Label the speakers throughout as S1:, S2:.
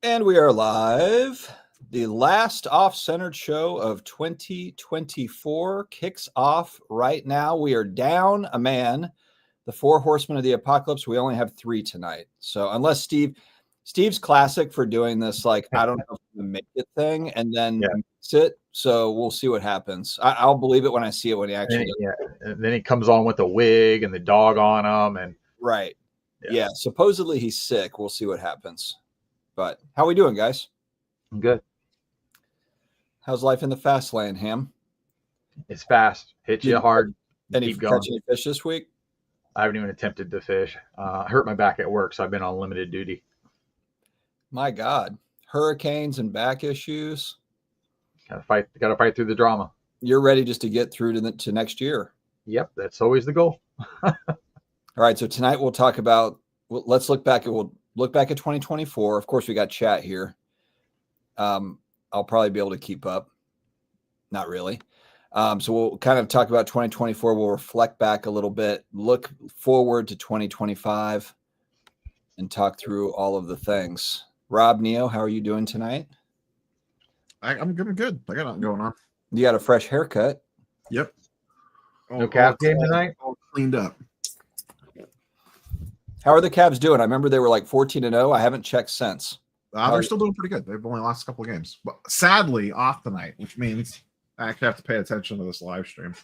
S1: And we are live. The last off-centered show of 2024 kicks off right now. We are down a man. The four horsemen of the apocalypse. We only have three tonight. So unless Steve's classic for doing this, like, I don't know if we make it thing and then mix it. So we'll see what happens. I'll believe it when I see it when he actually does.
S2: Yeah. And then he comes on with the wig and the dog on him. And
S1: right. Yeah. Supposedly he's sick. We'll see what happens. But how we doing, guys?
S2: I'm good.
S1: How's life in the fast lane, Hamm?
S2: It's fast. Hit you hard.
S1: Any catch any fish this week?
S2: I haven't even attempted to fish. I hurt my back at work, so I've been on limited duty.
S1: My God. Hurricanes and back issues.
S2: Gotta fight through the drama.
S1: You're ready just to get through to next year.
S2: Yep, that's always the goal.
S1: All right, so tonight we'll talk about let's look back at 2024. Of course, we got chat here. I'll probably be able to keep up. Not really. So we'll kind of talk about 2024. We'll reflect back a little bit, look forward to 2025, and talk through all of the things. Rob, Neo, how are you doing tonight?
S3: I'm doing good. I got nothing going on.
S1: You got a fresh haircut.
S3: Yep.
S2: No Cavs game tonight?
S3: All cleaned up.
S1: How are the Cavs doing? I remember they were like 14-0. I haven't checked since.
S3: They're still doing pretty good. They've only lost a couple of games. But sadly, off tonight, which means I actually have to pay attention to this live stream.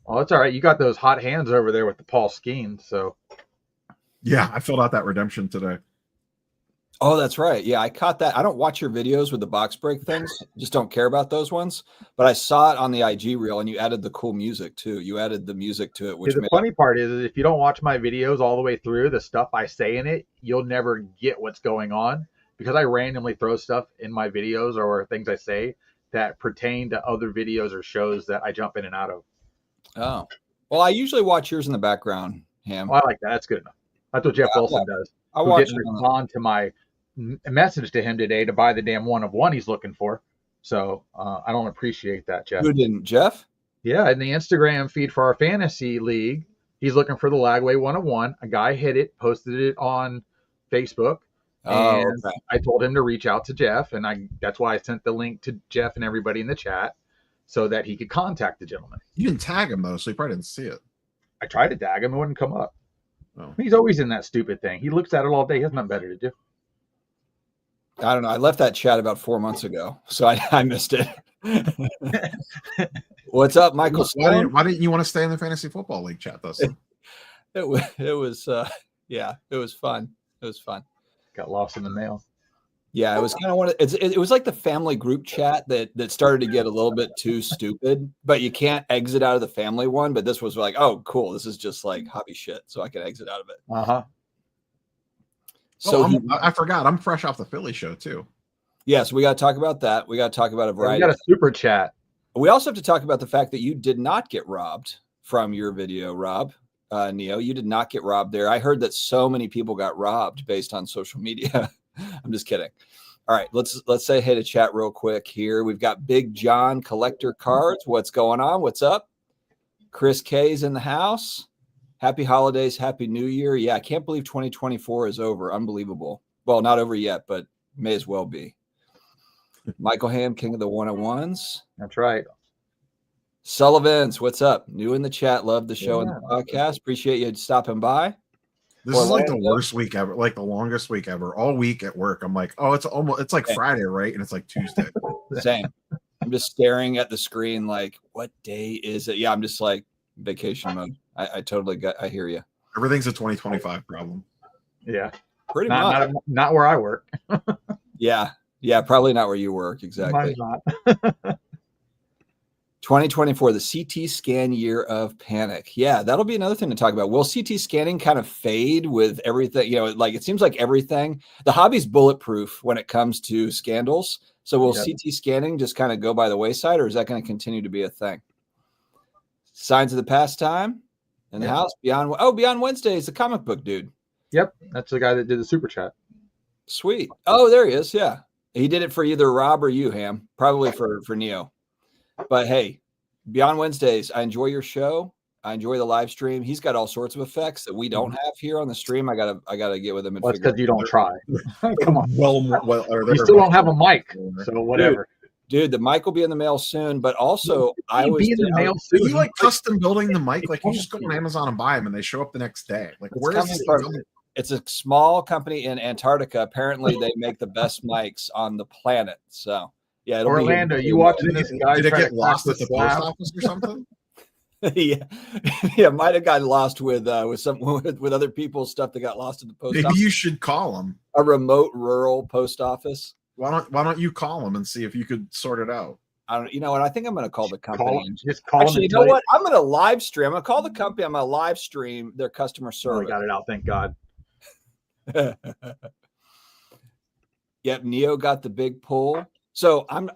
S2: Oh, it's all right. You got those hot hands over there with the Paul Skeens, so.
S3: Yeah, I filled out that redemption today.
S1: Oh, that's right. Yeah, I caught that. I don't watch your videos with the box break things. Just don't care about those ones. But I saw it on the IG reel, and you added the cool music, too. You added the music to it. Which
S2: the funny part is if you don't watch my videos all the way through, the stuff I say in it, you'll never get what's going on. Because I randomly throw stuff in my videos or things I say that pertain to other videos or shows that I jump in and out of.
S1: Oh. Well, I usually watch yours in the background, Hamm.
S2: Well, I like that. That's good enough. That's what Jeff Wilson does.
S1: I watch
S2: didn't respond to my message to him today to buy the damn 1-of-1 he's looking for. So I don't appreciate that, Jeff.
S1: Who didn't? Jeff?
S2: Yeah, in the Instagram feed for our fantasy league, he's looking for the Lagway 1-of-1. A guy hit it, posted it on Facebook. And okay. I told him to reach out to Jeff, and that's why I sent the link to Jeff and everybody in the chat so that he could contact the gentleman.
S3: You didn't tag him, though, so he probably didn't see it.
S2: I tried to tag him. It wouldn't come up.
S3: Oh.
S2: He's always in that stupid thing. He looks at it all day. He has nothing better to do.
S1: I don't know. I left that chat about 4 months ago, so I missed it. What's up, Michael?
S3: Why didn't you want to stay in the fantasy football league chat, Dustin?
S1: It was it was fun. It was fun.
S2: Got lost in the mail.
S1: Yeah, it was kind of it was like the family group chat that started to get a little bit too stupid, but you can't exit out of the family one. But this was like, oh, cool. This is just like hobby shit, so I can exit out of it.
S2: Uh-huh.
S1: So
S3: I forgot. I'm fresh off the Philly show too.
S1: Yeah, so we got to talk about that. We got to talk about a variety.
S2: We got a super chat.
S1: We also have to talk about the fact that you did not get robbed from your video, Rob. Neo, you did not get robbed there. I heard that so many people got robbed based on social media. I'm just kidding. All right, let's say hey to chat real quick here. We've got Big John Collector Cards. What's going on? What's up? Chris K's in the house. Happy holidays, happy new year. Yeah, I can't believe 2024 is over. Unbelievable. Well, not over yet, but may as well be. Michael Hamm, king of the 101s.
S2: That's right.
S1: Sullivan's, what's up? New in the chat. Love the show and the podcast. Appreciate you stopping by.
S3: This is like the worst week ever, like the longest week ever. All week at work, I'm like, oh, it's like Friday, right? And it's like Tuesday.
S1: Same. I'm just staring at the screen like, what day is it? Yeah, I'm just like vacation mode. I totally I hear you.
S3: Everything's a 2025 problem.
S2: Yeah.
S1: Pretty much.
S2: Not where I work.
S1: Yeah, probably not where you work. Exactly.
S2: Mine's not.
S1: 2024, the CT scan year of panic. Yeah, that'll be another thing to talk about. Will CT scanning kind of fade with everything? You know, like it seems like everything, the hobby's bulletproof when it comes to scandals. So will CT scanning just kind of go by the wayside, or is that going to continue to be a thing? Signs of the pastime in the house. Beyond Wednesday is the comic book dude.
S2: Yep, that's the guy that did the super chat.
S1: Sweet. Oh, there he is. Yeah, he did it for either Rob or you, Hamm. Probably for Neo. But hey, Beyond Wednesdays, I enjoy your show. I enjoy the live stream. He's got all sorts of effects that we don't have here on the stream. I gotta get with him and
S2: Well,
S1: figure.
S2: Because you don't try. Come on.
S3: Well,
S2: You still don't have a mic, so whatever.
S1: Dude, the mic will be in the mail soon. But also,
S2: Are you
S3: like custom building the mic? Like you just go on Amazon and buy them, and they show up the next day. Like
S1: it's a small company in Antarctica. Apparently, they make the best mics on the planet. So yeah,
S2: Orlando, you watching this guy?
S3: Did it get lost at the post office or something?
S1: yeah, might have gotten lost with other people's stuff that got lost in the post office.
S3: Maybe you should call them.
S1: A remote rural post office.
S3: Why don't you call them and see if you could sort it out?
S1: I don't. You know what? I think I'm going to call the company.
S2: Actually,
S1: you know what? I'm going to live stream. I'm going to call the company. I'm going to live stream their customer service.
S2: We got it out. Thank God.
S1: Yep, Neo got the big pull. So I'm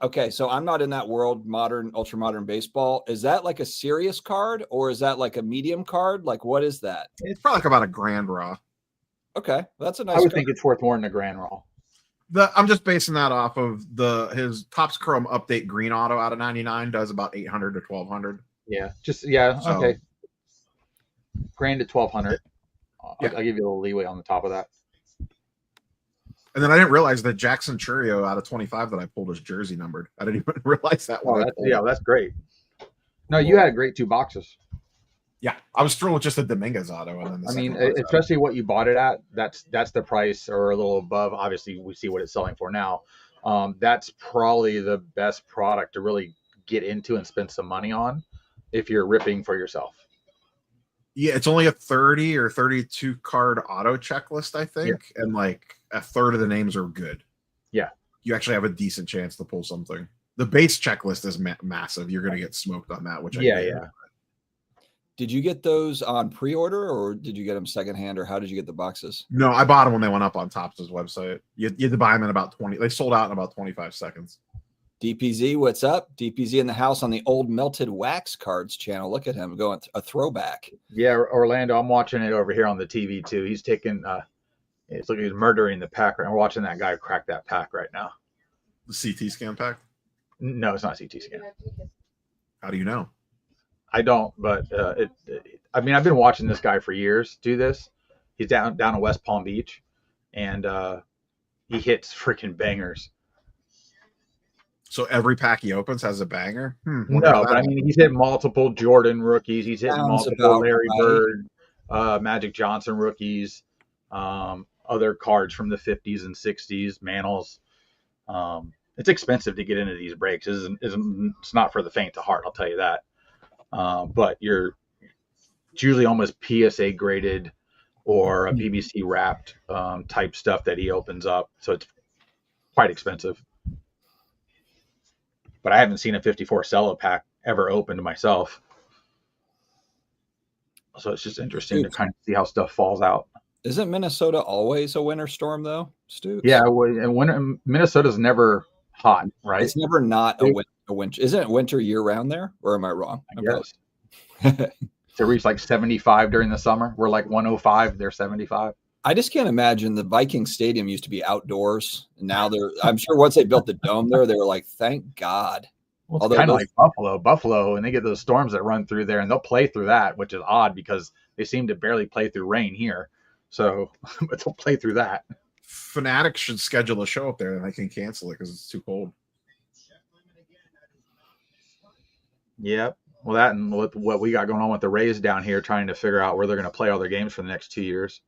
S1: not in that world, ultra modern baseball. Is that like a serious card or is that like a medium card? Like what is that?
S3: It's probably like about a grand raw.
S1: Okay, that's a nice.
S2: I would think it's worth more than a grand raw.
S3: I'm just basing that off of his Topps Chrome Update Green Auto out of 99 does about 800 to 1200.
S2: Yeah, okay. Grand to 1200. I'll give you a little leeway on the top of that.
S3: And then I didn't realize that Jackson Churio out of 25 that I pulled was jersey numbered. I didn't even realize that one.
S2: That's great. No, you had great 2 boxes.
S3: Yeah, I was thrilled with just the Dominguez auto. And then
S2: especially what you bought it at. That's the price or a little above. Obviously, we see what it's selling for now. That's probably the best product to really get into and spend some money on if you're ripping for yourself.
S3: Yeah, it's only a 30 or 32 card auto checklist, I think, and like a third of the names are good.
S2: Yeah,
S3: you actually have a decent chance to pull something. The base checklist is massive. You're going to get smoked on that, which
S1: Did you get those on pre-order or did you get them secondhand or how did you get the boxes?
S3: No, I bought them when they went up on Topps' website. You had to buy them in about 20. They sold out in about 25 seconds.
S1: DPZ, what's up? DPZ in the house on the old Melted Wax Cards channel. Look at him going a throwback.
S2: Yeah, Orlando, I'm watching it over here on the TV too. He's taking, he's murdering the pack. We're watching that guy crack that pack right now.
S3: The CT scan pack?
S2: No, it's not CT scan.
S3: How do you know?
S2: I don't, but I've been watching this guy for years do this. He's down in West Palm Beach, and he hits freaking bangers.
S3: So every pack he opens has a banger?
S2: No, but he's hit multiple Jordan rookies. He's hit multiple Larry Bird, Magic Johnson rookies, other cards from the 50s and 60s, Mantles. It's expensive to get into these breaks. It's not for the faint of heart, I'll tell you that. But it's usually almost PSA graded or a PVC wrapped type stuff that he opens up. So it's quite expensive. But I haven't seen a 54 cello pack ever opened myself. So it's just interesting to kind of see how stuff falls out.
S1: Isn't Minnesota always a winter storm though, Stu?
S2: Yeah, and Minnesota's never hot, right?
S1: It's never not a winter. Isn't it winter year round there? Or am I wrong?
S2: Yes. To reach like 75 during the summer. We're like 105, they're 75.
S1: I just can't imagine. The Viking Stadium used to be outdoors. And now I'm sure once they built the dome there, they were like, thank God.
S2: Well, it's kind of like Buffalo, and they get those storms that run through there and they'll play through that, which is odd because they seem to barely play through rain here. So, but they'll play through that.
S3: Fanatics should schedule a show up there and they can cancel it because it's too cold.
S2: Yep. Well, that and what we got going on with the Rays down here, trying to figure out where they're going to play all their games for the next 2 years.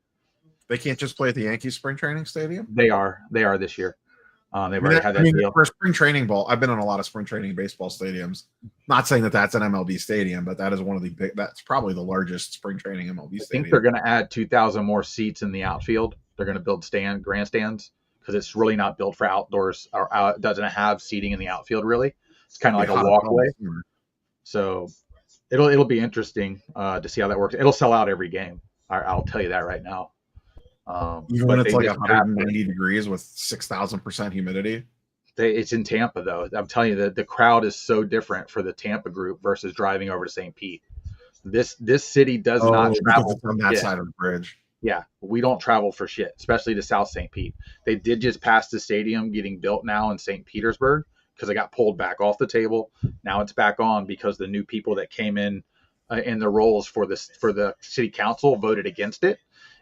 S3: They can't just play at the Yankees spring training stadium?
S2: They are this year. They've already had that deal.
S3: For spring training ball, I've been in a lot of spring training baseball stadiums. Not saying that that's an MLB stadium, but that is one of the big. That's probably the largest spring training MLB stadium.
S2: I think they're going to add 2,000 more seats in the outfield. They're going to build grandstands because it's really not built for outdoors or it doesn't have seating in the outfield. Really, it's kind of like a walkway. So it'll be interesting to see how that works. It'll sell out every game. I'll tell you that right now.
S3: Even when it's like 190 degrees with 6,000% humidity.
S2: It's in Tampa, though. I'm telling you that the crowd is so different for the Tampa group versus driving over to St. Pete. This city does not travel
S3: on that side of the bridge.
S2: Yeah, we don't travel for shit, especially to South St. Pete. They did just pass the stadium getting built now in St. Petersburg because it got pulled back off the table. Now it's back on because the new people that came in in the rolls for the city council voted against it,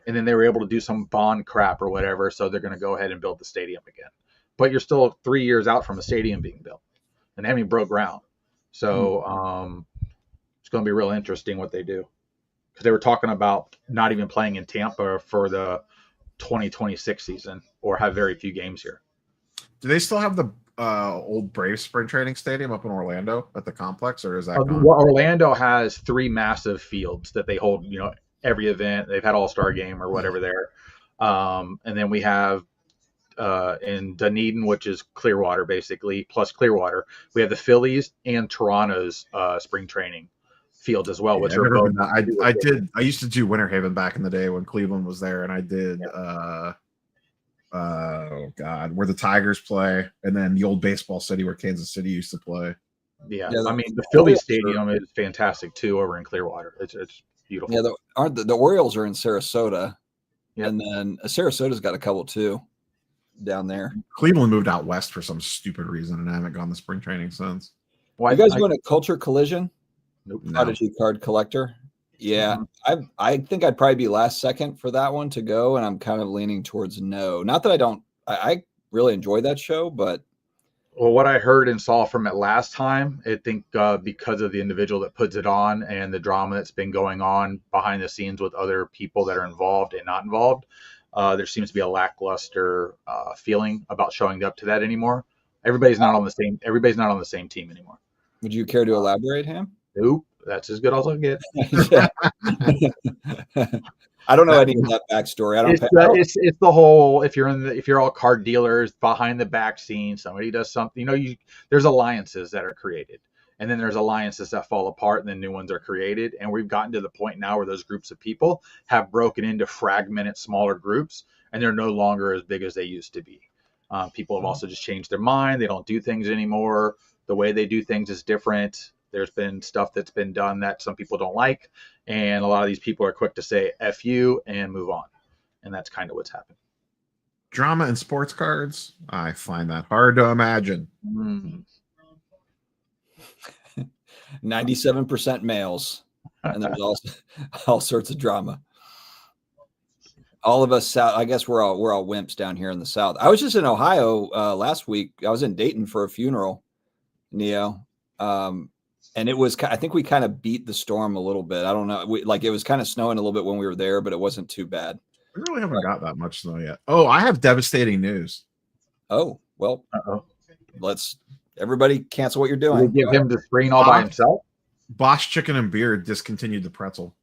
S2: and then they were able to do some bond crap or whatever. So they're going to go ahead and build the stadium again. But you're still 3 years out from a stadium being built, and they haven't broke ground. So it's going to be real interesting what they do, because they were talking about not even playing in Tampa for the 2026 season, or have very few games here.
S3: Do they still have the old Braves spring training stadium up in Orlando at the complex, or is that gone?
S2: Well, Orlando has 3 massive fields that they hold, every event. They've had All-Star game or whatever there. And then we have in Dunedin, which is Clearwater, basically, plus Clearwater, we have the Phillies and Toronto's spring training fields as well, which are both.
S3: I used to do Winter Haven back in the day when Cleveland was there, and I did oh God, where the Tigers play, and then the old baseball city where Kansas City used to play.
S2: Yeah, I mean the Phillies stadium is fantastic too over in Clearwater. It's beautiful.
S1: Yeah, the Orioles are in Sarasota, and then Sarasota's got a couple too down there.
S3: Cleveland moved out west for some stupid reason, and I haven't gone to spring training since.
S1: Why you guys going to Culture Collision?
S2: Nope.
S1: Prodigy card collector. Yeah, I think I'd probably be last second for that one to go, and I'm kind of leaning towards no. Not that I don't. I really enjoy that show, but
S2: what I heard and saw from it last time, I think because of the individual that puts it on and the drama that's been going on behind the scenes with other people that are involved and not involved, there seems to be a lackluster feeling about showing up to that anymore. Everybody's not on the same team anymore.
S1: Would you care to elaborate, Hamm?
S2: Nope. That's as good as I'll get.
S1: I don't know any of that backstory.
S2: It's the whole, if you're all card dealers behind the back scene, somebody does something, there's alliances that are created, and then there's alliances that fall apart, and then new ones are created. And we've gotten to the point now where those groups of people have broken into fragmented smaller groups, and they're no longer as big as they used to be. People have also just changed their mind. They don't do things anymore. The way they do things is different. There's been stuff that's been done that some people don't like, and a lot of these people are quick to say F you and move on. And that's kind of what's happened.
S3: Drama in sports cards? I find that hard to imagine.
S1: 97% males, and there's all sorts of drama. All of us, I guess we're all wimps down here in the South. I was just in Ohio last week. I was in Dayton for a funeral, Neo. And it was, I think we kind of beat the storm a little bit. I don't know. It was kind of snowing a little bit when we were there, but it wasn't too bad.
S3: We really haven't got that much snow yet. Oh, I have devastating news.
S1: Oh, well, let's everybody cancel what you're doing.
S2: Give him the screen all by himself.
S3: Bosch Chicken and Beer discontinued the pretzel.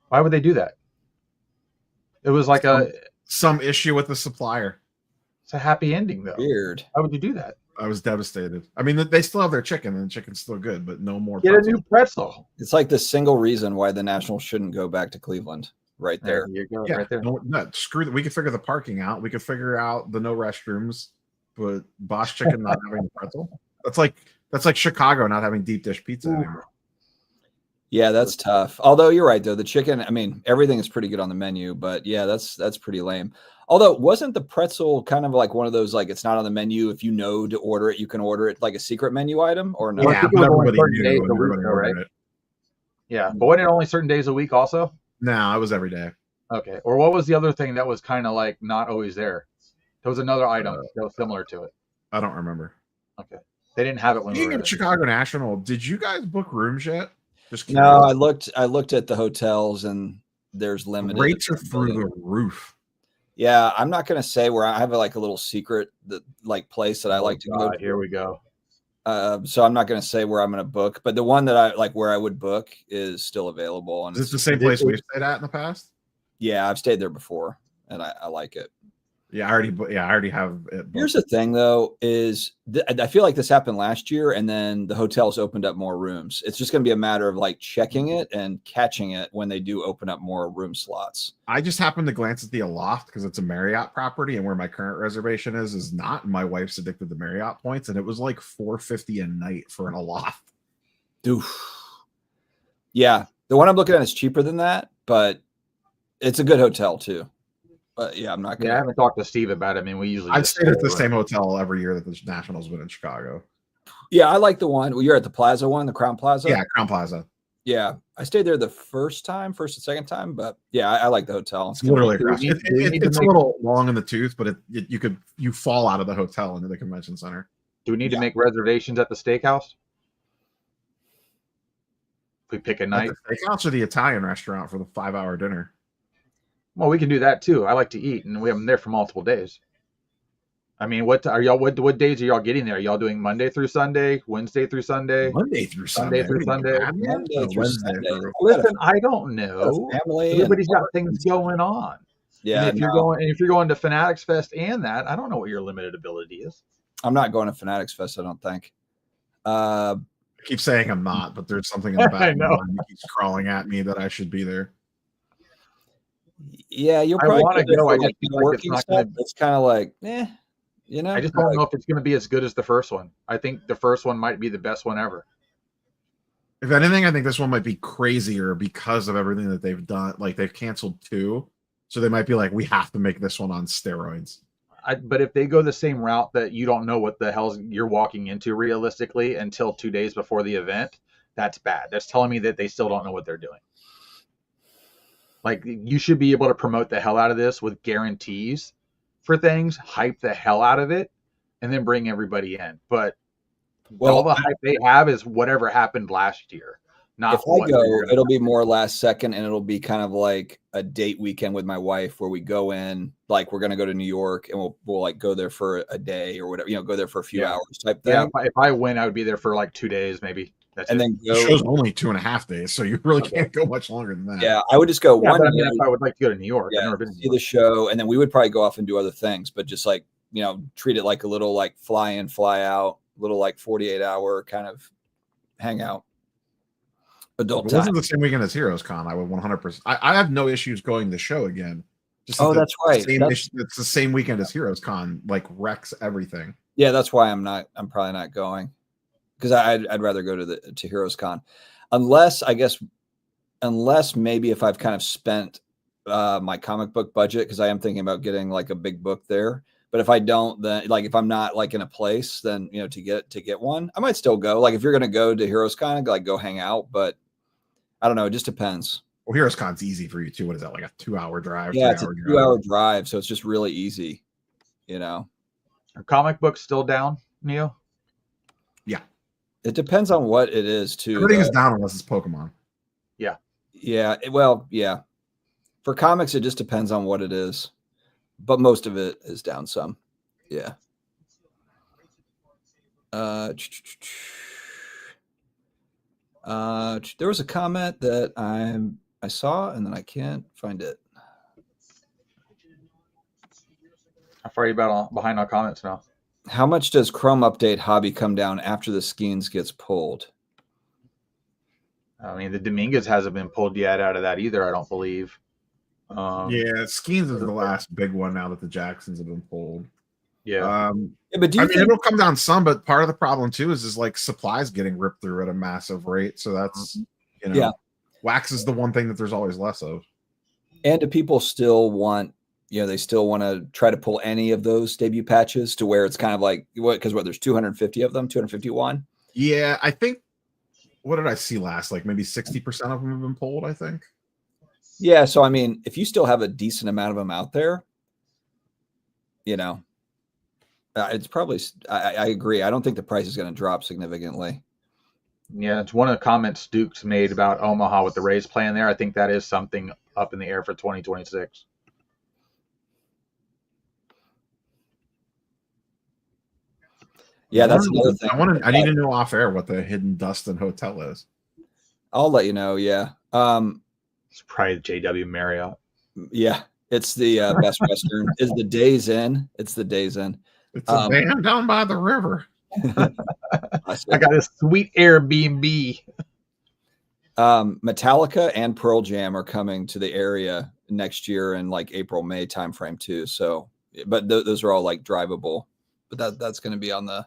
S2: Why would they do that? It was like
S3: some issue with the supplier.
S2: It's a happy ending, though.
S1: Weird.
S2: Why would you do that?
S3: I was devastated. I mean, they still have their chicken, and the chicken's still good, but no more.
S2: Get a new pretzel.
S1: It's like the single reason why the Nationals shouldn't go back to Cleveland. Right there.
S2: You go.
S3: Yeah,
S2: right there.
S3: No, screw that. We could figure the parking out. We could figure out the no restrooms, but Bosch Chicken not having the pretzel. That's like Chicago not having deep dish pizza anymore.
S1: Yeah, that's tough. Although you're right, though. The chicken, I mean, everything is pretty good on the menu, but yeah, that's pretty lame. Although, wasn't the pretzel kind of like one of those, like, it's not on the menu. If you know to order it, you can order it like a secret menu item or no?
S3: Yeah, but everybody knew.
S2: Right? Yeah, but wasn't it only certain days a week also?
S3: No, it was every day.
S2: Okay. Or what was the other thing that was kind of like not always there? There was another item that was similar to it.
S3: I don't remember.
S2: Okay. They didn't have it when we were
S3: in Chicago National. Did you guys book rooms yet?
S1: No, I looked at the hotels, and there's limited.
S3: Rates are through the roof.
S1: Yeah, I'm not gonna say where I have like a little secret place that I like to go to.
S2: Here we go.
S1: So I'm not gonna say where I'm gonna book, but the one that I like where I would book is still available. And
S3: is it the same place we've stayed at in the past?
S1: Yeah, I've stayed there before, and I like it.
S3: Yeah, I already have it.
S1: Here's the thing, though, is I feel like this happened last year, and then the hotels opened up more rooms. It's just going to be a matter of like checking it and catching it when they do open up more room slots.
S3: I just happened to glance at the Aloft because it's a Marriott property, and where my current reservation is not. And my wife's addicted to Marriott points, and it was like $450 a night for an Aloft.
S1: Oof. Yeah, the one I'm looking at is cheaper than that, but it's a good hotel too. But yeah, I'm not gonna.
S2: Yeah, I haven't talked to Steve about it. I mean, we usually.
S3: I've stayed at the same hotel every year that the Nationals been in Chicago.
S1: Yeah, I like the one. Well, you're at the Plaza one, the Crown Plaza.
S3: Yeah, Crown Plaza.
S1: Yeah, I stayed there the first and second time, but yeah, I like the hotel.
S3: It's literally across. It's a little long in the tooth, but you fall out of the hotel into the convention center.
S2: Do we need to make reservations at the steakhouse? If we pick a night,
S3: at the steakhouse or the Italian restaurant for the 5-hour dinner.
S2: Well, we can do that too. I like to eat, and we have them there for multiple days. I mean, what are y'all? What days are y'all getting there? Are y'all doing Monday through Sunday, Wednesday through Sunday,
S3: Monday through Sunday,
S1: Monday through Sunday.
S2: Listen, I don't know. Everybody's got things going on.
S1: Yeah,
S2: and if you're going to Fanatics Fest and that, I don't know what your limited ability is.
S1: I'm not going to Fanatics Fest. I don't think.
S3: I keep saying I'm not, but there's something in the back of my mind that keeps crawling at me that I should be there.
S1: Yeah, you'll probably want to go. I just working stuff. It's kind of like, you know.
S2: I just don't know if it's going to be as good as the first one. I think the first one might be the best one ever.
S3: If anything, I think this one might be crazier because of everything that they've done. Like they've canceled 2, so they might be like, we have to make this one on steroids.
S2: But if they go the same route that you don't know what the hell you're walking into realistically until 2 days before the event, that's bad. That's telling me that they still don't know what they're doing. Like, you should be able to promote the hell out of this with guarantees for things, hype the hell out of it, and then bring everybody in. But all the hype they have is whatever happened last year. Not
S1: if I go, it'll be more last second, and it'll be kind of like a date weekend with my wife where we go in, like we're going to go to New York, and we'll like go there for a day or whatever, go there for a few hours type thing.
S2: Yeah, if I win, I would be there for like 2 days maybe.
S3: Then the show's only 2.5 days, so you really can't go much longer than that.
S1: Yeah, I would just go one.
S2: But I mean, if I would like to go to New York, I've never been to
S1: see the show, and then we would probably go off and do other things, but just like treat it like a little like fly in, fly out, little like 48-hour kind of hangout. Adult time.
S3: This is the same weekend as Heroes Con. I would 100%. I have no issues going to the show again.
S1: That's right.
S3: It's the same weekend as Heroes Con. Like wrecks everything.
S1: Yeah, that's why I'm probably not going. Because I'd rather go to Heroes Con, unless maybe if I've kind of spent my comic book budget, because I am thinking about getting like a big book there. But if I don't, then like if I'm not like in a place, then to get one, I might still go. Like if you're gonna go to Heroes Con, like go hang out. But I don't know. It just depends.
S3: Well, Heroes Con's easy for you too. What is that, like a 2-hour drive?
S1: Yeah, it's a 2-hour drive, so it's just really easy.
S2: Are comic books still down, Neo?
S3: Yeah.
S1: It depends on what it is too.
S3: Everything is down unless it's Pokemon.
S2: Yeah.
S1: Yeah. Well, yeah. For comics, it just depends on what it is, but most of it is down some. Yeah. There was a comment that I saw and then I can't find it.
S2: How far are you behind on comments now?
S1: How much does Chrome Update hobby come down after the Skeens gets pulled?
S2: I mean, the Dominguez hasn't been pulled yet out of that either, I don't believe.
S3: Skeens is the last big one now that the Jacksons have been pulled.
S2: Yeah.
S3: But it'll come down some, but part of the problem too is like supplies getting ripped through at a massive rate. So that's, wax is the one thing that there's always less of.
S1: And do people still want, they still want to try to pull any of those debut patches to where it's kind of like because there's 250 of them, 251.
S3: Yeah, I think. What did I see last? Like maybe 60% of them have been pulled, I think.
S1: Yeah, so I mean, if you still have a decent amount of them out there, it's probably. I agree. I don't think the price is going to drop significantly.
S2: Yeah, it's one of the comments Dukes made about Omaha with the Rays playing there. I think that is something up in the air for 2026.
S1: Yeah, that's another thing.
S3: I need to know off air what the hidden Dustin hotel is.
S1: I'll let you know. Yeah.
S2: It's probably the JW Marriott.
S1: Yeah. It's the Best Western. Is the Days Inn. It's the Days Inn.
S3: It's a van down by the river.
S2: I got a sweet Airbnb.
S1: Metallica and Pearl Jam are coming to the area next year in like April, May timeframe too. So, but those are all like drivable. But that's going to be on the.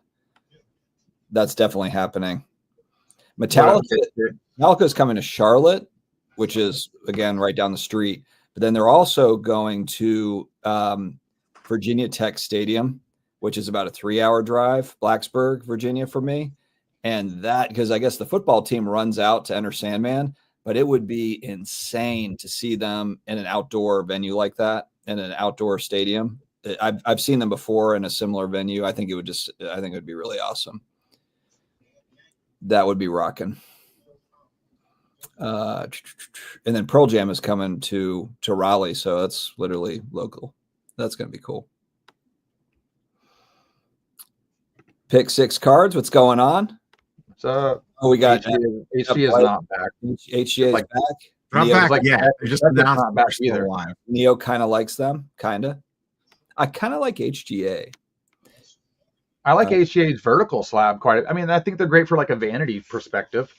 S1: That's definitely happening. Metallica is coming to Charlotte, which is again right down the street. But then they're also going to Virginia Tech Stadium, which is about a 3-hour drive, Blacksburg, Virginia, for me. And that, because I guess the football team runs out to enter Sandman, but it would be insane to see them in an outdoor venue like that, in an outdoor stadium. I've seen them before in a similar venue. I think it would be really awesome. That would be rocking. And then Pearl Jam is coming to Raleigh, so that's literally local. That's going to be cool. Pick 6 cards. What's going on?
S2: So
S1: we got
S2: HGA is not back.
S1: HGA is back.
S3: Not
S1: Neo's
S3: back yet. They just announced
S2: not back
S3: they're
S2: either.
S3: still alive.
S1: Neo kind of likes them, kind of. I kind of like HGA.
S2: I like HGA's vertical slab quite. I mean, I think they're great for like a vanity perspective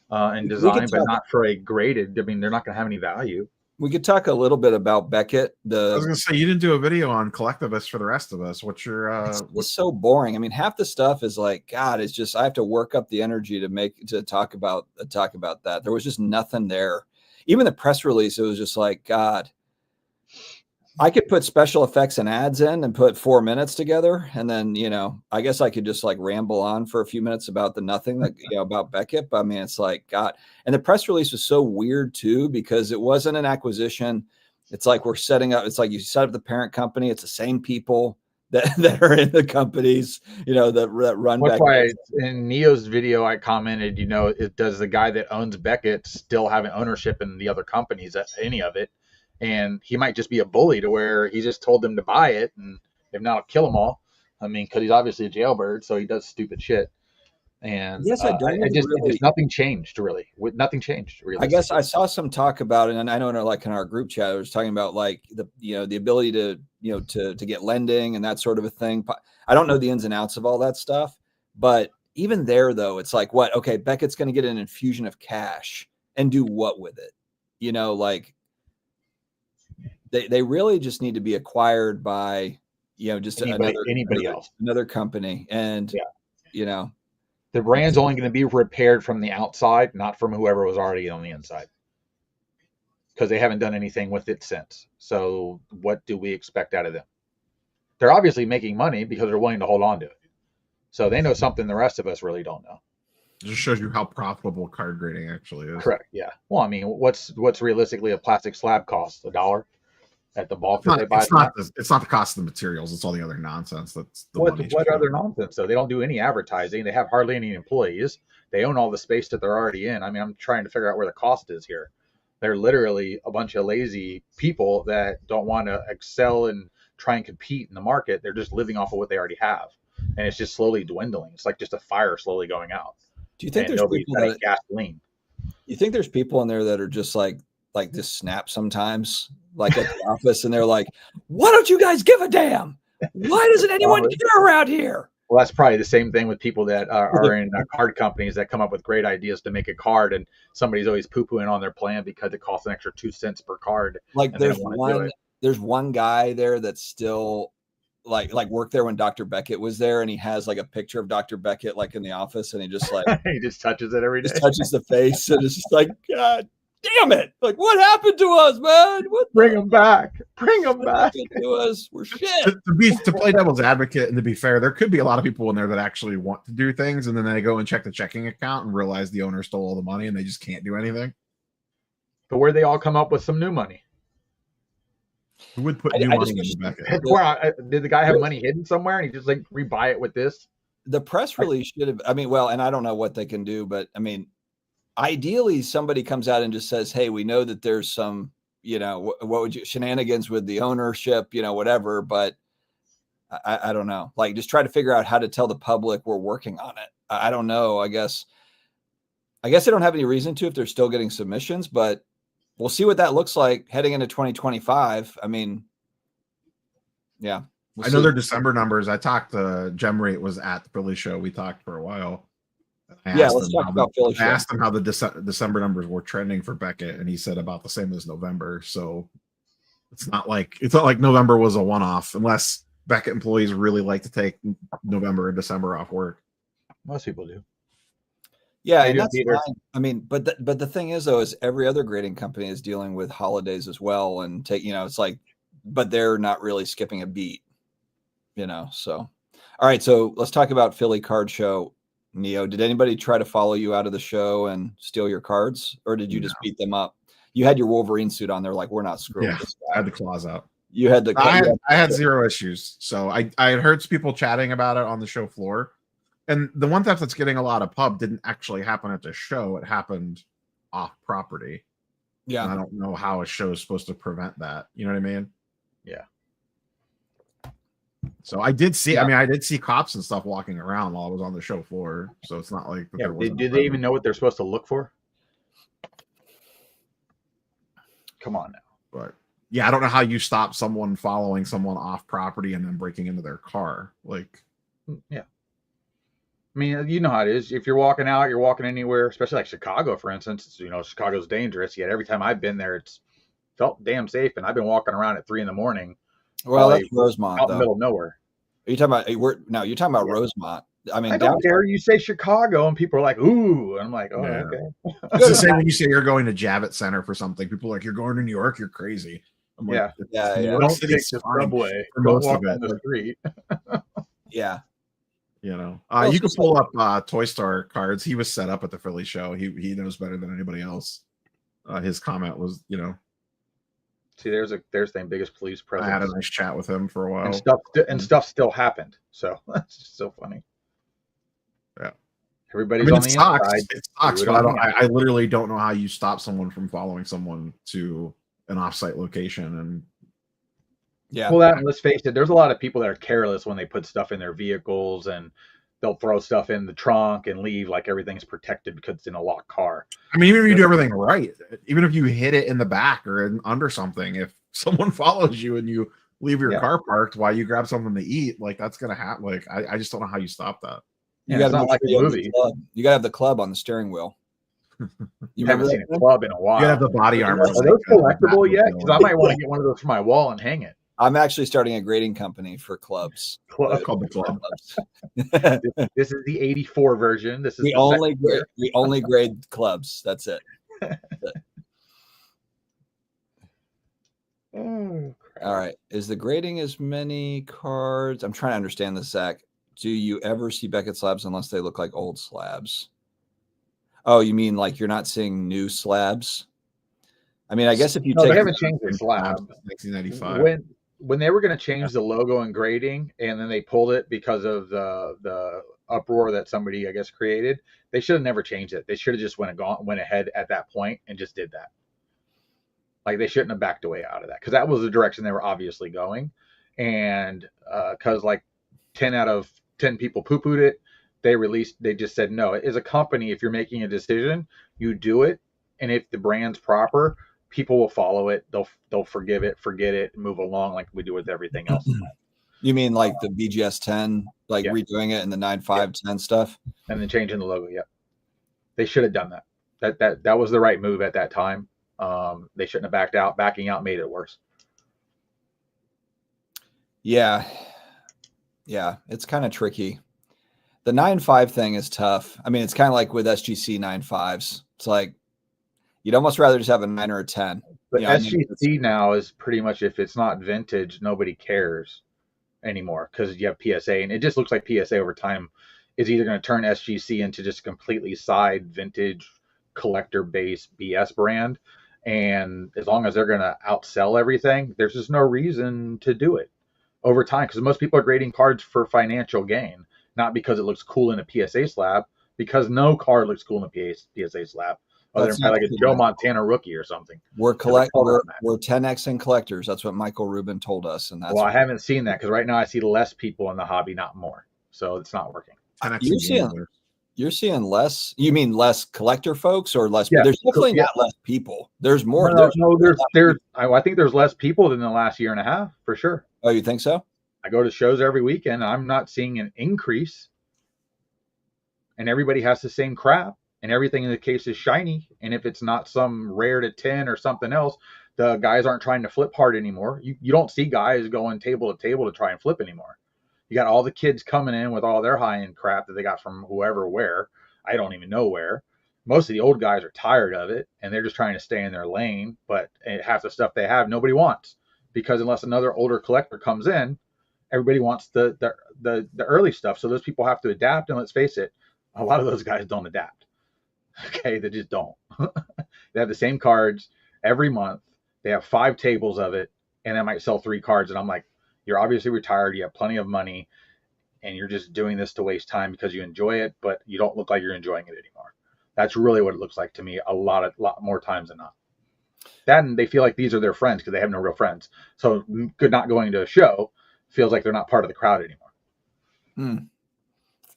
S2: and design, but not for a graded. I mean, they're not going to have any value.
S1: We could talk a little bit about Beckett.
S3: I was going to say, you didn't do a video on collectivists for the rest of us. What's your?
S1: It's so boring. I mean, half the stuff is like, God, it's just I have to work up the energy to talk about that. There was just nothing there. Even the press release, it was just like, God. I could put special effects and ads in and put 4 minutes together. And then, I guess I could just like ramble on for a few minutes about the nothing that, about Beckett. But I mean, it's like, God. And the press release was so weird too, because it wasn't an acquisition. It's like we're setting up. It's like you set up the parent company. It's the same people that are in the companies, that run.
S2: That's why in Neo's video, I commented, does the guy that owns Beckett still have an ownership in the other companies, any of it? And he might just be a bully to where he just told them to buy it, and if not, I'll kill them all. I mean, because he's obviously a jailbird, so he does stupid shit. And
S1: yes,
S2: nothing changed really. Nothing changed really.
S1: I guess I saw some talk about it, and I know in our group chat, I was talking about like the ability to to get lending and that sort of a thing. I don't know the ins and outs of all that stuff, but even there though, it's like what? Okay, Beckett's going to get an infusion of cash and do what with it? Like. They really just need to be acquired by, just
S2: anybody else,
S1: another company. And,
S2: the brand's only going to be repaired from the outside, not from whoever was already on the inside, because they haven't done anything with it since. So what do we expect out of them? They're obviously making money because they're willing to hold on to it. So they know something the rest of us really don't know.
S3: It just shows you how profitable card grading actually is.
S2: Correct. Yeah. Well, I mean, what's realistically a plastic slab cost? $1 at the bulk that they buy?
S3: It's not the cost of the materials. It's all the other nonsense. That's the
S2: what other nonsense though? They don't do any advertising. They have hardly any employees. They own all the space that they're already in. I mean, I'm trying to figure out where the cost is here. They're literally a bunch of lazy people that don't want to excel and try and compete in the market. They're just living off of what they already have, and it's just slowly dwindling. It's like just a fire slowly going out.
S1: Do you think there's people that gasoline? You think there's people in there that are just like this snap sometimes, like at the office, and they're like, "Why don't you guys give a damn? Why doesn't anyone care around here?"
S2: Well, that's probably the same thing with people that are in card companies that come up with great ideas to make a card, and somebody's always poo-pooing on their plan because it costs an extra 2 cents per card.
S1: Like there's one guy there that's still like worked there when Dr. Beckett was there, and he has like a picture of Dr. Beckett like in the office, and he just like
S2: he just touches it every day.
S1: Just touches the face, and it's just like, God damn it! Like, what happened to us, man?
S2: Bring him back! Bring him back
S1: to us. We're shit.
S3: To play devil's advocate, and to be fair, there could be a lot of people in there that actually want to do things, and then they go and check the checking account and realize the owner stole all the money, and they just can't do anything.
S2: But where they all come up with some new money?
S3: Who would put new money in the Beckett?
S2: Did the guy have money hidden somewhere, and he just like rebuy it with this?
S1: The press release should have. I mean, well, and I don't know what they can do, but I mean, ideally, somebody comes out and just says, "Hey, we know that there's some, what would you shenanigans with the ownership, whatever." But I don't know. Like, just try to figure out how to tell the public we're working on it. I don't know. I guess they don't have any reason to if they're still getting submissions, but we'll see what that looks like heading into 2025. I mean, yeah.
S3: I know their December numbers. I talked to Gem Rate was at the Philly show. We talked for a while.
S1: Let's talk about Philly show.
S3: I asked him how the December numbers were trending for Beckett, and he said about the same as November. So it's not like November was a one-off, unless Beckett employees really like to take November and December off work.
S2: Most people do.
S1: Yeah, and that's fine. I mean, but the thing is, though, is every other grading company is dealing with holidays as well, and it's like, but they're not really skipping a beat, So, all right, so let's talk about Philly Card Show. Neo, did anybody try to follow you out of the show and steal your cards, or did you just
S3: No.
S1: beat them up? You had your Wolverine suit on. They're like, we're not screwing
S3: Yeah,
S1: this
S3: I
S1: guy.
S3: had the claws out.
S1: You had the.
S3: I had zero issues. So I had heard people chatting about it on the show floor. And the one theft that's getting a lot of pub didn't actually happen at the show. It happened off property.
S1: Yeah.
S3: And I don't know how a show is supposed to prevent that. You know what I mean?
S2: Yeah.
S3: So I did see, I did see cops and stuff walking around while I was on the show floor. So it's not like
S2: there wasn't. Did they even know what they're supposed to look for? Come on now.
S3: But yeah, I don't know how you stop someone following someone off property and then breaking into their car. Like,
S2: yeah. I mean, you know how it is. If you're walking out, you're walking anywhere, especially like Chicago, for instance. Chicago's dangerous. Yet every time I've been there, it's felt damn safe. And I've been walking around at 3 a.m.
S1: Well, that's Rosemont,
S2: out in the middle of nowhere.
S1: Are you talking about? You're talking about Rosemont. I mean,
S2: I don't care. You say Chicago, and people are like, "Ooh," and I'm like, "Oh,
S3: yeah.
S2: okay."
S3: It's the same when you say you're going to Javits Center for something. People are like, "You're going to New York? You're crazy." I'm like,
S1: yeah.
S2: Don't take the subway. Don't walk on the street.
S1: Yeah.
S3: You know, you can pull up Toy Star cards. He was set up at the Philly show. He knows better than anybody else. His comment was,
S2: see, there's the biggest police presence.
S3: I had a nice chat with him for a while,
S2: and stuff still happened. So that's just so funny.
S3: Yeah,
S2: everybody's on the inside.
S3: It sucks, but I literally don't know how you stop someone from following someone to an offsite location. And
S2: yeah, well, let's face it, there's a lot of people that are careless when they put stuff in their vehicles, and they'll throw stuff in the trunk and leave like everything's protected because it's in a locked car.
S3: I mean, even if you do everything right, even if you hit it in the back or under something, if someone follows you and you leave your car parked while you grab something to eat, like that's gonna happen. Like I just don't know how you stop that.
S1: You got to like a movie. You got to have the club on the steering wheel.
S2: You haven't seen a club in a while.
S3: You have the body armor.
S2: Are those collectible yet? Because I might want to get one of those for my wall and hang it.
S1: I'm actually starting a grading company for clubs.
S3: Called the Club.
S2: This is the 84 version. This is
S1: we only grade clubs. That's it.
S2: Oh,
S1: all right. Is the grading as many cards? I'm trying to understand this, Zach. Do you ever see Beckett slabs unless they look like old slabs? Oh, you mean like you're not seeing new slabs? I mean, I guess if you
S2: they haven't changed the slab.
S3: 1995.
S2: When they were going to change the logo and grading, and then they pulled it because of the uproar that somebody, I guess, created, they should have never changed it. They should have just went ahead at that point and just did that. Like, they shouldn't have backed away out of that, because that was the direction they were obviously going. And because like 10 out of 10 people poo-pooed it, they just said, no, as a company, if you're making a decision, you do it. And if the brand's proper, people will follow it. They'll forgive it, forget it, and move along like we do with everything else.
S1: You mean like the BGS 10, like redoing it and the 9.5.10 stuff?
S2: And then changing the logo, They should have done that. That was the right move at that time. They shouldn't have backed out. Backing out made it worse.
S1: Yeah, it's kind of tricky. The 9.5 thing is tough. I mean, it's kind of like with SGC 9.5s. It's like you'd almost rather just have a 9 or a 10.
S2: But SGC now is pretty much, if it's not vintage, nobody cares anymore, because you have PSA, and it just looks like PSA over time is either going to turn SGC into just completely side vintage collector based BS brand. And as long as they're going to outsell everything, there's just no reason to do it over time, because most people are grading cards for financial gain, not because it looks cool in a PSA slab, because no card looks cool in a PSA slab other than like a Joe Montana rookie or something.
S1: We're 10X collectors. That's what Michael Rubin told us. And that's
S2: I haven't seen that, because right now I see less people in the hobby, not more. So it's not working.
S1: You're seeing less. You mean less collector folks or less? Yeah. There's definitely not less people. There's more.
S2: I think there's less people than the last year and a half for sure.
S1: Oh, you think so?
S2: I go to shows every weekend. I'm not seeing an increase, and everybody has the same crap, and everything in the case is shiny. And if it's not some rare to 10 or something else, the guys aren't trying to flip hard anymore. You don't see guys going table to table to try and flip anymore. You got all the kids coming in with all their high-end crap that they got from whoever, where. I don't even know where. Most of the old guys are tired of it, and they're just trying to stay in their lane. But half the stuff they have, nobody wants, because unless another older collector comes in, everybody wants the early stuff. So those people have to adapt. And let's face it, A lot of those guys don't adapt. Okay, they just don't. They have the same cards every month. They have 5 tables of it, and they might sell 3 cards. And I'm like, you're obviously retired. You have plenty of money, and you're just doing this to waste time because you enjoy it, but you don't look like you're enjoying it anymore. That's really what it looks like to me a lot more times than not. Then they feel like these are their friends because they have no real friends. So not going to a show feels like they're not part of the crowd anymore.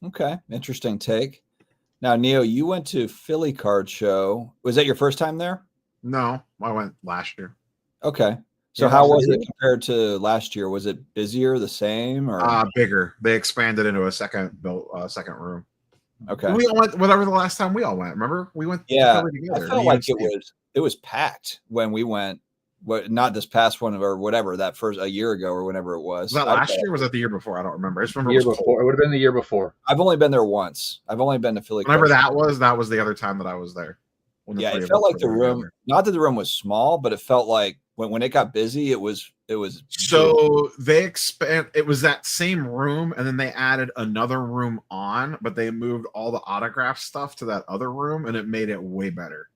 S1: Okay, interesting take. Now, Neo, you went to Philly Card Show. Was that your first time there?
S3: No, I went last year.
S1: Okay. So how was it compared to last year? Was it busier, the same, or
S3: bigger? They expanded into a second room.
S1: Okay.
S3: We all went whatever the last time we all went. Remember? We went
S1: Yeah,
S3: together.
S1: I felt like it was packed when we went. What, not this past one or whatever, that first a year ago or whenever it was.
S3: Was that last year or was that the year before? I don't remember. I just remember
S2: year before. It would have been the year before.
S1: I've only been there once. I've only been to Philly.
S3: Whenever that was the other time that I was there.
S1: Yeah, it felt like the room, not that the room was small, but it felt like when it got busy, it was
S3: so big. It was that same room, and then they added another room on, but they moved all the autograph stuff to that other room, and it made it way better.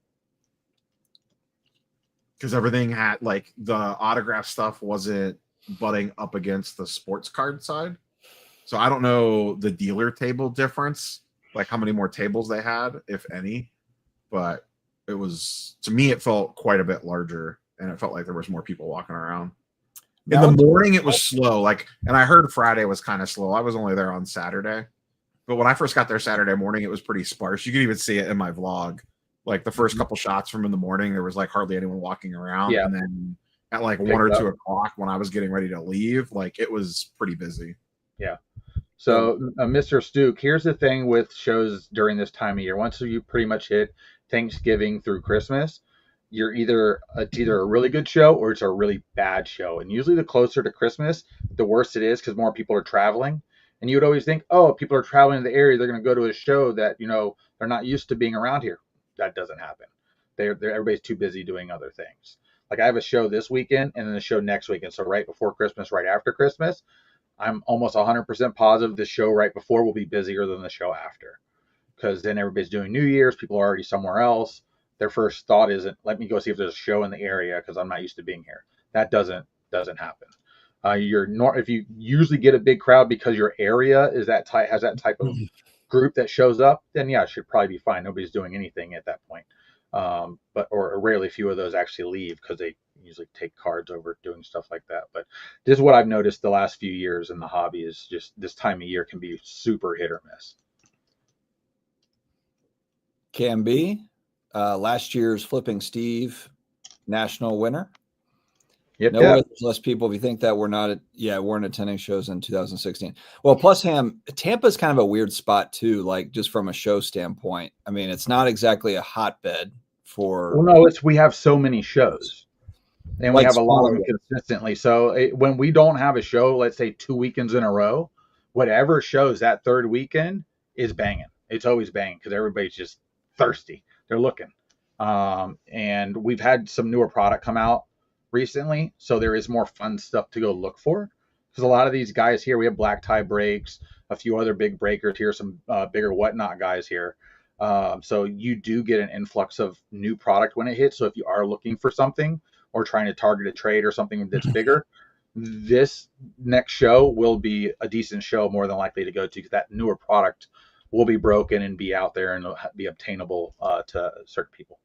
S3: Because everything had, like, the autograph stuff wasn't butting up against the sports card side. So I don't know the dealer table difference, like how many more tables they had, if any. But it was, to me, it felt quite a bit larger, and it felt like there was more people walking around. In the morning, it was slow. Like, and I heard Friday was kind of slow. I was only there on Saturday. But when I first got there Saturday morning, it was pretty sparse. You could even see it in my vlog. Like the first couple shots from in the morning, there was like hardly anyone walking around. Yeah. And then at like 1 or 2 o'clock when I was getting ready to leave, like it was pretty busy.
S2: Yeah. So Mr. Stuke, here's the thing with shows during this time of year. Once you pretty much hit Thanksgiving through Christmas, it's either a really good show or it's a really bad show. And usually the closer to Christmas, the worse it is because more people are traveling. And you would always think, oh, people are traveling in the area, they're going to go to a show that, they're not used to being around here. That doesn't happen. Everybody's too busy doing other things. Like I have a show this weekend and then a show next weekend. So right before Christmas, right after Christmas, I'm almost 100% positive the show right before will be busier than the show after. Because then everybody's doing New Year's. People are already somewhere else. Their first thought isn't, let me go see if there's a show in the area because I'm not used to being here. That doesn't happen. If you usually get a big crowd because your area is has that type of group that shows up, then yeah, it should probably be fine. Nobody's doing anything at that point. Or rarely few of those actually leave because they usually take cards over doing stuff like that. But this is what I've noticed the last few years in the hobby is just this time of year can be super hit or miss.
S1: Can be. Last year's Flipping Steve national winner. Yep. Less people. If you think that weren't attending shows in 2016. Well, plus Hamm, Tampa's kind of a weird spot too, like just from a show standpoint. I mean, it's not exactly a hotbed for.
S2: Well, no, we have so many shows, and we have a lot of them consistently. So when we don't have a show, let's say 2 weekends in a row, whatever shows that third weekend is banging. It's always banging because everybody's just thirsty. They're looking, and we've had some newer product come out recently, so there is more fun stuff to go look for because a lot of these guys here, we have black tie breaks, a few other big breakers here, some bigger whatnot guys here, so you do get an influx of new product when it hits. So if you are looking for something or trying to target a trade or something that's bigger, this next show will be a decent show, more than likely to go to, because that newer product will be broken and be out there and be obtainable to certain people.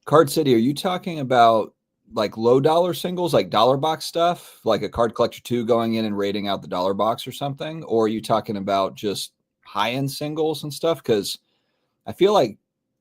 S1: Card City, are you talking about like low dollar singles, like dollar box stuff, like a Card Collector 2 going in and raiding out the dollar box or something? Or are you talking about just high-end singles and stuff? Because I feel like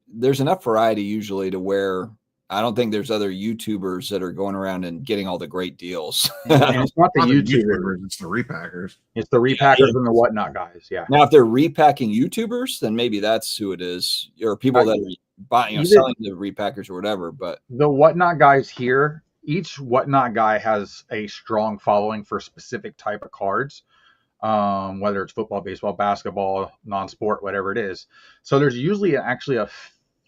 S1: there's enough variety usually to where I don't think there's other YouTubers that are going around and getting all the great deals.
S2: And it's not the YouTubers,
S3: it's the repackers.
S2: It's the repackers and the whatnot guys. Yeah.
S1: Now, if they're repacking YouTubers, then maybe that's who it is, or people that are buying, selling the repackers or whatever. But
S2: the whatnot guys here, each whatnot guy has a strong following for specific type of cards, whether it's football, baseball, basketball, non-sport, whatever it is. So there's usually actually a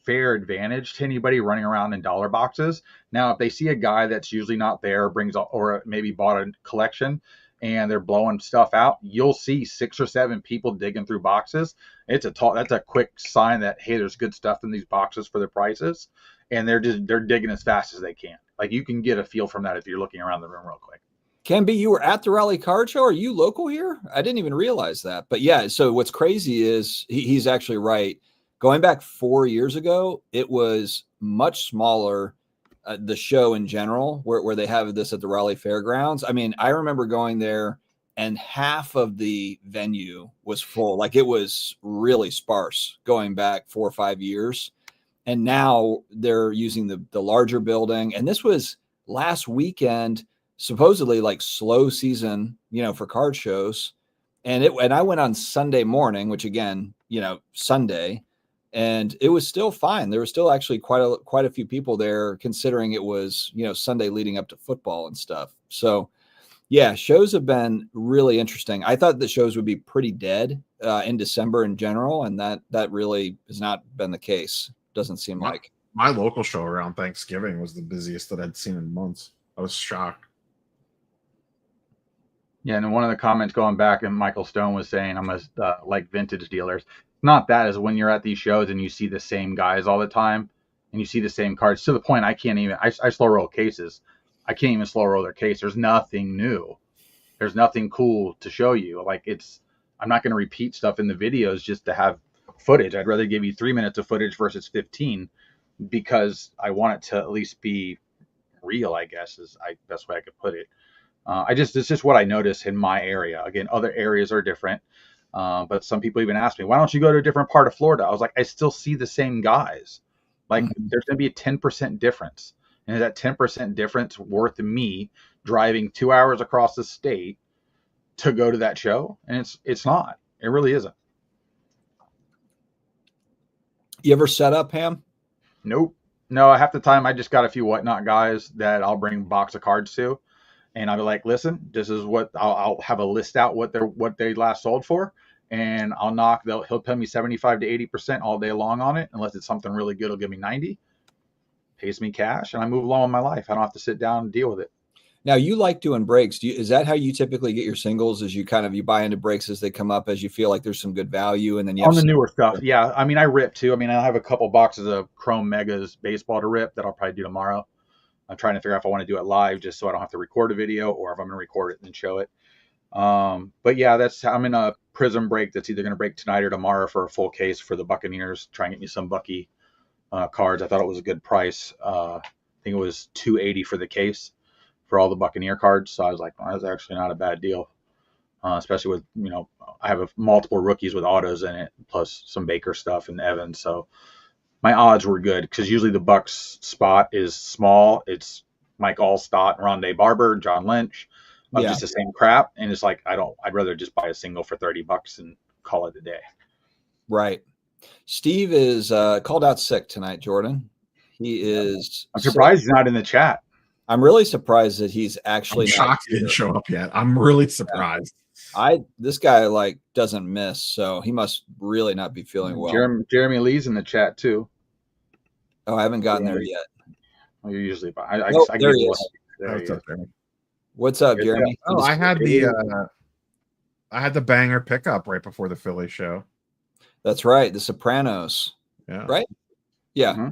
S2: fair advantage to anybody running around in dollar boxes. Now, if they see a guy that's usually not there, or maybe bought a collection, and they're blowing stuff out, you'll see 6 or 7 people digging through boxes. That's a quick sign that, hey, there's good stuff in these boxes for the prices, and they're digging as fast as they can. Like, you can get a feel from that if you're looking around the room real quick.
S1: Can be you were at the Raleigh Card Show. Are you local here? I didn't even realize that. But yeah, so what's crazy is he's actually right. Going back 4 years ago, it was much smaller, the show in general, where they have this at the Raleigh Fairgrounds. I mean, I remember going there and half of the venue was full. Like, it was really sparse going back 4 or 5 years. And now they're using the larger building. And this was last weekend, supposedly like slow season, for card shows. And I went on Sunday morning, which again, Sunday, and it was still fine. There was still actually quite a few people there, considering it was, Sunday leading up to football and stuff. So yeah, shows have been really interesting. I thought the shows would be pretty dead in December in general, and that really has not been the case. Doesn't seem like.
S3: My local show around Thanksgiving was the busiest that I'd seen in months. I was shocked.
S2: Yeah, and one of the comments going back, and Michael Stone was saying, I'm like vintage dealers. Not that, is when you're at these shows and you see the same guys all the time, and you see the same cards, to the point I slow roll cases. I can't even slow roll their case. There's nothing new. There's nothing cool to show you. Like, I'm not going to repeat stuff in the videos just to have footage. I'd rather give you 3 minutes of footage versus 15, because I want it to at least be real, I guess, is the best way I could put it. It's just what I notice in my area. Again, other areas are different. But some people even ask me, why don't you go to a different part of Florida? I was like, I still see the same guys. Like, there's going to be a 10% difference. And is that 10% difference worth me driving 2 hours across the state to go to that show? And it's not. It really isn't.
S1: You ever set up, Hamm?
S2: Nope. No, half the time I just got a few whatnot guys that I'll bring a box of cards to. And I'll be like, listen, this is what I'll have a list out what they last sold for, and I'll he'll pay me 75 to 80% all day long on it, unless it's something really good. He'll give me 90, pays me cash, and I move along with my life. I don't have to sit down and deal with it.
S1: Now, you like doing breaks. Is that how you typically get your singles? Is you buy into breaks as they come up, as you feel like there's some good value, and then you have
S2: on the newer stuff. Yeah, I mean, I rip too. I mean, I have a couple boxes of Chrome Megas baseball to rip that I'll probably do tomorrow. I'm trying to figure out if I want to do it live, just so I don't have to record a video, or if I'm going to record it and then show it. But yeah, I'm in a Prism break that's either going to break tonight or tomorrow for a full case for the Buccaneers. Try and get me some Bucky cards. I thought it was a good price. I think it was $280 for the case for all the Buccaneer cards. So I was like, well, that's actually not a bad deal, especially with, I have multiple rookies with autos in it, plus some Baker stuff and Evans. So my odds were good, because usually the Bucks spot is small. It's Mike Allstott, Rondé Barber, John Lynch, just the same crap. And it's like, I'd rather just buy a single for $30 and call it a day.
S1: Right. Steve is called out sick tonight, Jordan. He is.
S2: I'm surprised he's not in the chat.
S1: I'm really surprised that he's actually.
S3: I'm shocked he didn't show up yet. I'm really surprised.
S1: This guy doesn't miss, so he must really not be feeling well.
S2: Jeremy Lee's in the chat too.
S1: Oh, I haven't gotten there yet.
S2: Well, you're usually.
S1: There he is. What's up, Jeremy?
S3: Oh, I had the banger pickup right before the Philly show.
S1: That's right, The Sopranos.
S3: Yeah.
S1: Right. Yeah.
S2: Mm-hmm.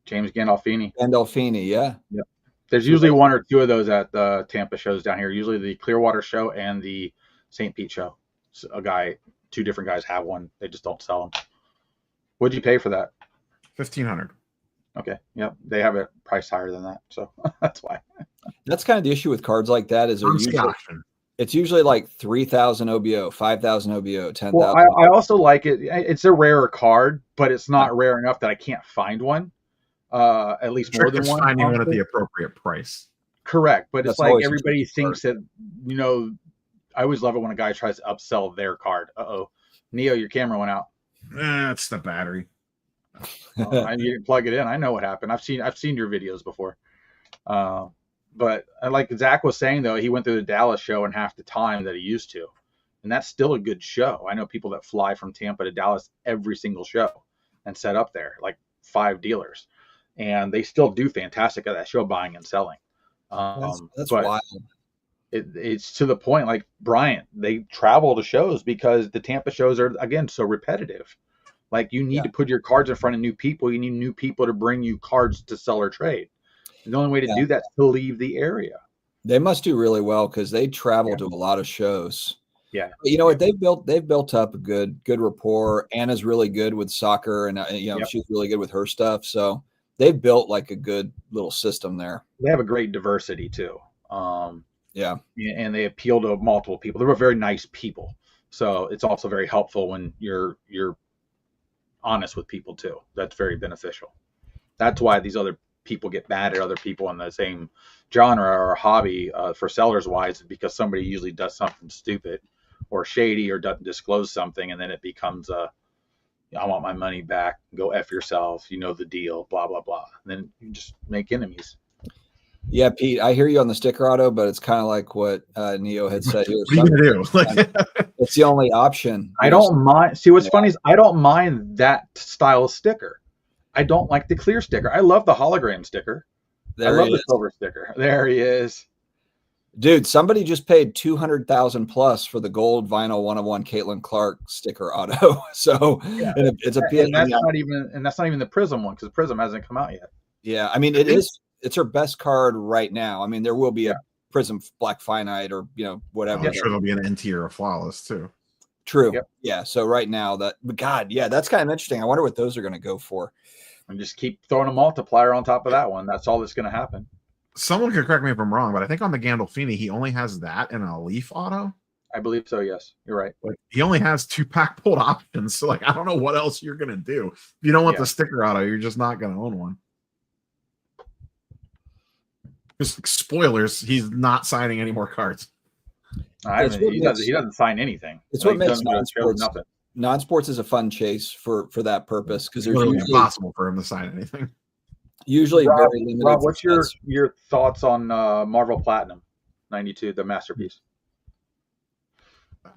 S2: James Gandolfini.
S1: Yeah.
S2: Yep. There's usually one or two of those at the Tampa shows down here. Usually the Clearwater show and the St. Pete show. So two different guys have one. They just don't sell them. What'd you pay for that?
S3: $1,500.
S2: Okay. Yep. They have it priced higher than that. So that's why.
S1: That's kind of the issue with cards like that, is it's usually like 3,000 OBO, 5,000 OBO, 10,000.
S2: Well, I also like it. It's a rarer card, but it's not rare enough that I can't find one. At least more than one.
S3: Finding one at the appropriate price.
S2: Correct. But it's like everybody thinks that, I always love it when a guy tries to upsell their card. Uh-oh. Neo, your camera went out.
S3: It's the battery.
S2: You didn't plug it in. I know what happened. I've seen your videos before. But like Zach was saying, though, he went through the Dallas show in half the time that he used to. And that's still a good show. I know people that fly from Tampa to Dallas every single show and set up there, like 5 dealers. And they still do fantastic at that show, buying and selling.
S1: That's wild.
S2: It's to the point, like Bryant, they travel to shows because the Tampa shows are, again, so repetitive. Like, you need to put your cards in front of new people. You need new people to bring you cards to sell or trade. The only way to do that is to leave the area.
S1: They must do really well because they travel to a lot of shows.
S2: Yeah.
S1: But you know what? They've built up a good rapport. Anna's really good with soccer, and she's really good with her stuff. So they've built like a good little system there.
S2: They have a great diversity too.
S1: Yeah.
S2: And they appeal to multiple people. They're very nice people. So it's also very helpful when you're honest with people too. That's very beneficial. That's why these other people get mad at other people in the same genre or hobby for sellers wise, because somebody usually does something stupid or shady or doesn't disclose something, and then it becomes I want my money back, go F yourself, you know the deal, blah blah blah. And then you just make enemies.
S1: Yeah, Pete, I hear you on the sticker auto, but it's kind of like what Neo had said here.
S3: What are you gonna do?
S1: It's the only option.
S2: I don't mind. See, what's funny is I don't mind that style of sticker. I don't like the clear sticker. I love the hologram sticker. I love the silver sticker. There he is.
S1: Dude, somebody just paid $200,000 plus for the gold vinyl 101 Caitlin Clark sticker auto. So it's a
S2: and that's not even the Prism one, because Prism hasn't come out yet.
S1: Yeah, I mean it's her best card right now. I mean, there will be a Prism Black Finite or whatever.
S3: I'm sure there'll be an NT or a flawless too.
S1: True. Yep. Yeah. So right now but God, that's kind of interesting. I wonder what those are going to go for.
S2: And just keep throwing a multiplier on top of that one. That's all that's going to happen.
S3: Someone could correct me if I'm wrong, but I think on the Gandolfini, he only has that in a Leaf auto.
S2: I believe so. Yes, you're right.
S3: Like, he only has 2 pack pulled options. So I don't know what else you're going to do. If you don't want the sticker auto, you're just not going to own one. Just spoilers, he's not signing any more cards.
S2: He doesn't sign anything.
S1: It's what makes non-sports is a fun chase for that purpose, because there's usually
S3: impossible for him to sign anything.
S1: Usually
S2: Rob,
S1: very limited.
S2: Rob, what's your thoughts on Marvel Platinum 92, the masterpiece?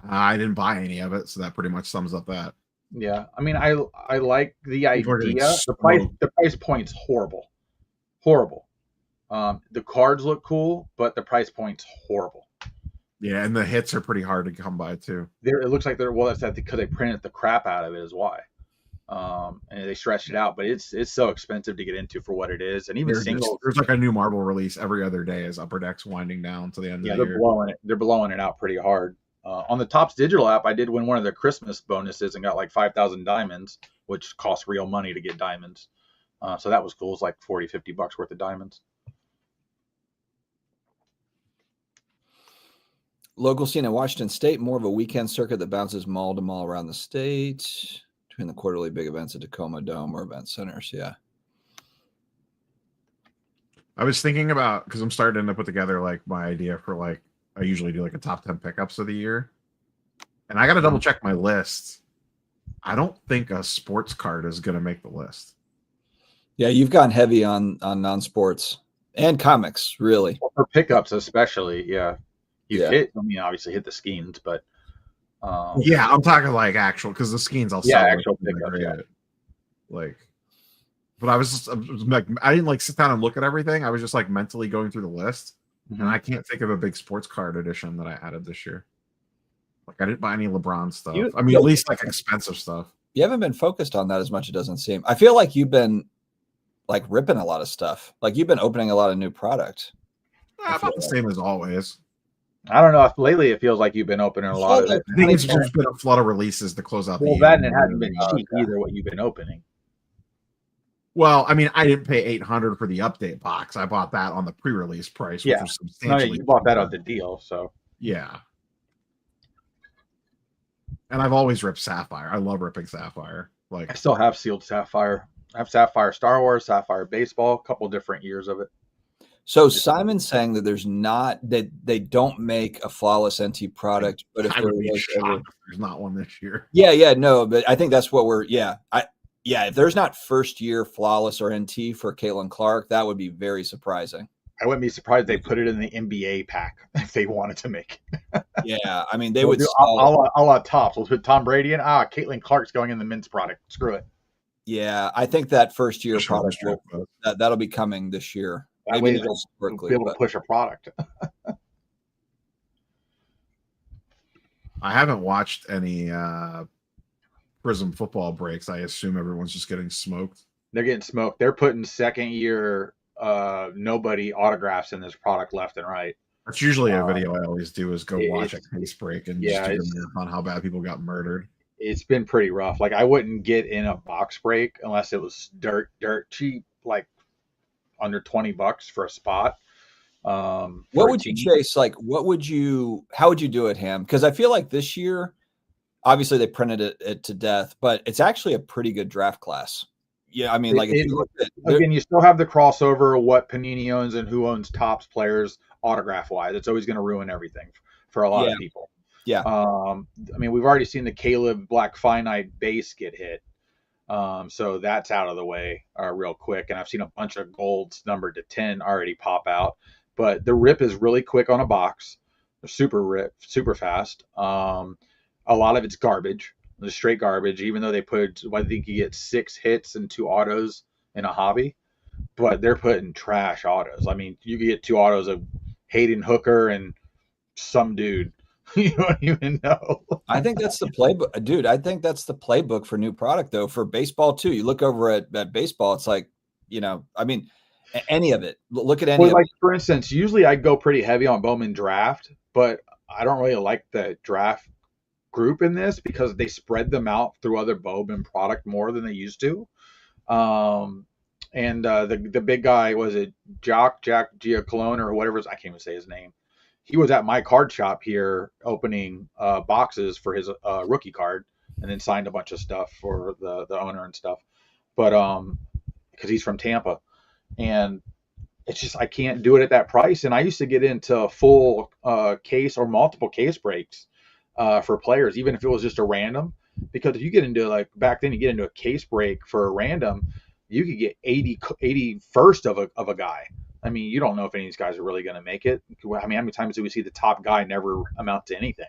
S3: I didn't buy any of it, so that pretty much sums up that.
S2: Yeah, I mean, I like the idea. The price point's horrible. The cards look cool, but the price point's horrible.
S3: Yeah, and the hits are pretty hard to come by too.
S2: It looks like that's because they printed the crap out of it is why. And they stretched it out, but it's so expensive to get into for what it is. And even singles,
S3: there's like a new Marvel release every other day as Upper Deck's winding down to the end of the year.
S2: They're blowing it out pretty hard. On the Topps digital app, I did win one of their Christmas bonuses and got like 5,000 diamonds, which costs real money to get diamonds. So that was cool. It's like $40-$50 worth of diamonds.
S1: Local scene in Washington State, more of a weekend circuit that bounces mall to mall around the state, between the quarterly big events at Tacoma Dome or event centers. Yeah.
S3: I was thinking about, because I'm starting to put together like my idea for like, I usually do like a top 10 pickups of the year. And I got to double check my list. I don't think a sports card is going to make the list.
S1: Yeah, you've gone heavy on non-sports and comics, really.
S2: For pickups especially, yeah. Hit, I mean, obviously hit the skeins, but
S3: I'm talking like actual, because the skeins I'll sell
S2: actual pickups,
S3: like, but I was like, I didn't like sit down and look at everything. I was just like mentally going through the list, and I can't think of a big sports card edition that I added this year. Like, I didn't buy any LeBron stuff. I mean, at least like expensive stuff.
S1: You haven't been focused on that as much, it doesn't seem. I feel like you've been like ripping a lot of stuff. Like, you've been opening a lot of new product.
S3: About the same as always.
S2: I don't know. If lately it feels like you've been opening a lot of it.
S3: I think it's just been a flood of releases to close out the year.
S2: Well, that and it hasn't been cheap either, what you've been opening.
S3: Well, I mean, I didn't pay $800 for the update box. I bought that on the pre-release price, which was substantially.
S2: You bought that on the deal, so.
S3: Yeah. And I've always ripped Sapphire. I love ripping Sapphire. Like,
S2: I still have sealed Sapphire. I have Sapphire Star Wars, Sapphire Baseball, a couple different years of it.
S1: So Simon's saying that that they don't make a flawless NT product, but if
S3: there's not one this year.
S1: Yeah, no, but I think that's what if there's not first year flawless or NT for Caitlin Clark, that would be very surprising.
S2: I wouldn't be surprised if they put it in the NBA pack if they wanted to make it.
S1: Yeah, I mean, they would
S2: do a la Topps. We'll put Tom Brady in. Caitlin Clark's going in the men's product. Screw it.
S1: Yeah, I think that first year product that'll be coming this year.
S2: That way they'll be able to push a product.
S3: I haven't watched any Prism football breaks. I assume everyone's just getting smoked.
S2: They're getting smoked. They're putting second year nobody autographs in this product left and right.
S3: That's usually a video I always do is go watch a case break and just do
S2: it's,
S3: a marathon how bad people got murdered.
S2: It's been pretty rough. Like I wouldn't get in a box break unless it was dirt cheap, like under $20 for a spot.
S1: What would you chase? Like, how would you do it, Hamm? Because I feel like this year, obviously they printed it to death, but it's actually a pretty good draft class. Yeah, I mean, like if you look at
S2: again, you still have the crossover of what Panini owns and who owns Topps players autograph wise. It's always going to ruin everything for a lot of people.
S1: Yeah.
S2: I mean, we've already seen the Caleb Black Finite base get hit. So that's out of the way real quick. And I've seen a bunch of golds numbered to 10 already pop out. But the rip is really quick on a box. They're super fast. A lot of it's garbage. The straight garbage, even though they put, I think you get 6 hits and 2 autos in a hobby, but they're putting trash autos. I mean, you can get 2 autos of Hayden Hooker and some dude. You don't even know.
S1: I think that's the playbook, dude. I think that's the playbook for new product, though, for baseball too. You look over at baseball, it's like, I mean, any of it. Look at any of it.
S2: For instance, usually I go pretty heavy on Bowman draft, but I don't really like the draft group in this because they spread them out through other Bowman product more than they used to. The big guy, was it Jack Giacalone or whatever, I can't even say his name. He was at my card shop here opening boxes for his rookie card, and then signed a bunch of stuff for the owner and stuff. But because he's from Tampa, and it's just I can't do it at that price. And I used to get into full case or multiple case breaks for players, even if it was just a random. Because if you get into, like back then, you get into a case break for a random, you could get 80 first of a guy. I mean, you don't know if any of these guys are really going to make it. I mean, how many times do we see the top guy never amount to anything?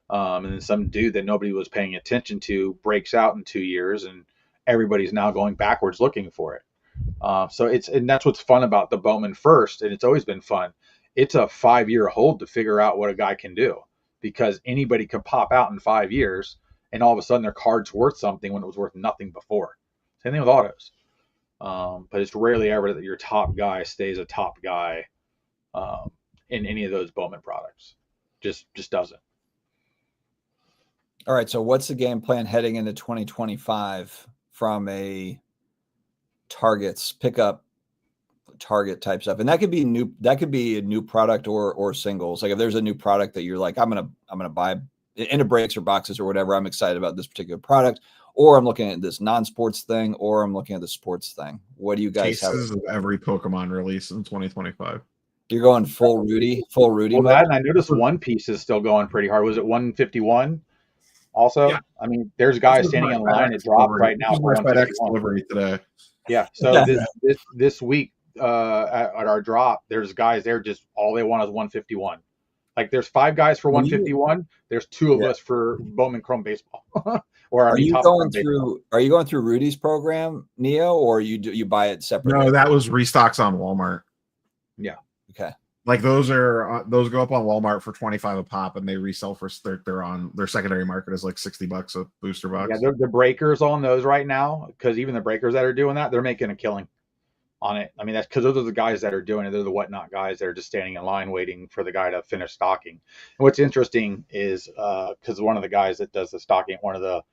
S2: And then some dude that nobody was paying attention to breaks out in 2 years, and everybody's now going backwards looking for it. And that's what's fun about the Bowman First, and it's always been fun. It's a 5-year hold to figure out what a guy can do, because anybody could pop out in 5 years, and all of a sudden their card's worth something when it was worth nothing before. Same thing with autos. But it's rarely ever that your top guy stays a top guy in any of those Bowman products. Just doesn't.
S1: All right. So what's the game plan heading into 2025 from a pickup target type stuff? And that could be new. That could be a new product or singles. Like if there's a new product that you're like, I'm gonna buy into breaks or boxes or whatever. I'm excited about this particular product. Or I'm looking at this non-sports thing, or I'm looking at the sports thing. What do you guys have?
S3: Cases of every Pokemon release in 2025.
S1: You're going full Rudy.
S2: Well, that, and I noticed One Piece is still going pretty hard. Was it 151? Also, yeah. I mean, there's guys standing in line to drop right now for FedEx
S3: delivery today.
S2: Yeah. So this week at our drop, there's guys there just all they want is 151. Like there's 5 guys for 151. There's 2 of us for Bowman Chrome Baseball.
S1: Are you going through Rudy's program, Neo, or you buy it separately?
S3: No, that was restocks on Walmart.
S2: Yeah.
S1: Okay.
S3: Like those go up on Walmart for $25 a pop, and they resell for they're on their secondary market is like $60 a booster box.
S2: Yeah, the breakers on those right now, because even the breakers that are doing that, they're making a killing on it. I mean, that's because those are the guys that are doing it. They're the whatnot guys that are just standing in line waiting for the guy to finish stocking. And what's interesting is because one of the guys that does the stocking at one of the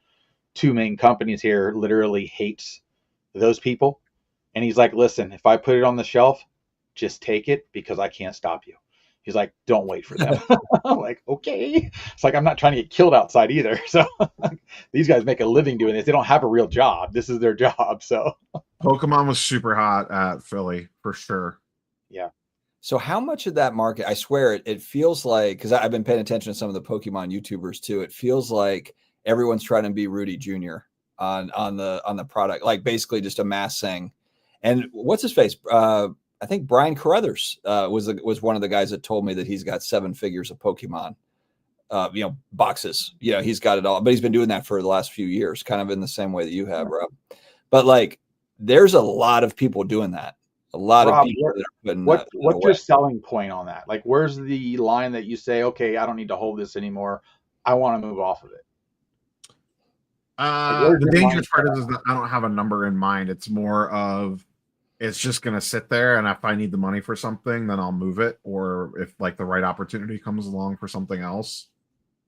S2: 2 main companies here literally hates those people. And he's like, listen, if I put it on the shelf, just take it because I can't stop you. He's like, don't wait for them. I'm like, okay. It's like, I'm not trying to get killed outside either. So these guys make a living doing this. They don't have a real job. This is their job. So
S3: Pokemon was super hot at Philly for sure.
S2: Yeah.
S1: So how much of that market, I swear it feels like, because I've been paying attention to some of the Pokemon YouTubers too. It feels like everyone's trying to be Rudy Jr. on the product, like basically just a mass thing. And what's his face? I think Brian Carruthers was one of the guys that told me that he's got 7 figures of Pokemon, boxes. He's got it all, but he's been doing that for the last few years, kind of in the same way that you have, Rob. But like, there's a lot of people doing that. A lot of people that are putting
S2: what's your selling point on that? Like, where's the line that you say, okay, I don't need to hold this anymore. I want to move off of it.
S3: The dangerous part is that I don't have a number in mind. It's more of it's just going to sit there, and if I need the money for something, then I'll move it. Or if like the right opportunity comes along for something else,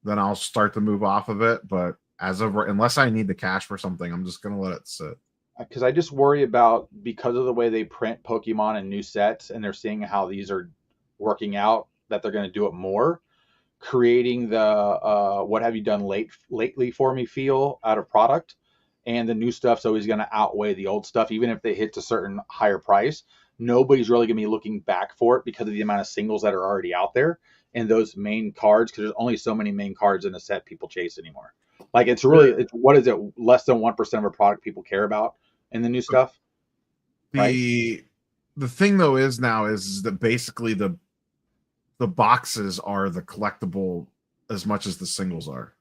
S3: then I'll start to move off of it. But as of unless I need the cash for something, I'm just going to let it sit.
S2: Because I just worry about, because of the way they print Pokemon and new sets, and they're seeing how these are working out, that they're going to do it more, creating the what have you done lately for me feel out of product, and the new stuff's always going to outweigh the old stuff, even if they hit a certain higher price. Nobody's really going to be looking back for it because of the amount of singles that are already out there and those main cards, because there's only so many main cards in a set people chase anymore. Like it's what is it, less than 1% of a product people care about in the new stuff.
S3: The thing though is that basically the boxes are the collectible as much as the singles are.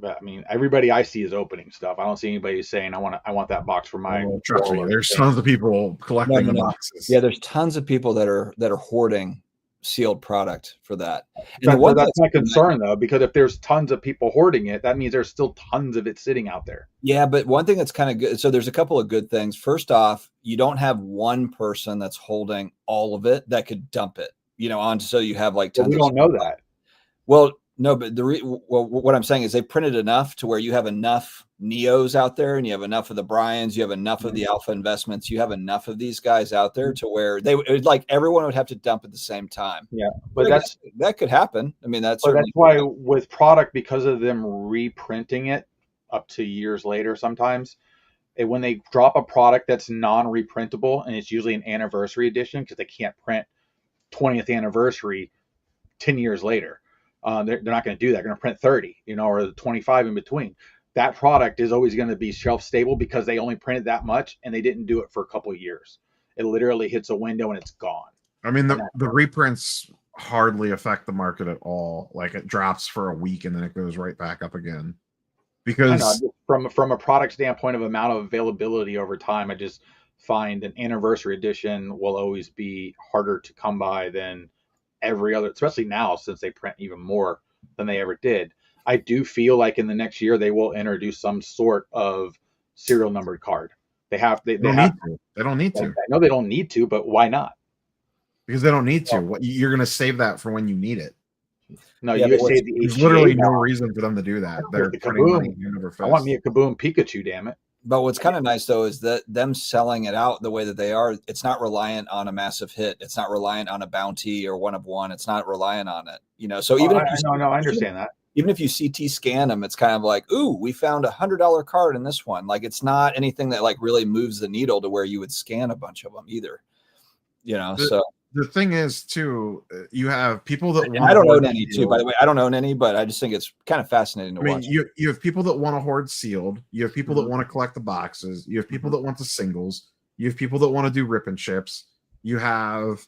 S2: I mean, everybody I see is opening stuff. I don't see anybody saying I want that box for my.
S3: Trust me, there's tons of people collecting the boxes.
S1: Yeah, there's tons of people that are hoarding sealed product for that.
S2: And that's my concern though, because if there's tons of people hoarding it, that means there's still tons of it sitting out there.
S1: Yeah, but one thing that's kind of good. So there's a couple of good things. First off, you don't have one person that's holding all of it that could dump it, on. So you have like
S2: tons. We don't know that.
S1: Well, no, but what I'm saying is they printed enough to where you have enough Neos out there, and you have enough of the Bryans, you have enough of the Alpha Investments, you have enough of these guys out there to where everyone would have to dump at the same time.
S2: Yeah, but
S1: that could happen. I mean, that's
S2: why with product, because of them reprinting it up to years later, sometimes when they drop a product that's non-reprintable, and it's usually an anniversary edition because they can't print 20th anniversary 10 years later. They're not going to do that. They're going to print 30, or 25 in between. That product is always going to be shelf stable because they only printed that much and they didn't do it for a couple of years. It literally hits a window and it's gone.
S3: I mean, the reprints hardly affect the market at all. Like it drops for a week and then it goes right back up again. Because
S2: from a product standpoint of amount of availability over time, I just find an anniversary edition will always be harder to come by than every other, especially now since they print even more than they ever did. I do feel like in the next year they will introduce some sort of serial numbered card. They don't need to. I know they don't need to, but why not?
S3: Because they don't need to. You're going to save that for when you need it.
S2: No, you save the
S3: There's literally no reason for them to do that. They're putting money in over fast.
S2: I want me a Kaboom Pikachu, damn it.
S1: But what's kind of nice, though, is that them selling it out the way that they are, it's not reliant on a massive hit. It's not reliant on a bounty or one of one. It's not reliant on it, So even
S2: I understand that.
S1: Even if you CT scan them, it's kind of like, ooh, we found $100 card in this one. Like it's not anything that like really moves the needle to where you would scan a bunch of them either, So
S3: the thing is, too, you have people that want.
S1: I don't own any, too, by the way. I don't own any, but I just think it's kind of fascinating to watch.
S3: You have people that want to hoard sealed. You have people that want to collect the boxes. You have people that want the singles. You have people that want to do rip and chips. You have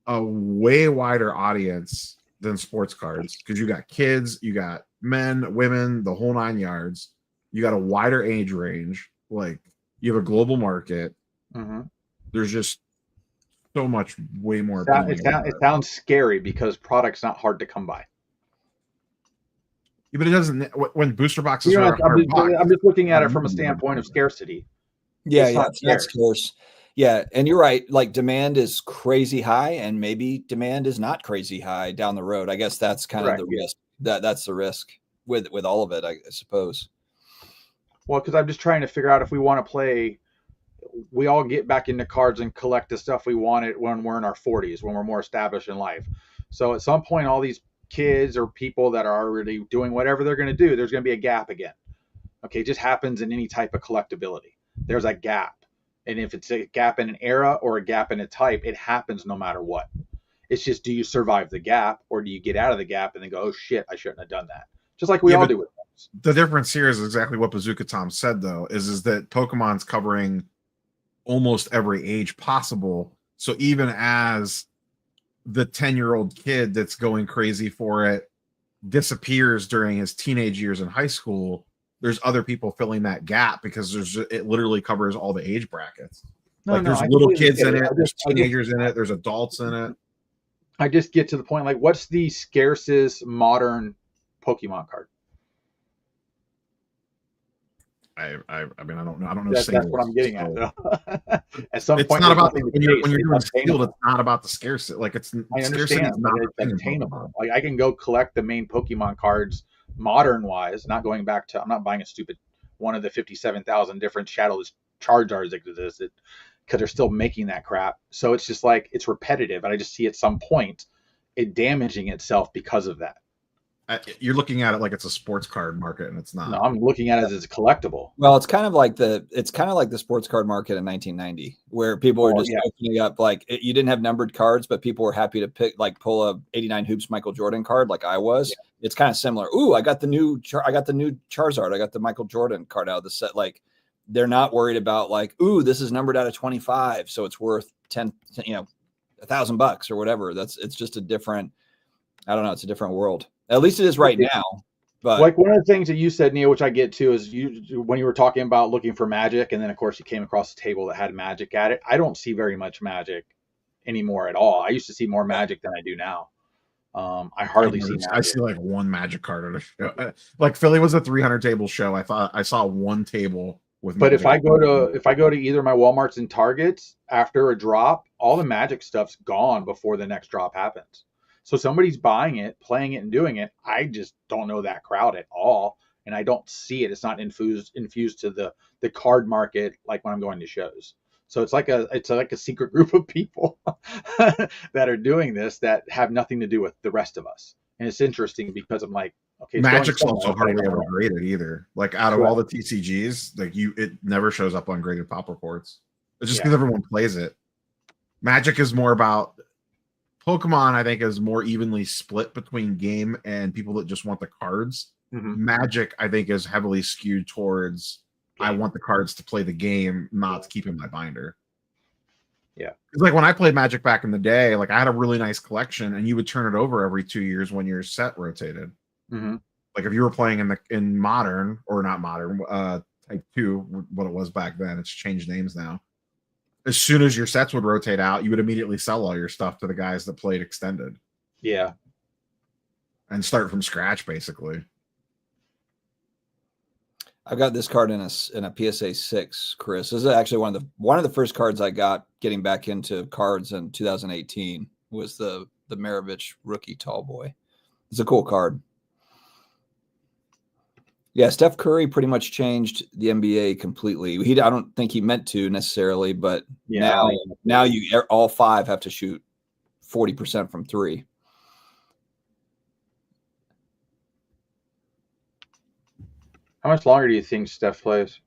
S3: a way wider audience than sports cards because you got kids, you got men, women, the whole 9 yards. You got a wider age range. Like you have a global market.
S2: Mm-hmm.
S3: There's just so much way more.
S2: It sounds scary because product's not hard to come by.
S3: Yeah, but it doesn't. When booster boxes are
S2: I'm just looking at it from a standpoint of scarcity.
S1: It's not scarce. Yeah, and you're right. Like demand is crazy high, and maybe demand is not crazy high down the road. I guess that's kind of the risk. That's the risk with all of it, I suppose.
S2: Well, because I'm just trying to figure out if we want to play. We all get back into cards and collect the stuff we wanted when we're in our 40s, when we're more established in life. So at some point, all these kids or people that are already doing whatever they're going to do, there's going to be a gap again. Okay, it just happens in any type of collectability. There's a gap. And if it's a gap in an era or a gap in a type, it happens no matter what. It's just, do you survive the gap or do you get out of the gap and then go, oh shit, I shouldn't have done that. Just like we all do with things.
S3: The difference here is exactly what Bazooka Tom said, though, is that Pokemon's covering almost every age possible. So even as the 10-year-old kid that's going crazy for it disappears during his teenage years in high school, there's other people filling that gap because it literally covers all the age brackets. There's little kids in it, there's teenagers in it, there's adults in it.
S2: I just get to the point, like, what's the scarcest modern Pokemon card.
S3: I mean, I don't know. I don't know.
S2: That's what I'm getting at. At some
S3: it's
S2: point,
S3: not about when you're doing sealed. It's not about the scarcity. Like
S2: I understand, but it's attainable. Like I can go collect the main Pokemon cards, modern wise. Not going back to. I'm not buying a stupid one of the 57,000 different Shadowless Charizards that existed because they're still making that crap. So it's just like it's repetitive, and I just see at some point it damaging itself because of that.
S3: You're looking at it like it's a sports card market, and it's not.
S2: No, I'm looking at it as a collectible.
S1: Well, it's kind of like the sports card market in 1990, where people were just opening up you didn't have numbered cards, but people were happy to pull a 89 hoops Michael Jordan card, like I was. Yeah. It's kind of similar. Ooh, I got the new Charizard. I got the Michael Jordan card out of the set. Like they're not worried about ooh, this is numbered out of 25, so it's worth $1,000 or whatever. It's just a different. I don't know. It's a different world. At least it is right now. But
S2: like one of the things that you said, Neil, which I get to, is when you were talking about looking for Magic, and then of course you came across a table that had Magic at it. I don't see very much Magic anymore at all. I used to see more Magic than I do now. I hardly see Magic.
S3: I see like one Magic card at a show. Like Philly was a 300 table show. I thought I saw one table with.
S2: But Magic. if I go to either my Walmarts and Targets after a drop, all the Magic stuff's gone before the next drop happens. So somebody's buying it, playing it, and doing it. I just don't know that crowd at all, and I don't see it. It's not infused to the card market like when I'm going to shows. So it's like a secret group of people that are doing this that have nothing to do with the rest of us. And it's interesting because I'm like, okay,
S3: Magic's also hardly ever graded either. Like out of all the TCGs, it never shows up on graded pop reports. It's just because everyone plays it. Magic is more about. Pokemon, I think, is more evenly split between game and people that just want the cards. Mm-hmm. Magic, I think, is heavily skewed towards I want the cards to play the game, not to keep in my binder.
S2: Yeah.
S3: It's like when I played Magic back in the day, I had a really nice collection, and you would turn it over every 2 years when your set rotated.
S2: Mm-hmm.
S3: Like if you were playing in modern or not modern, type 2, what it was back then, it's changed names now. As soon as your sets would rotate out, you would immediately sell all your stuff to the guys that played extended.
S2: Yeah.
S3: And start from scratch, basically.
S1: I've got this card in a PSA 6, Chris. This is actually one of the first cards I got getting back into cards in 2018 was the Maravich rookie tall boy. It's a cool card. Yeah, Steph Curry pretty much changed the NBA completely. I don't think he meant to necessarily, but now you all five have to shoot 40% from three.
S2: How much longer do you think Steph plays?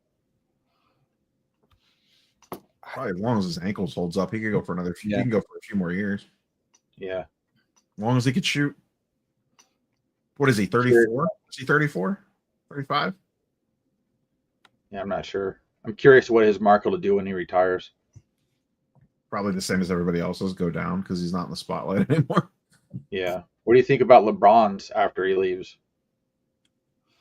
S3: Probably as long as his ankles holds up, he could go for another few. He can go for a few more years.
S2: Yeah,
S3: as long as he could shoot. What is he? 34? Is he 34? 35?
S2: Yeah, I'm not sure. I'm curious what his mark will do when he retires.
S3: Probably the same as everybody else's, go down because he's not in the spotlight anymore.
S2: Yeah. What do you think about LeBron's after he leaves?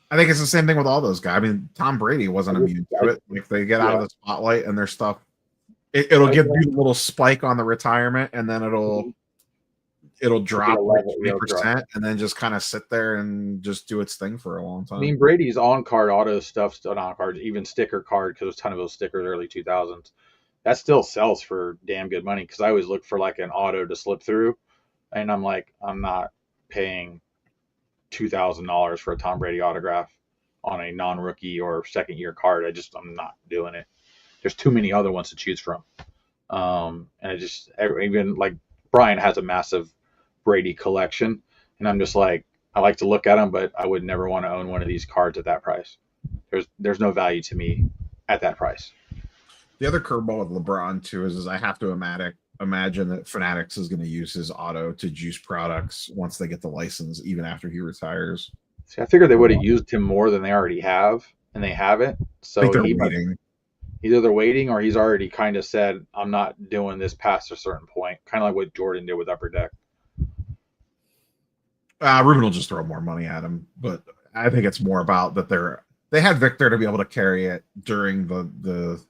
S3: I think it's the same thing with all those guys. I mean, Tom Brady wasn't immune to it. Like they get out of the spotlight and their stuff, it'll give you a little spike on the retirement, and then it'll drop 3%, and then just kind of sit there and just do its thing for a long time.
S2: I mean, Brady's on-card auto stuff, not on-card, even sticker card, because it was a ton of those stickers early 2000s. That still sells for damn good money, because I always look for like an auto to slip through, and I'm like, I'm not paying $2,000 for a Tom Brady autograph on a non-rookie or second-year card. I'm not doing it. There's too many other ones to choose from. And even like Brian has a massive Brady collection, and I'm just like, I like to look at them, but I would never want to own one of these cards at that price. There's no value to me at that price.
S3: The other curveball with LeBron too is I have to imagine that Fanatics is going to use his auto to juice products once they get the license, even after he retires.
S2: See, I figured they would have used him more than they already have, and they haven't. So
S3: I think they're waiting.
S2: Either they're waiting, or he's already kind of said, I'm not doing this past a certain point, kind of like what Jordan did with Upper Deck.
S3: Ruben will just throw more money at him, but I think it's more about that they had Victor to be able to carry it during the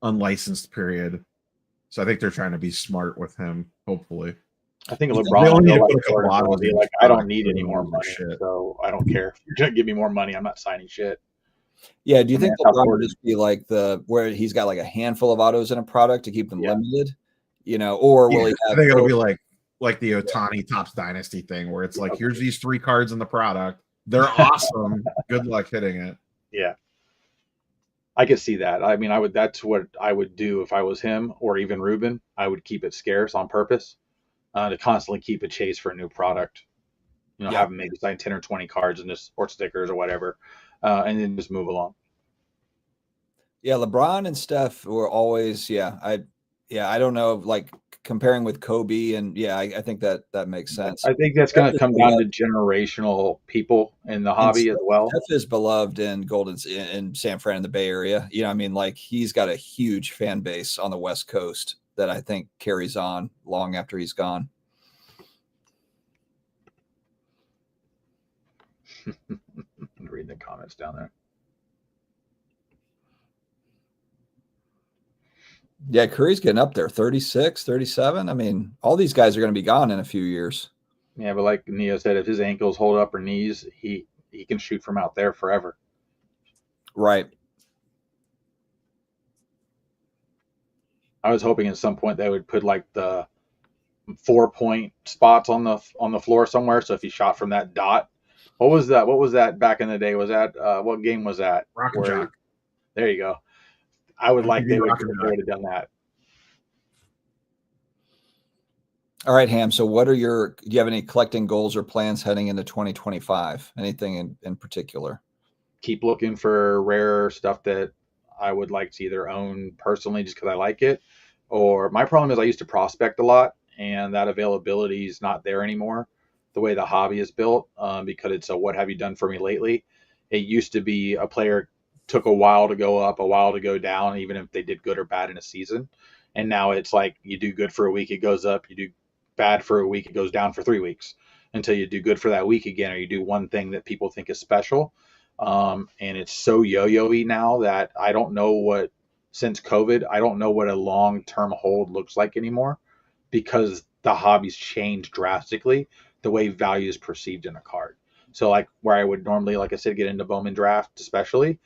S3: unlicensed period. So I think they're trying to be smart with him, hopefully.
S2: I think
S3: They
S2: LeBron
S3: only
S2: will
S3: need to
S2: like
S3: put a couple
S2: Jordan will
S3: autos
S2: be
S3: in
S2: like,
S3: each
S2: I don't
S3: product
S2: need
S3: for
S2: any more
S3: them or
S2: money,
S3: shit.
S2: so I don't care. If you're gonna give me more money, I'm not signing shit.
S1: Yeah, do you
S2: I mean,
S1: think
S2: that's how
S1: LeBron would
S2: Jordan.
S1: just be like where he's got like a handful of autos in a product to keep them
S2: Yeah.
S1: limited, or will
S3: Yeah,
S1: he
S3: I
S1: have
S3: think it'll
S1: both?
S3: be like the Otani Topps Dynasty thing, where it's like, here's these 3 cards in the product. They're awesome. Good luck hitting it.
S2: Yeah. I could see that. I mean, that's what I would do if I was him or even Ruben. I would keep it scarce on purpose to constantly keep a chase for a new product.
S1: Yeah.
S2: Have them maybe sign 10 or 20 cards and just or stickers or whatever, and then just move along.
S1: Yeah, LeBron and Steph were always, I don't know, like comparing with Kobe, and I think that makes sense.
S2: I think that's going to come down to generational people in the hobby as well.
S1: Steph is beloved in in San Fran in the Bay Area. I mean, like he's got a huge fan base on the West Coast that I think carries on long after he's gone.
S2: Read the comments down there.
S1: Yeah, Curry's getting up there, 36, 37. I mean, all these guys are going to be gone in a few years.
S2: Yeah, but like Neo said, if his ankles hold up or knees, he can shoot from out there forever.
S1: Right.
S2: I was hoping at some point they would put like the 4-point spots on the floor somewhere. So if he shot from that dot, what was that? What was that back in the day? Was that what game was that?
S3: Rock and Jock.
S2: There you go. I would like they would have done that.
S1: All right, Hamm. So do you have any collecting goals or plans heading into 2025? Anything in particular?
S2: Keep looking for rare stuff that I would like to either own personally just because I like it, or my problem is I used to prospect a lot and that availability is not there anymore. The way the hobby is built, because it's a what have you done for me lately. It used to be a player took a while to go up, a while to go down, even if they did good or bad in a season. And now it's like you do good for a week, it goes up. You do bad for a week, it goes down for 3 weeks until you do good for that week again, or you do one thing that people think is special. And it's so yo-yo-y now that I don't know since COVID, I don't know what a long-term hold looks like anymore because the hobby's changed drastically the way value is perceived in a card. So like where I would normally, like I said, get into Bowman draft, especially,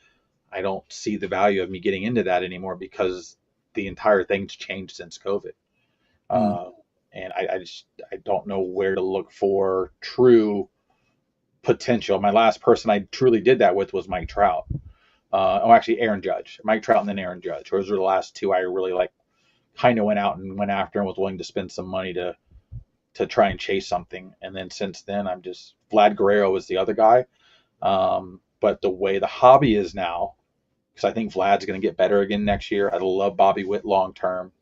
S2: I don't see the value of me getting into that anymore because the entire thing's changed since COVID. And I don't know where to look for true potential. My last person I truly did that with was Mike Trout. Actually Aaron Judge. Mike Trout and then Aaron Judge. Those were the last two I really kind of went out and went after and was willing to spend some money to try and chase something. And then since then, I'm just Vlad Guerrero was the other guy. But the way the hobby is now, because I think Vlad's going to get better again next year. I love Bobby Witt long term.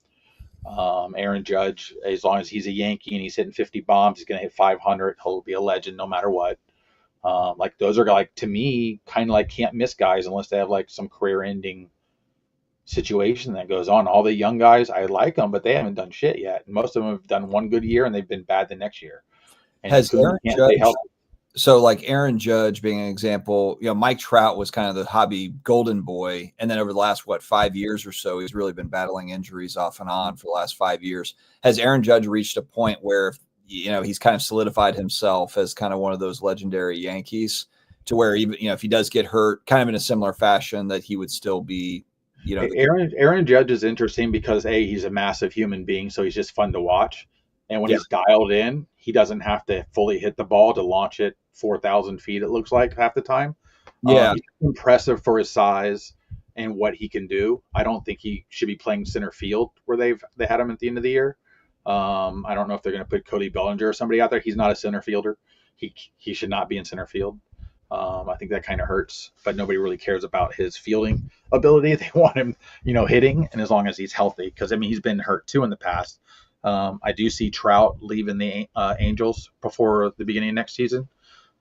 S2: Aaron Judge, as long as he's a Yankee and he's hitting 50 bombs, he's going to hit 500. He'll be a legend no matter what. Like those are like, to me, kind of like can't miss guys unless they have like some career ending situation that goes on. All the young guys, I like them, but they haven't done shit yet. And most of them have done one good year and they've been bad the next year. And
S1: Has Aaron Judge,
S2: so
S1: like Aaron Judge being an example, Mike Trout was kind of the hobby golden boy. And then over the last, 5 years or so, he's really been battling injuries off and on for the last 5 years. Has Aaron Judge reached a point where, he's kind of solidified himself as kind of one of those legendary Yankees to where even, if he does get hurt kind of in a similar fashion that he would still be,
S2: Aaron Judge is interesting because he's a massive human being. So he's just fun to watch. And when he's dialed in, he doesn't have to fully hit the ball to launch it 4,000 feet. It looks like half the time.
S1: Yeah.
S2: He's impressive for his size and what he can do. I don't think he should be playing center field where they had him at the end of the year. I don't know if they're going to put Cody Bellinger or somebody out there. He's not a center fielder. He should not be in center field. I think that kind of hurts, but nobody really cares about his fielding ability. They want him, hitting, and as long as he's healthy, because he's been hurt too in the past. I do see Trout leaving the Angels before the beginning of next season.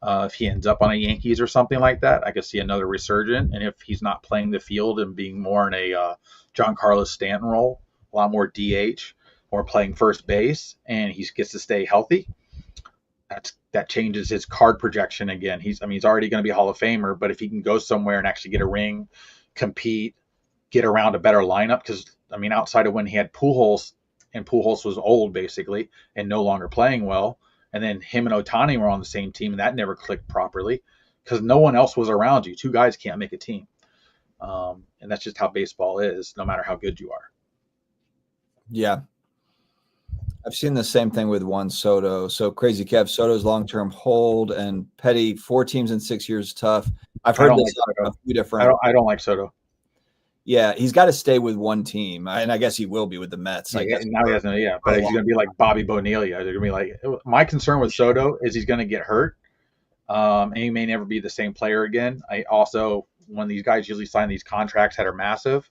S2: If he ends up on a Yankees or something like that, I could see another resurgent. And if he's not playing the field and being more in a John Carlos Stanton role, a lot more DH or playing first base, and he gets to stay healthy, that changes his card projection again. He's already going to be a Hall of Famer, but if he can go somewhere and actually get a ring, compete, get around a better lineup, because outside of when he had Pujols and Pujols was old basically and no longer playing well. And then him and Ohtani were on the same team, and that never clicked properly because no one else was around you. Two guys can't make a team. And that's just how baseball is, no matter how good you are.
S1: Yeah. I've seen the same thing with Juan Soto. So Crazy Kev, Soto's long-term hold, and Petty, 4 teams in 6 years, tough. I've heard this
S2: like
S1: a few different.
S2: I don't like Soto.
S1: Yeah, he's got to stay with one team, and I guess he will be with the Mets.
S2: Yeah,
S1: I guess
S2: now he has but he's going to be like Bobby Bonilla. They're going to be like, my concern with Soto is he's going to get hurt, and he may never be the same player again. I also, when these guys usually sign these contracts that are massive,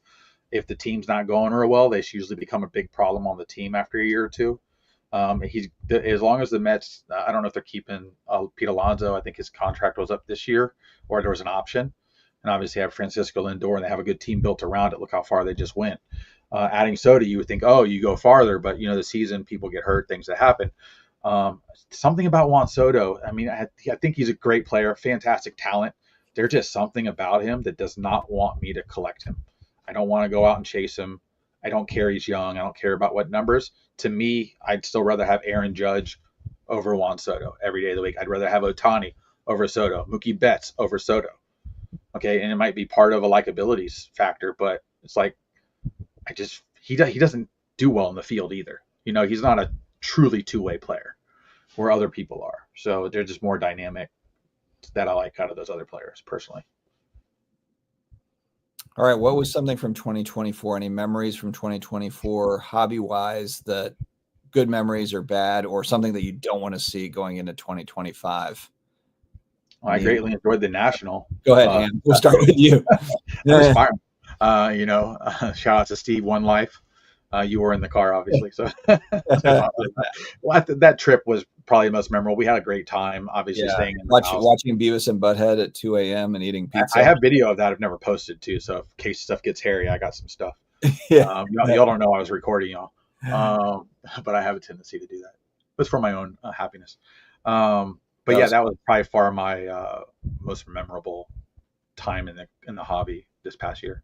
S2: if the team's not going real well, they usually become a big problem on the team after a year or two. He's as long as the Mets, I don't know if they're keeping Pete Alonso. I think his contract was up this year, or there was an option. And obviously have Francisco Lindor, and they have a good team built around it. Look how far they just went. Adding Soto, you would think, oh, you go farther, but the season, people get hurt, things that happen. Something about Juan Soto. I mean, I think he's a great player, fantastic talent. There's just something about him that does not want me to collect him. I don't want to go out and chase him. I don't care he's young. I don't care about what numbers. To me, I'd still rather have Aaron Judge over Juan Soto every day of the week. I'd rather have Ohtani over Soto, Mookie Betts over Soto. Okay, and it might be part of a likability factor, but it's like he doesn't do well in the field either. He's not a truly two-way player where other people are. So they're just more dynamic that I like out of those other players personally.
S1: All right, what was something from 2024? Any memories from 2024, hobby-wise, that good memories or bad, or something that you don't want to see going into 2025?
S2: Well, I greatly enjoyed the National.
S1: Go ahead, Hamm. We'll start with you.
S2: Shout out to Steve One Life. You were in the car, obviously. So that trip was probably the most memorable. We had a great time, obviously, staying in the house.
S1: Watching Beavis and Butthead at 2 a.m. and eating pizza.
S2: I have video of that. I've never posted too. So in case stuff gets hairy, I got some stuff. Y'all don't know I was recording y'all. But I have a tendency to do that. It's for my own happiness. But that was probably far my most memorable time in the hobby this past year.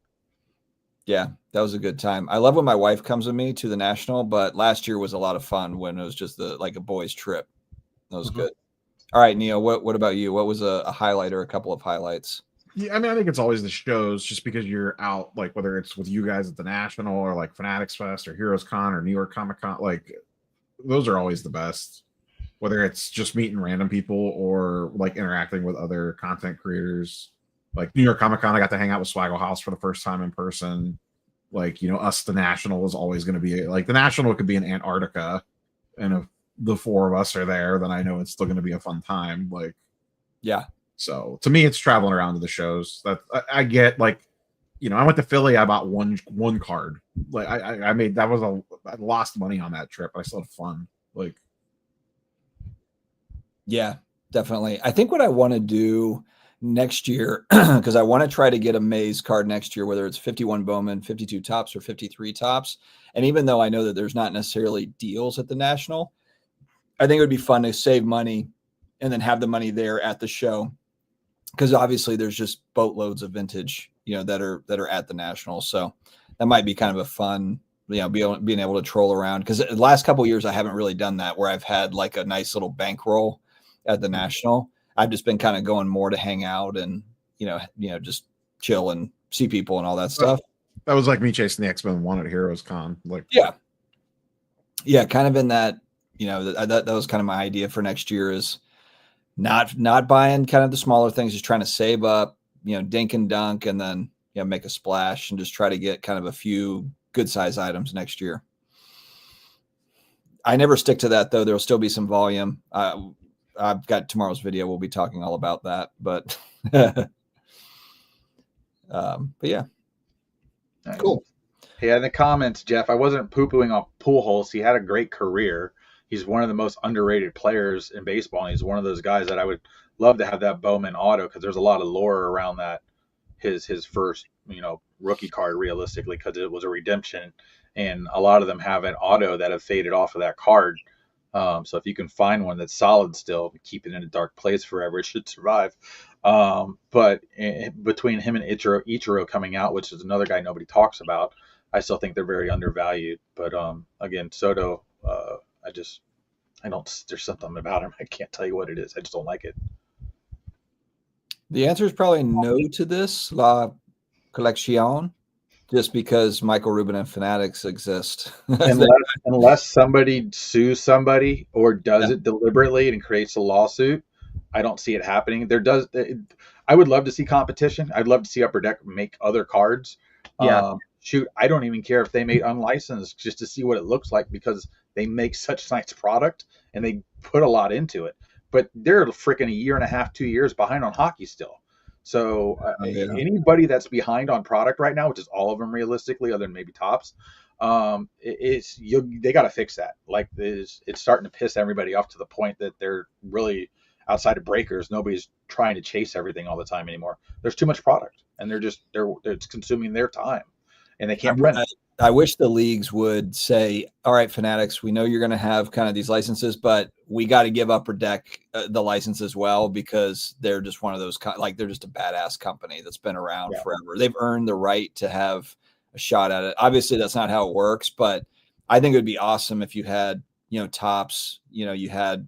S1: Yeah, that was a good time. I love when my wife comes with me to the National, but last year was a lot of fun when it was just like a boys' trip. That was good. All right, Neil, what about you? What was a highlight or a couple of highlights?
S3: Yeah, I mean, I think it's always the shows, just because you're out, like whether it's with you guys at the National or like Fanatics Fest or Heroes Con or New York Comic Con, like those are always the best. Whether it's just meeting random people or like interacting with other content creators. Like New York Comic Con, I got to hang out with Swaggle House for the first time in person. Like, us, the National is always going to be like the National could be in Antarctica, and if the 4 of us are there, then I know it's still going to be a fun time. Like,
S1: yeah.
S3: So to me, it's traveling around to the shows that I get. Like, I went to Philly. I bought one card. Like, I made I lost money on that trip. I still had fun. Like,
S1: yeah, definitely. I think what I want to do next year, because I want to try to get a Maze card next year, whether it's 51 Bowman, 52 Tops, or 53 Tops. And even though I know that there's not necessarily deals at the National, I think it would be fun to save money and then have the money there at the show, because obviously there's just boatloads of vintage, that are at the National. So that might be kind of a fun, being able to troll around, because the last couple of years I haven't really done that, where I've had like a nice little bankroll at the National. I've just been kind of going more to hang out and, just chill and see people and all that stuff.
S3: That was like me chasing the X-Men 1 at Heroes Con. Like,
S1: yeah, kind of in that, that was kind of my idea for next year, is not buying kind of the smaller things, just trying to save up, dink and dunk, and then, make a splash and just try to get kind of a few good size items next year. I never stick to that though. There'll still be some volume. I've got tomorrow's video. We'll be talking all about that, but yeah.
S2: Nice.
S1: Cool.
S2: Yeah, in the comments, Jeff, I wasn't poo-pooing on Pujols. He had a great career. He's one of the most underrated players in baseball. And he's one of those guys that I would love to have that Bowman auto, because there's a lot of lore around that. His first, rookie card, realistically, because it was a redemption, and a lot of them have an auto that have faded off of that card. So if you can find one that's solid still, keep it in a dark place forever, it should survive. But between him and Ichiro coming out, which is another guy nobody talks about, I still think they're very undervalued. But again, Soto, I don't. There's something about him. I can't tell you what it is. I just don't like it.
S1: The answer is probably no to this, La Collection, just because Michael Rubin and Fanatics exist.
S2: unless somebody sues somebody or does it deliberately and creates a lawsuit, I don't see it happening. I would love to see competition. I'd love to see Upper Deck make other cards. Shoot, I don't even care if they made unlicensed just to see what it looks like, because they make such nice product and they put a lot into it. But they're freaking a year and a half, 2 years behind on hockey still. So anybody that's behind on product right now, which is all of them realistically, other than maybe Tops, they got to fix that. Like it's starting to piss everybody off to the point that they're really outside of breakers. Nobody's trying to chase everything all the time anymore. There's too much product, and it's consuming their time, and they can't print it.
S1: I wish the leagues would say, all right, Fanatics, we know you're going to have kind of these licenses, but we got to give Upper Deck the license as well, because they're just one of those, they're just a badass company that's been around forever. They've earned the right to have a shot at it. Obviously, that's not how it works, but I think it would be awesome if you had, Tops, you had,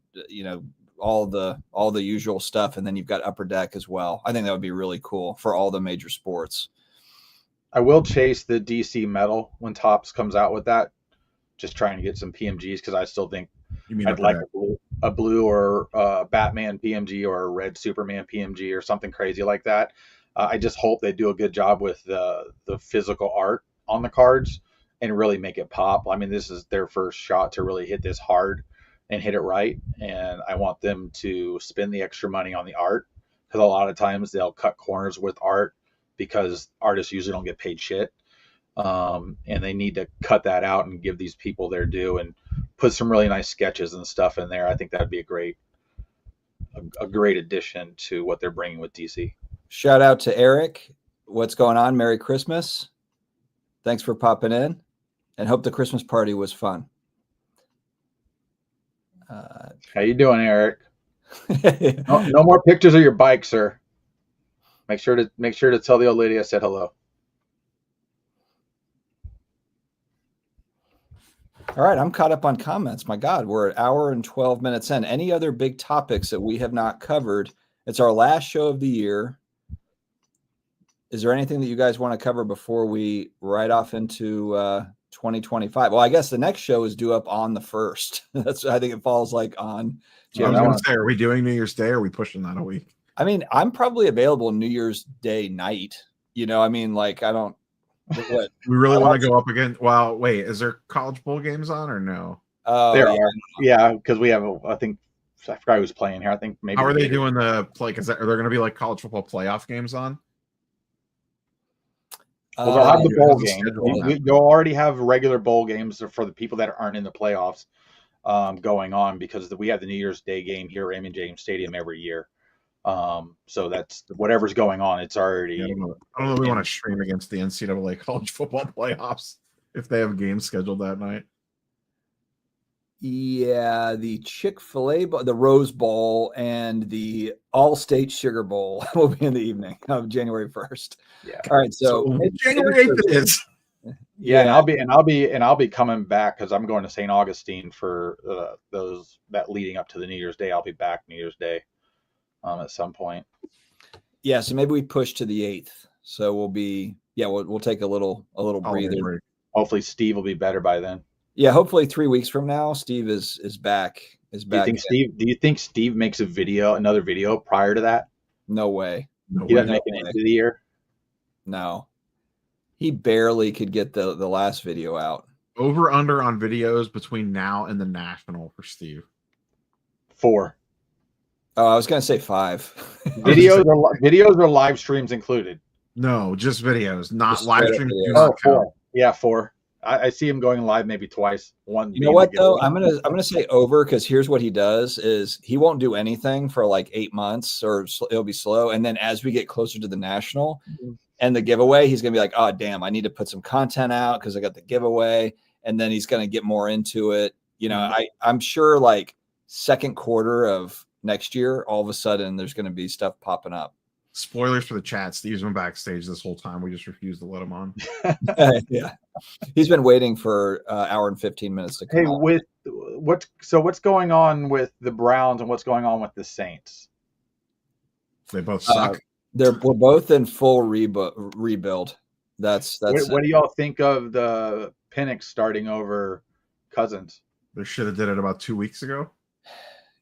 S1: all the usual stuff, and then you've got Upper Deck as well. I think that would be really cool for all the major sports.
S2: I will chase the DC metal when Tops comes out with that, just trying to get some PMGs, because I still think I'd like a blue or Batman PMG or a red Superman PMG or something crazy like that. I just hope they do a good job with the physical art on the cards and really make it pop. I mean, this is their first shot to really hit this hard and hit it right, and I want them to spend the extra money on the art, because a lot of times they'll cut corners with art, because artists usually don't get paid shit. And they need to cut that out and give these people their due and put some really nice sketches and stuff in there. I think that'd be a great addition to what they're bringing with DC.
S1: Shout out to Eric. What's going on? Merry Christmas. Thanks for popping in, and hope the Christmas party was fun.
S2: How you doing, Eric? No more pictures of your bike, sir. Make sure to tell the old lady I said hello.
S1: All right, I'm caught up on comments. My God, we're an hour and 12 minutes in. Any other big topics that we have not covered? It's our last show of the year. Is there anything that you guys want to cover before we ride off into 2025? Well, I guess the next show is due up on the 1st. I think it falls on
S3: January. I was going to say, are we doing New Year's Day, or are we pushing that a week?
S1: I mean, I'm probably available New Year's Day night. I don't. What?
S3: We really want to go up again. Well, wait, is there college bowl games on or no?
S2: There are. Yeah, because we have. I forgot who's playing here. I think maybe.
S3: How are they doing the play? Are there going to be college football playoff games on?
S2: Well, they'll have the bowl game. You'll already have regular bowl games for the people that aren't in the playoffs going on, because we have the New Year's Day game here at Raymond James Stadium every year. So that's whatever's going on. It's already.
S3: I don't know if we want to stream against the NCAA college football playoffs if they have games scheduled that night.
S1: Yeah, the Chick-fil-A, the Rose Bowl, and the All-State Sugar Bowl will be in the evening of January 1st.
S2: Yeah.
S1: All right. So
S3: January 8th it is.
S2: Yeah, and I'll be coming back, because I'm going to St. Augustine for that leading up to the New Year's Day. I'll be back New Year's Day. At some point.
S1: Yeah, so maybe we push to the 8th. So we'll take a little breather.
S2: Hopefully Steve will be better by then.
S1: Yeah, hopefully 3 weeks from now, Steve is back.
S2: Do you think Steve makes another video prior to that?
S1: No way.
S2: He doesn't make it into the year?
S1: No. He barely could get the last video out.
S3: Over under on videos between now and the National for Steve.
S2: 4.
S1: Oh, I was going to say 5.
S2: Videos or live streams included?
S3: No, just videos, not live streams.
S2: 4. Yeah, 4. I see him going live maybe twice. One.
S1: You know what though? I'm gonna say over, because here's what he does: is he won't do anything for 8 months, or it'll be slow, and then as we get closer to the National and the giveaway, he's gonna be like, "Oh damn, I need to put some content out because I got the giveaway," and then he's gonna get more into it. I'm sure second quarter of next year, all of a sudden there's going to be stuff popping up.
S3: Spoilers for the chat. Steve's been backstage this whole time. We just refused to let him on.
S1: Yeah, he's been waiting for an hour and 15 minutes to come.
S2: Hey,
S1: on.
S2: what's going on with the Browns and what's going on with the Saints?
S3: They both suck.
S1: We're both in full rebuild. That's
S2: what do y'all think of the Penix starting over Cousins?
S3: They should have did it about 2 weeks ago.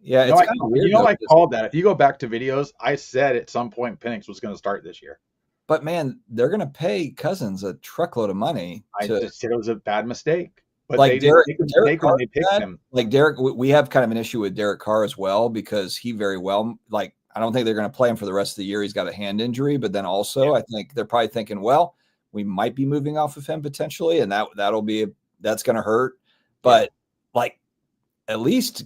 S1: Yeah, it's kind of weird.
S2: I called that. If you go back to videos, I said at some point Penix was going to start this year.
S1: But man, they're going to pay Cousins a truckload of money.
S2: I just said it was a bad mistake. But
S1: like
S2: they didn't make a mistake when they picked him.
S1: Like Derek, we have kind of an issue with Derek Carr as well, because he very well, like, I don't think they're going to play him for the rest of the year. He's got a hand injury, but then also I think they're probably thinking, well, we might be moving off of him potentially, and that's going to hurt. But like, at least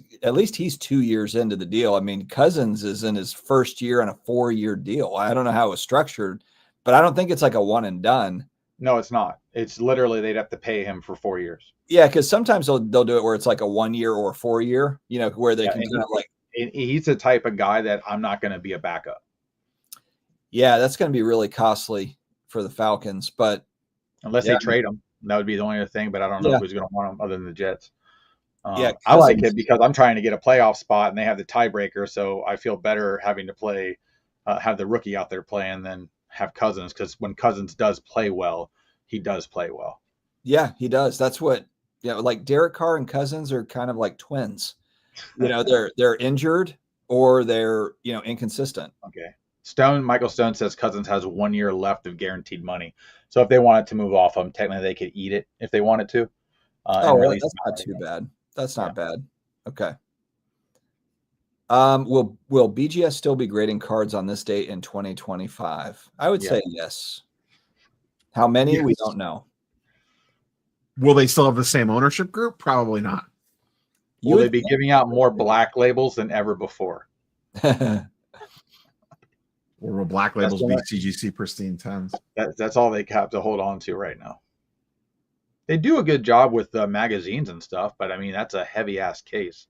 S1: he's 2 years into the deal. I mean, Cousins is in his first year on a 4-year deal. I don't know how it was structured, but I don't think it's like a one and done.
S2: No, it's not. It's literally they'd have to pay him for 4 years.
S1: Yeah, because sometimes they'll do it where it's like a 1 year or a 4 year, where they can kind of like.
S2: He's the type of guy that I'm not going to be a backup.
S1: Yeah, that's going to be really costly for the Falcons, but
S2: unless they trade him, that would be the only other thing. But I don't know who's going to want him other than the Jets. I like it because I'm trying to get a playoff spot, and they have the tiebreaker, so I feel better having to play, have the rookie out there playing than have Cousins, because when Cousins does play well, he does play well.
S1: Yeah, he does. That's what, like Derek Carr and Cousins are kind of like twins. They're injured or they're, inconsistent.
S2: Okay. Michael Stone says Cousins has 1 year left of guaranteed money. So if they wanted to move off him, technically they could eat it if they wanted to.
S1: Really? That's not too bad. That's not bad. Okay. Will BGS still be grading cards on this date in 2025? I would say yes. How many? Yes. We don't know.
S3: Will they still have the same ownership group? Probably not.
S2: Will they be giving out more black labels than ever before?
S3: Or will black labels be CGC pristine 10s?
S2: That's all they have to hold on to right now. They do a good job with magazines and stuff, but I mean, that's a heavy ass case.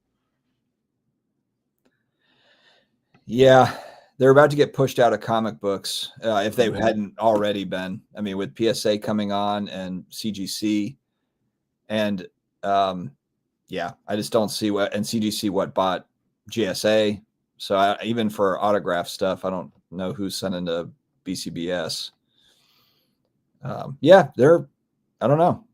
S1: Yeah, they're about to get pushed out of comic books if they hadn't already been. I mean, with PSA coming on and CGC, and I just don't see and CGC bought GSA. So even for autograph stuff, I don't know who's sending to BCBS. I don't know.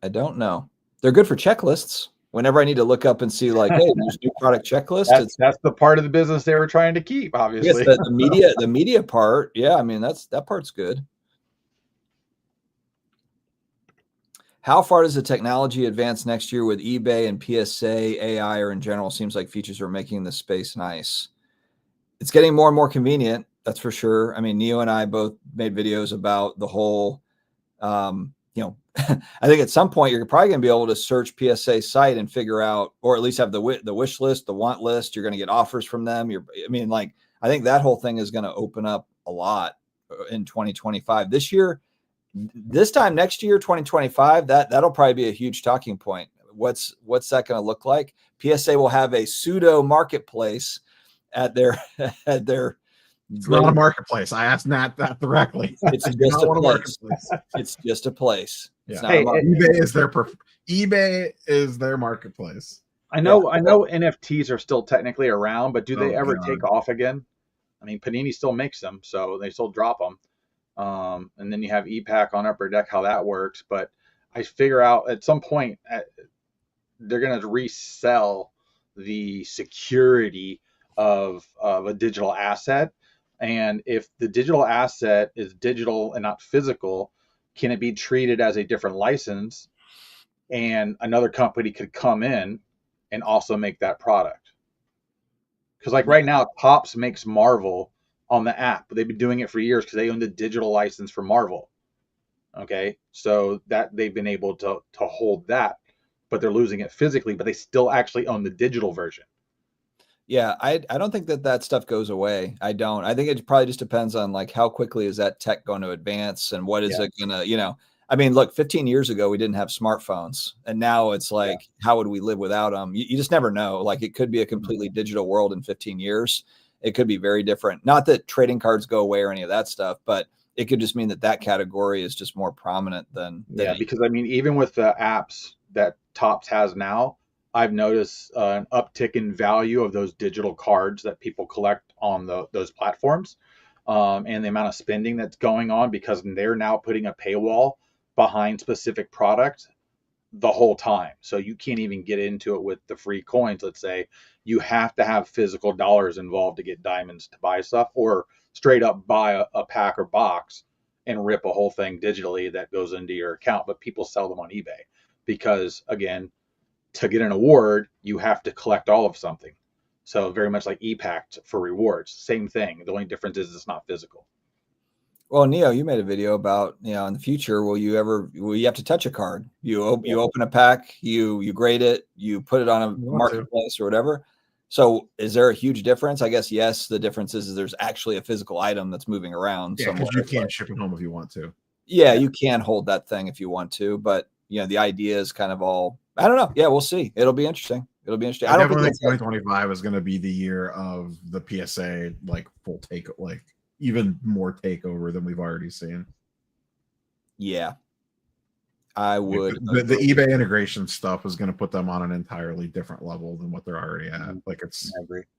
S1: I don't know. They're good for checklists. Whenever I need to look up and see, like, hey, there's new product checklist.
S2: That's the part of the business they were trying to keep, obviously.
S1: Yes, the media part. Yeah, I mean, that part's good. How far does the technology advance next year with eBay and PSA, AI, or in general? Seems like features are making the space nice. It's getting more and more convenient. That's for sure. I mean, Neo and I both made videos about the whole, I think at some point you're probably going to be able to search PSA site and figure out, or at least have the wish list, the want list. You're going to get offers from them. I think that whole thing is going to open up a lot in 2025. This time next year, 2025, that'll probably be a huge talking point. What's that going to look like? PSA will have a pseudo marketplace at their
S3: It's not a marketplace. I asked Nat that directly.
S1: It's just a place. It's just a place.
S3: Yeah. eBay is their marketplace.
S2: I know NFTs are still technically around, but do they ever take off again? I mean, Panini still makes them, so they still drop them. And then you have EPAC on Upper Deck, how that works. But I figure out at some point they're going to resell the security of a digital asset. And if the digital asset is digital and not physical, can it be treated as a different license? And another company could come in and also make that product. Because like right now, Topps makes Marvel on the app. They've been doing it for years because they own the digital license for Marvel. Okay, so that they've been able to hold that, but they're losing it physically, but they still actually own the digital version.
S1: Yeah, I don't think that stuff goes away. I don't. I think it probably just depends on like how quickly is that tech going to advance and what is it going to, I mean, look, 15 years ago, we didn't have smartphones, and now it's like, how would we live without them? You just never know. Like, it could be a completely digital world in 15 years. it could be very different. Not that trading cards go away or any of that stuff, but it could just mean that category is just more prominent than
S2: because I mean, even with the apps that Topps has now, I've noticed an uptick in value of those digital cards that people collect on those platforms, and the amount of spending that's going on because they're now putting a paywall behind specific product the whole time. So you can't even get into it with the free coins. Let's say you have to have physical dollars involved to get diamonds to buy stuff, or straight up buy a pack or box and rip a whole thing digitally that goes into your account. But people sell them on eBay because, again, to get an award, you have to collect all of something. So very much like ePact for rewards, same thing. The only difference is it's not physical.
S1: Well, Neo, you made a video about, in the future, will you have to touch a card? You open a pack, you grade it, you put it on a marketplace or whatever. So is there a huge difference? I guess, yes, the difference is there's actually a physical item that's moving around.
S3: Yeah, because you can't ship it home if you want to.
S1: Yeah, you can hold that thing if you want to, but the idea is kind of all, I don't know. Yeah, we'll see. It'll be interesting. I don't think
S3: 2025 is going to be the year of the PSA, like full take, like even more takeover than we've already seen.
S1: Yeah, I would.
S3: The eBay integration stuff is going to put them on an entirely different level than what they're already at. Like it's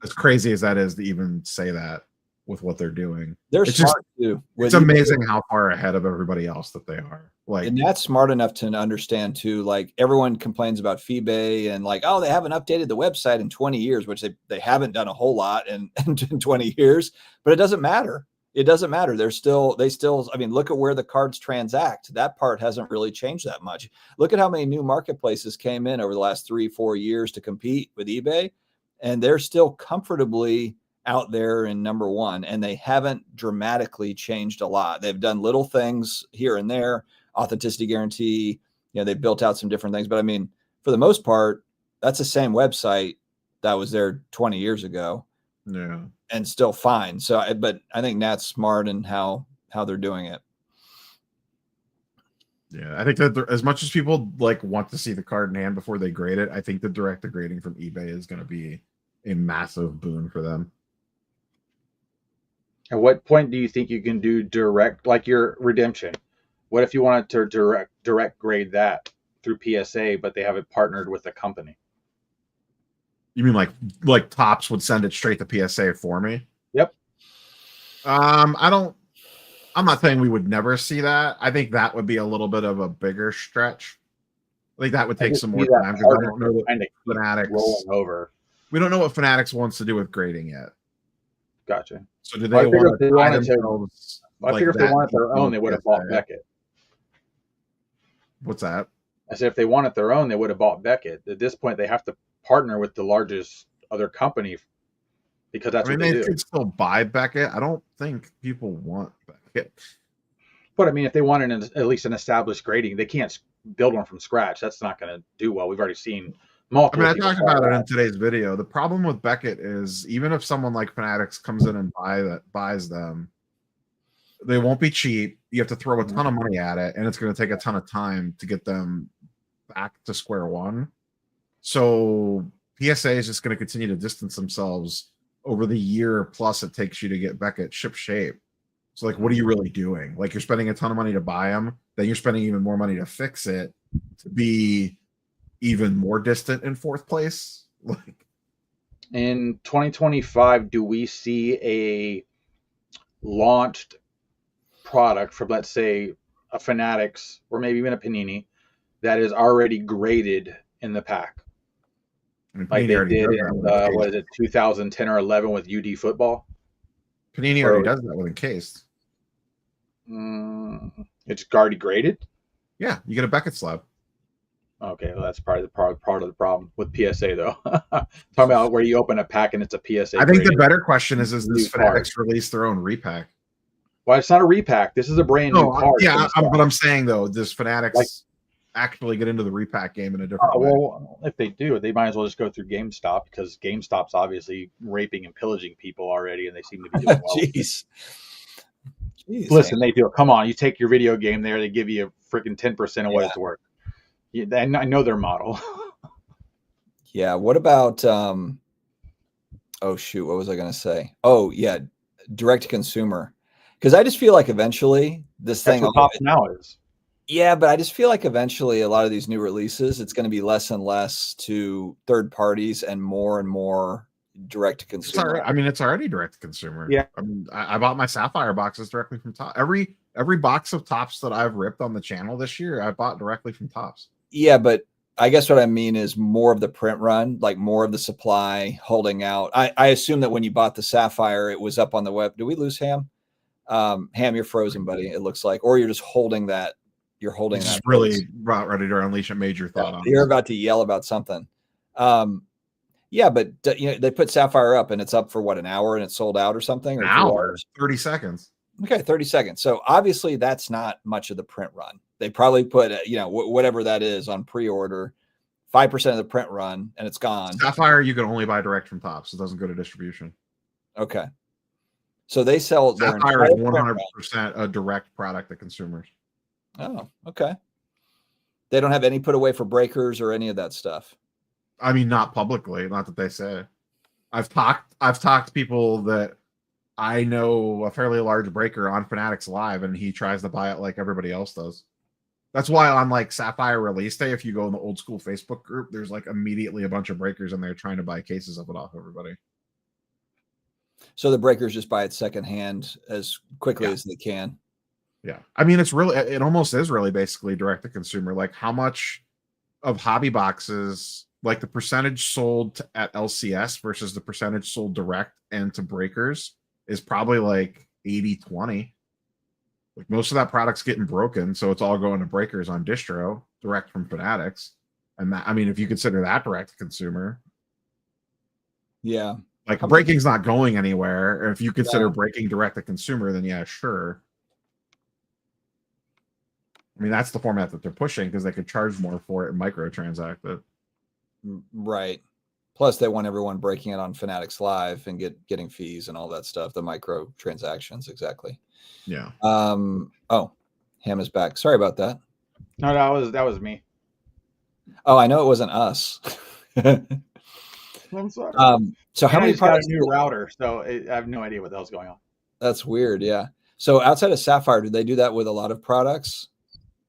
S3: as crazy as that is to even say that with what they're doing.
S1: They're smart too.
S3: It's amazing how far ahead of everybody else that they are. Like,
S1: and that's smart enough to understand too. Like everyone complains about FeeBay and like, oh, they haven't updated the website in 20 years, which they haven't done a whole lot in 20 years. But it doesn't matter. It doesn't matter. They still, I mean, look at where the cards transact. That part hasn't really changed that much. Look at how many new marketplaces came in over the last 3-4 years to compete with eBay. And they're still comfortably out there in number one. And they haven't dramatically changed a lot. They've done little things here and there, authenticity guarantee. They built out some different things. But I mean, for the most part, that's the same website that was there 20 years ago.
S3: Yeah.
S1: And still fine. So, but I think Nat's smart in how they're doing it.
S3: Yeah, I think that as much as people like want to see the card in hand before they grade it, I think the direct grading from eBay is going to be a massive boon for them.
S2: At what point do you think you can do direct, like your redemption? What if you wanted to direct grade that through PSA, but they haven't partnered with a company?
S3: You mean like Topps would send it straight to PSA for me?
S2: Yep.
S3: I'm not saying we would never see that. I think that would be a little bit of a bigger stretch. I think that would take some more time because I don't know that Fanatics
S2: rolling over.
S3: We don't know what Fanatics wants to do with grading yet.
S2: Gotcha.
S3: So do they want to tie themselves?
S2: I figure if they wanted their own, they would have bought Beckett.
S3: What's that?
S2: I said if they wanted their own, they would have bought Beckett. At this point, they have to partner with the largest other company because that's what they do.
S3: They could still buy Beckett. I don't think people want Beckett.
S2: But I mean, if they want at least an established grading, they can't build one from scratch. That's not going to do well. We've already seen multiple.
S3: I talked about it in today's video. The problem with Beckett is even if someone like Fanatics comes in and buys them, they won't be cheap. You have to throw a ton of money at it, and it's going to take a ton of time to get them back to square one. So PSA is just going to continue to distance themselves over the year plus it takes you to get Beckett ship shape. So like, what are you really doing? Like you're spending a ton of money to buy them, then you're spending even more money to fix it to be even more distant in fourth place. Like
S2: in 2025, do we see a launched product from, let's say, a Fanatics or maybe even a Panini that is already graded in the pack? Like they did in, what is it, 2010 or 11 with UD football?
S3: Panini already does that with Encased.
S2: It's already graded?
S3: Yeah, you get a Beckett slab.
S2: Okay, well, that's probably part of the problem with PSA, though. Talking about where you open a pack and it's a PSA.
S3: I think the better question is does Fanatics release their own repack?
S2: Well, it's not a repack. This is a brand new card.
S3: Yeah, but I'm saying, though, does Fanatics actually get into the repack game in a different way?
S2: Well, if they do, they might as well just go through GameStop because GameStop's obviously raping and pillaging people already, and they seem to be doing well.
S1: Jeez.
S2: Listen, they do it. Come on, you take your video game there, they give you a freaking 10% of what it's worth. I know their model.
S1: Yeah. What about Oh shoot, what was I going to say? Oh yeah, direct to consumer. Because I just feel like eventually this
S2: That's
S1: thing.
S2: what Topps now is.
S1: Yeah, but I just feel like eventually a lot of these new releases, it's going to be less and less to third parties and more direct to consumer.
S3: It's already direct to consumer.
S2: Yeah.
S3: I mean, I bought my Sapphire boxes directly from Topps. Every box of Topps that I've ripped on the channel this year, I bought directly from Topps.
S1: Yeah, but I guess what I mean is more of the print run, like more of the supply holding out. I assume that when you bought the Sapphire, it was up on the web. Did we lose Hamm? Hamm, you're frozen, buddy. It looks like, or you're just holding that. You're holding that.
S3: Really about ready to unleash a major thought on.
S1: You're about to yell about something. Yeah, but they put Sapphire up and it's up for what, an hour, and it's sold out or something? Or
S3: an hour, 30 seconds.
S1: Okay, 30 seconds. So obviously that's not much of the print run. They probably put, whatever that is on pre-order, 5% of the print run, and it's gone.
S3: Sapphire, you can only buy direct from Topps. It doesn't go to distribution.
S1: Okay. So they sell
S3: Sapphire is 100% a direct product to consumers.
S1: Oh, okay. They don't have any put away for breakers or any of that stuff.
S3: I mean, not publicly, not that they say. I've talked to people that I know a fairly large breaker on Fanatics Live, and he tries to buy it like everybody else does. That's why on like Sapphire release day, if you go in the old school Facebook group, there's like immediately a bunch of breakers in there trying to buy cases of it off everybody.
S1: So the breakers just buy it secondhand as quickly as they can.
S3: Yeah. I mean, it almost is really basically direct to consumer. Like how much of hobby boxes, like the percentage sold at LCS versus the percentage sold direct and to breakers is probably like 80-20. Like most of that product's getting broken. So it's all going to breakers on distro direct from Fanatics. And that, I mean, if you consider that direct to consumer.
S1: Yeah.
S3: Like breaking's not going anywhere. If you consider breaking direct to consumer, then yeah, sure. I mean, that's the format that they're pushing because they could charge more for it and microtransact it.
S1: Right. Plus, they want everyone breaking it on Fanatics Live and getting fees and all that stuff. The microtransactions, exactly.
S3: Yeah.
S1: Oh, Hamm is back. Sorry about that.
S2: No, that was me.
S1: Oh, I know it wasn't us.
S2: I'm sorry.
S1: So how many
S2: products? Got a new router, so I have no idea what the hell's going on.
S1: That's weird. Yeah. So outside of Sapphire, do they do that with a lot of products?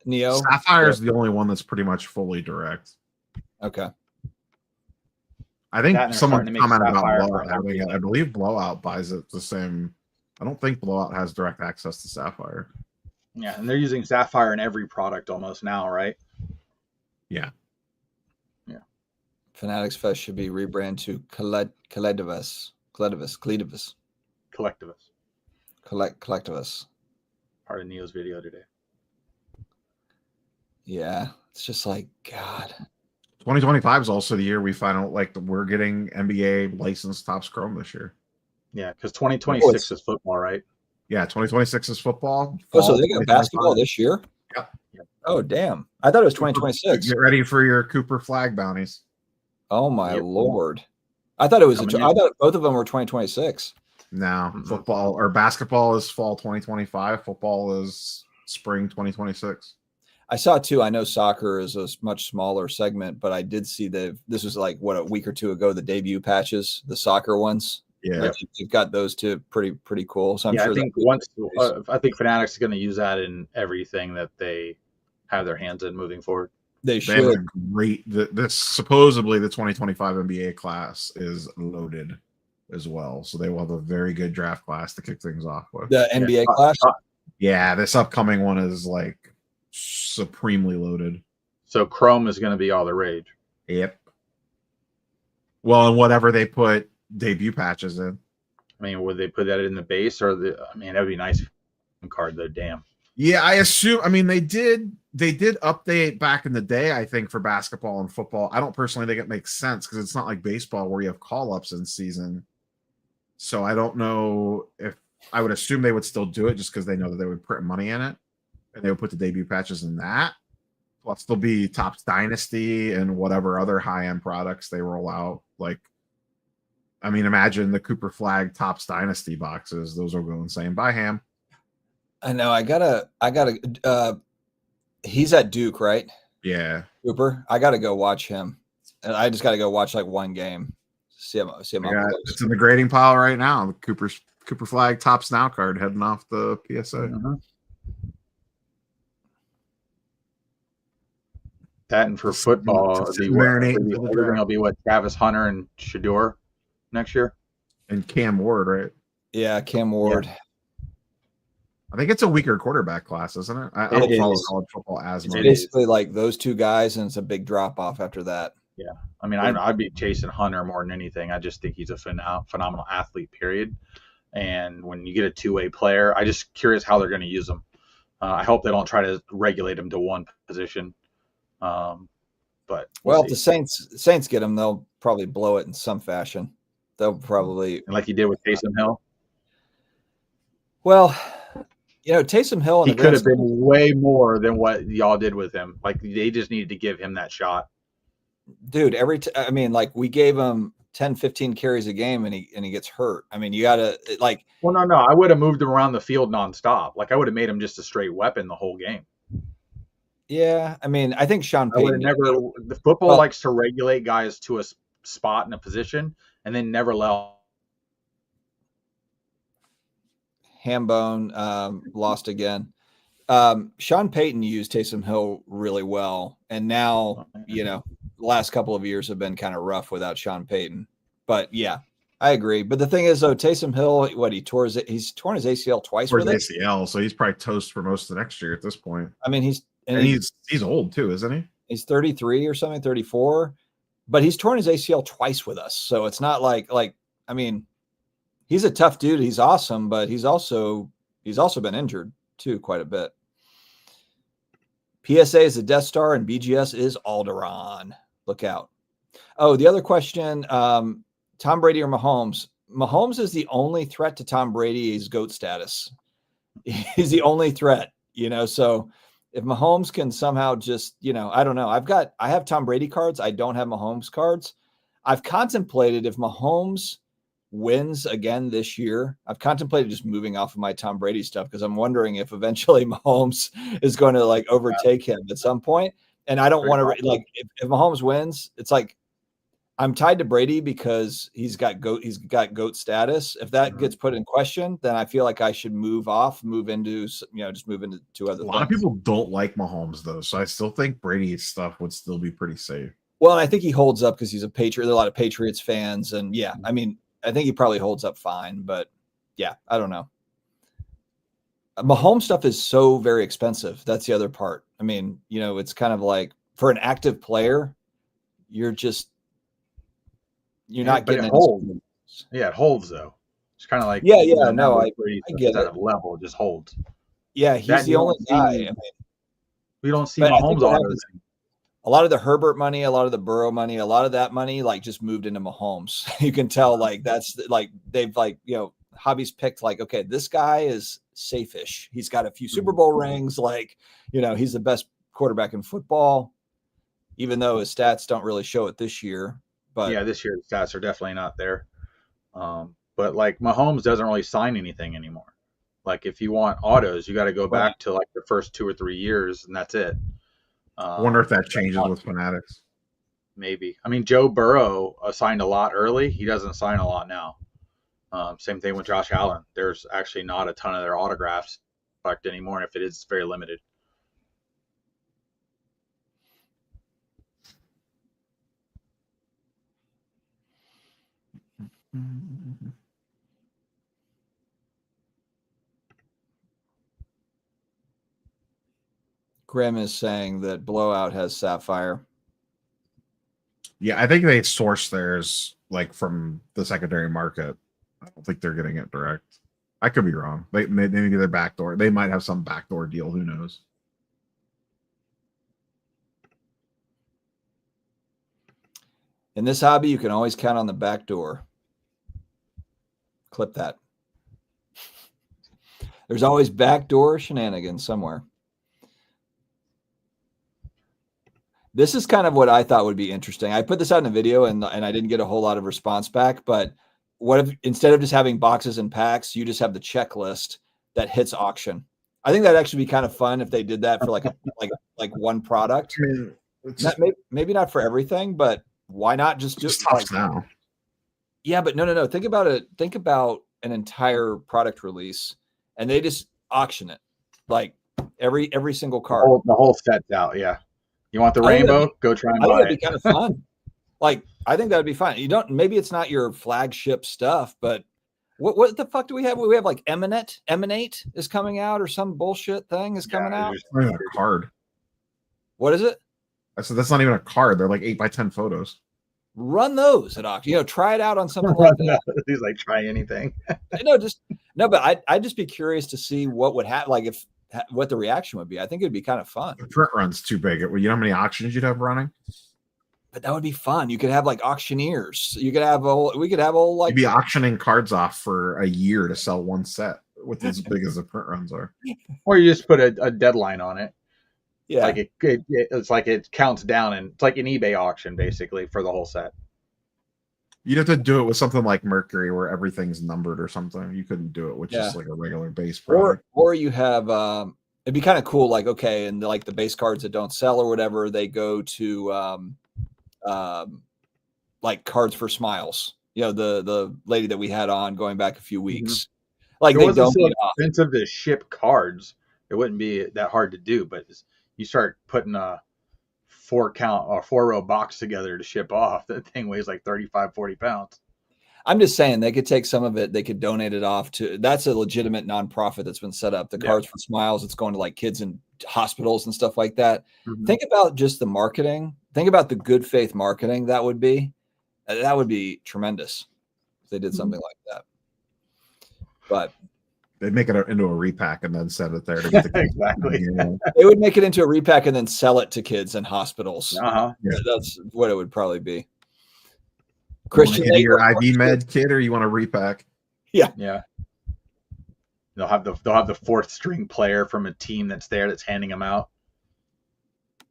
S1: Neo?
S3: Sapphire is the only one that's pretty much fully direct.
S1: Okay.
S3: I think someone commented about Blowout having it. I believe Blowout buys it the same. I don't think Blowout has direct access to Sapphire.
S2: Yeah, and they're using Sapphire in every product almost now, right?
S3: Yeah.
S2: Yeah.
S1: Fanatics Fest should be rebranded to Collectivus.
S2: Part of Neo's video today.
S1: Yeah, it's just like, God.
S3: 2025 is also the year we find out like we're getting NBA licensed Topps Chrome this year.
S2: Yeah, because 2026 is football, right?
S3: Yeah, 2026 is football.
S1: Oh, so they got basketball this year?
S3: Yeah.
S1: Oh, damn. I thought it was 2026.
S3: Get ready for your Cooper flag bounties.
S1: Oh, my Lord. I thought I thought both of them were 2026.
S3: No, football or basketball is fall 2025. Football is spring 2026.
S1: I saw too. I know soccer is a much smaller segment, but I did see this was like a week or two ago, the debut patches, the soccer ones.
S3: Yeah,
S1: like you've got those two pretty cool. So I'm sure
S2: I think Fanatics is going to use that in everything that they have their hands in moving forward.
S1: They should. Have a
S3: great. This supposedly the 2025 NBA class is loaded as well, so they will have a very good draft class to kick things off with.
S1: The NBA class.
S3: Yeah, this upcoming one is like supremely loaded.
S2: So Chrome is going to be all the rage.
S3: Yep. Well, and whatever they put debut patches in.
S2: I mean, would they put that in the base or that'd be nice card though. Damn.
S3: Yeah, I assume. I mean, they did update back in the day, I think, for basketball and football. I don't personally think it makes sense because it's not like baseball where you have call-ups in season. So I don't know if I would assume they would still do it just because they know that they would put money in it. And they would put the debut patches in that. Plus, there'll be Topps Dynasty and whatever other high-end products they roll out. Like, I mean, imagine the Cooper Flag Topps Dynasty boxes. Those will go insane. Bye, Hamm.
S1: I know. I gotta. He's at Duke, right?
S3: Yeah.
S1: Cooper. I gotta go watch him, and I just gotta go watch like one game. See him
S3: it's in the grading pile right now. The Cooper Flag Topps Now card heading off the PSA.
S2: Mm-hmm. That and for football, everything will be what Travis Hunter and Shador next year.
S3: And Cam Ward, right?
S1: Yeah, Cam Ward.
S3: Yeah. I think it's a weaker quarterback class, isn't it? I don't follow college football as much.
S1: It's basically like those two guys, and it's a big drop off after that.
S2: Yeah, I mean, I'd be chasing Hunter more than anything. I just think he's a phenomenal athlete, period. And when you get a two-way player, I'm just curious how they're going to use him. I hope they don't try to regulate him to one position. But
S1: if the Saints get him, they'll probably blow it in some fashion. They'll probably
S2: like you did with Taysom Hill.
S1: Well, Taysom Hill,
S2: he could have been way more than what y'all did with him. Like they just needed to give him that shot.
S1: Dude, we gave him 10, 15 carries a game and he gets hurt. I mean, you gotta
S2: Well, no. I would have moved him around the field nonstop. Like I would have made him just a straight weapon the whole game.
S1: Yeah, I mean, I think Sean Payton
S2: the football likes to regulate guys to a spot in a position and then never let.
S1: Hambone lost again. Sean Payton used Taysom Hill really well, and now the last couple of years have been kind of rough without Sean Payton. But yeah, I agree. But the thing is, though, Taysom Hill, he's torn his ACL twice with it.
S3: ACL, so he's probably toast for most of the next year at this point.
S1: I mean, he's
S3: old too, isn't he?
S1: He's 33 or something, 34, but he's torn his ACL twice with us. So it's not like I mean, he's a tough dude. He's awesome, but he's also been injured too quite a bit. PSA is the Death Star and BGS is Alderaan. Look out. Oh, the other question, Tom Brady or Mahomes? Mahomes is the only threat to Tom Brady's GOAT status. He's the only threat, so if Mahomes can somehow just, I don't know. I have Tom Brady cards. I don't have Mahomes cards. I've contemplated if Mahomes wins again this year, I've contemplated just moving off of my Tom Brady stuff because I'm wondering if eventually Mahomes is going to overtake him at some point. And I don't want to if Mahomes wins, it's like I'm tied to Brady because he's got GOAT status. If that gets put in question, then I feel like I should move into two other things.
S3: A lot of people don't like Mahomes though, so I still think Brady's stuff would still be pretty safe.
S1: Well, I think he holds up because he's a Patriot. There are a lot of Patriots fans, and I mean, I think he probably holds up fine, but yeah, I don't know. Mahomes stuff is so very expensive. That's the other part. I mean, it's kind of like for an active player, you're not getting
S2: it holds. Yeah, it holds though. It's kind of like
S1: I get
S2: that level. It just holds.
S1: Yeah, he's the only guy. I mean,
S2: we don't see Mahomes on
S1: a lot of the Herbert money, a lot of the Burrow money, a lot of that money just moved into Mahomes. You can tell that's they've Hobby's picked okay, this guy is safe-ish. He's got a few Super Bowl rings, he's the best quarterback in football, even though his stats don't really show it this year. But
S2: yeah, this year the stats are definitely not there. But Mahomes doesn't really sign anything anymore. If you want autos, you got to go back to the first 2 or 3 years, and that's it.
S3: I wonder if that changes with Fanatics.
S2: Maybe. I mean, Joe Burrow signed a lot early. He doesn't sign a lot now. Same thing with Josh Allen. There's actually not a ton of their autographs collected anymore. And if it is, it's very limited.
S1: Grim is saying that Blowout has Sapphire.
S3: Yeah, I think they source theirs from the secondary market. I don't think they're getting it direct. I could be wrong. Maybe their backdoor. They might have some backdoor deal. Who knows?
S1: In this hobby, you can always count on the back door. Clip that. There's always backdoor shenanigans somewhere. This is kind of what I thought would be interesting. I put this out in a video and I didn't get a whole lot of response back, but what if instead of just having boxes and packs, you just have the checklist that hits auction? I think that'd actually be kind of fun if they did that for like one product.
S3: I mean,
S1: maybe not for everything, but why not just do
S3: it now?
S1: Yeah, but no. Think about it. Think about an entire product release, and they just auction it, like every single card.
S2: The whole set's out. Yeah. You want the
S1: I think
S2: rainbow? Go try and
S1: I think
S2: buy
S1: that'd
S2: it.
S1: be kind of fun. Like, I think that would be fun. You don't, maybe it's not your flagship stuff, but what the fuck do we have? We have like Emanate is coming out, or some bullshit thing is coming out.
S3: It's not even a card.
S1: What is it?
S3: I said that's not even a card. They're like 8x10 photos.
S1: Run those at auction. You know, try it out on something like that.
S2: He's like, try anything.
S1: But I'd just be curious to see what would happen. Like what the reaction would be. I think it'd be kind of fun.
S3: The print run's too big. You know how many auctions you'd have running?
S1: But that would be fun. You could have like auctioneers. We could have like
S3: you'd be auctioning cards off for a year to sell one set with as big as the print runs are.
S2: Or you just put a deadline on it.
S1: Yeah,
S2: like it's like it counts down, and it's like an eBay auction basically for the whole set.
S3: You'd have to do it with something like Mercury where everything's numbered or something. You couldn't do it with just like a regular base product.
S1: Or you have it'd be kind of cool, like, okay, and like the base cards that don't sell or whatever, they go to like Cards for Smiles. You know, the lady that we had on going back a few weeks. Mm-hmm. Like, they don't
S2: so expensive to ship cards. It wouldn't be that hard to do, but you start putting a 4-row box together to ship off. That thing weighs like 35, 40 pounds.
S1: I'm just saying they could take some of it. They could donate it off to, that's a legitimate nonprofit that's been set up. The Cards for Smiles, it's going to like kids in hospitals and stuff like that. Mm-hmm. Think about just the marketing. Think about the good faith marketing that would be tremendous if they did something like that. But
S3: they'd make it into a repack and then send it there to get the kids.
S2: Exactly.
S1: They would make it into a repack and then sell it to kids in hospitals.
S2: Uh-huh.
S1: Yeah. That's what it would probably be.
S3: Christian, your IV med kit, or you want a repack?
S2: Yeah. They'll have the fourth string player from a team that's handing them out.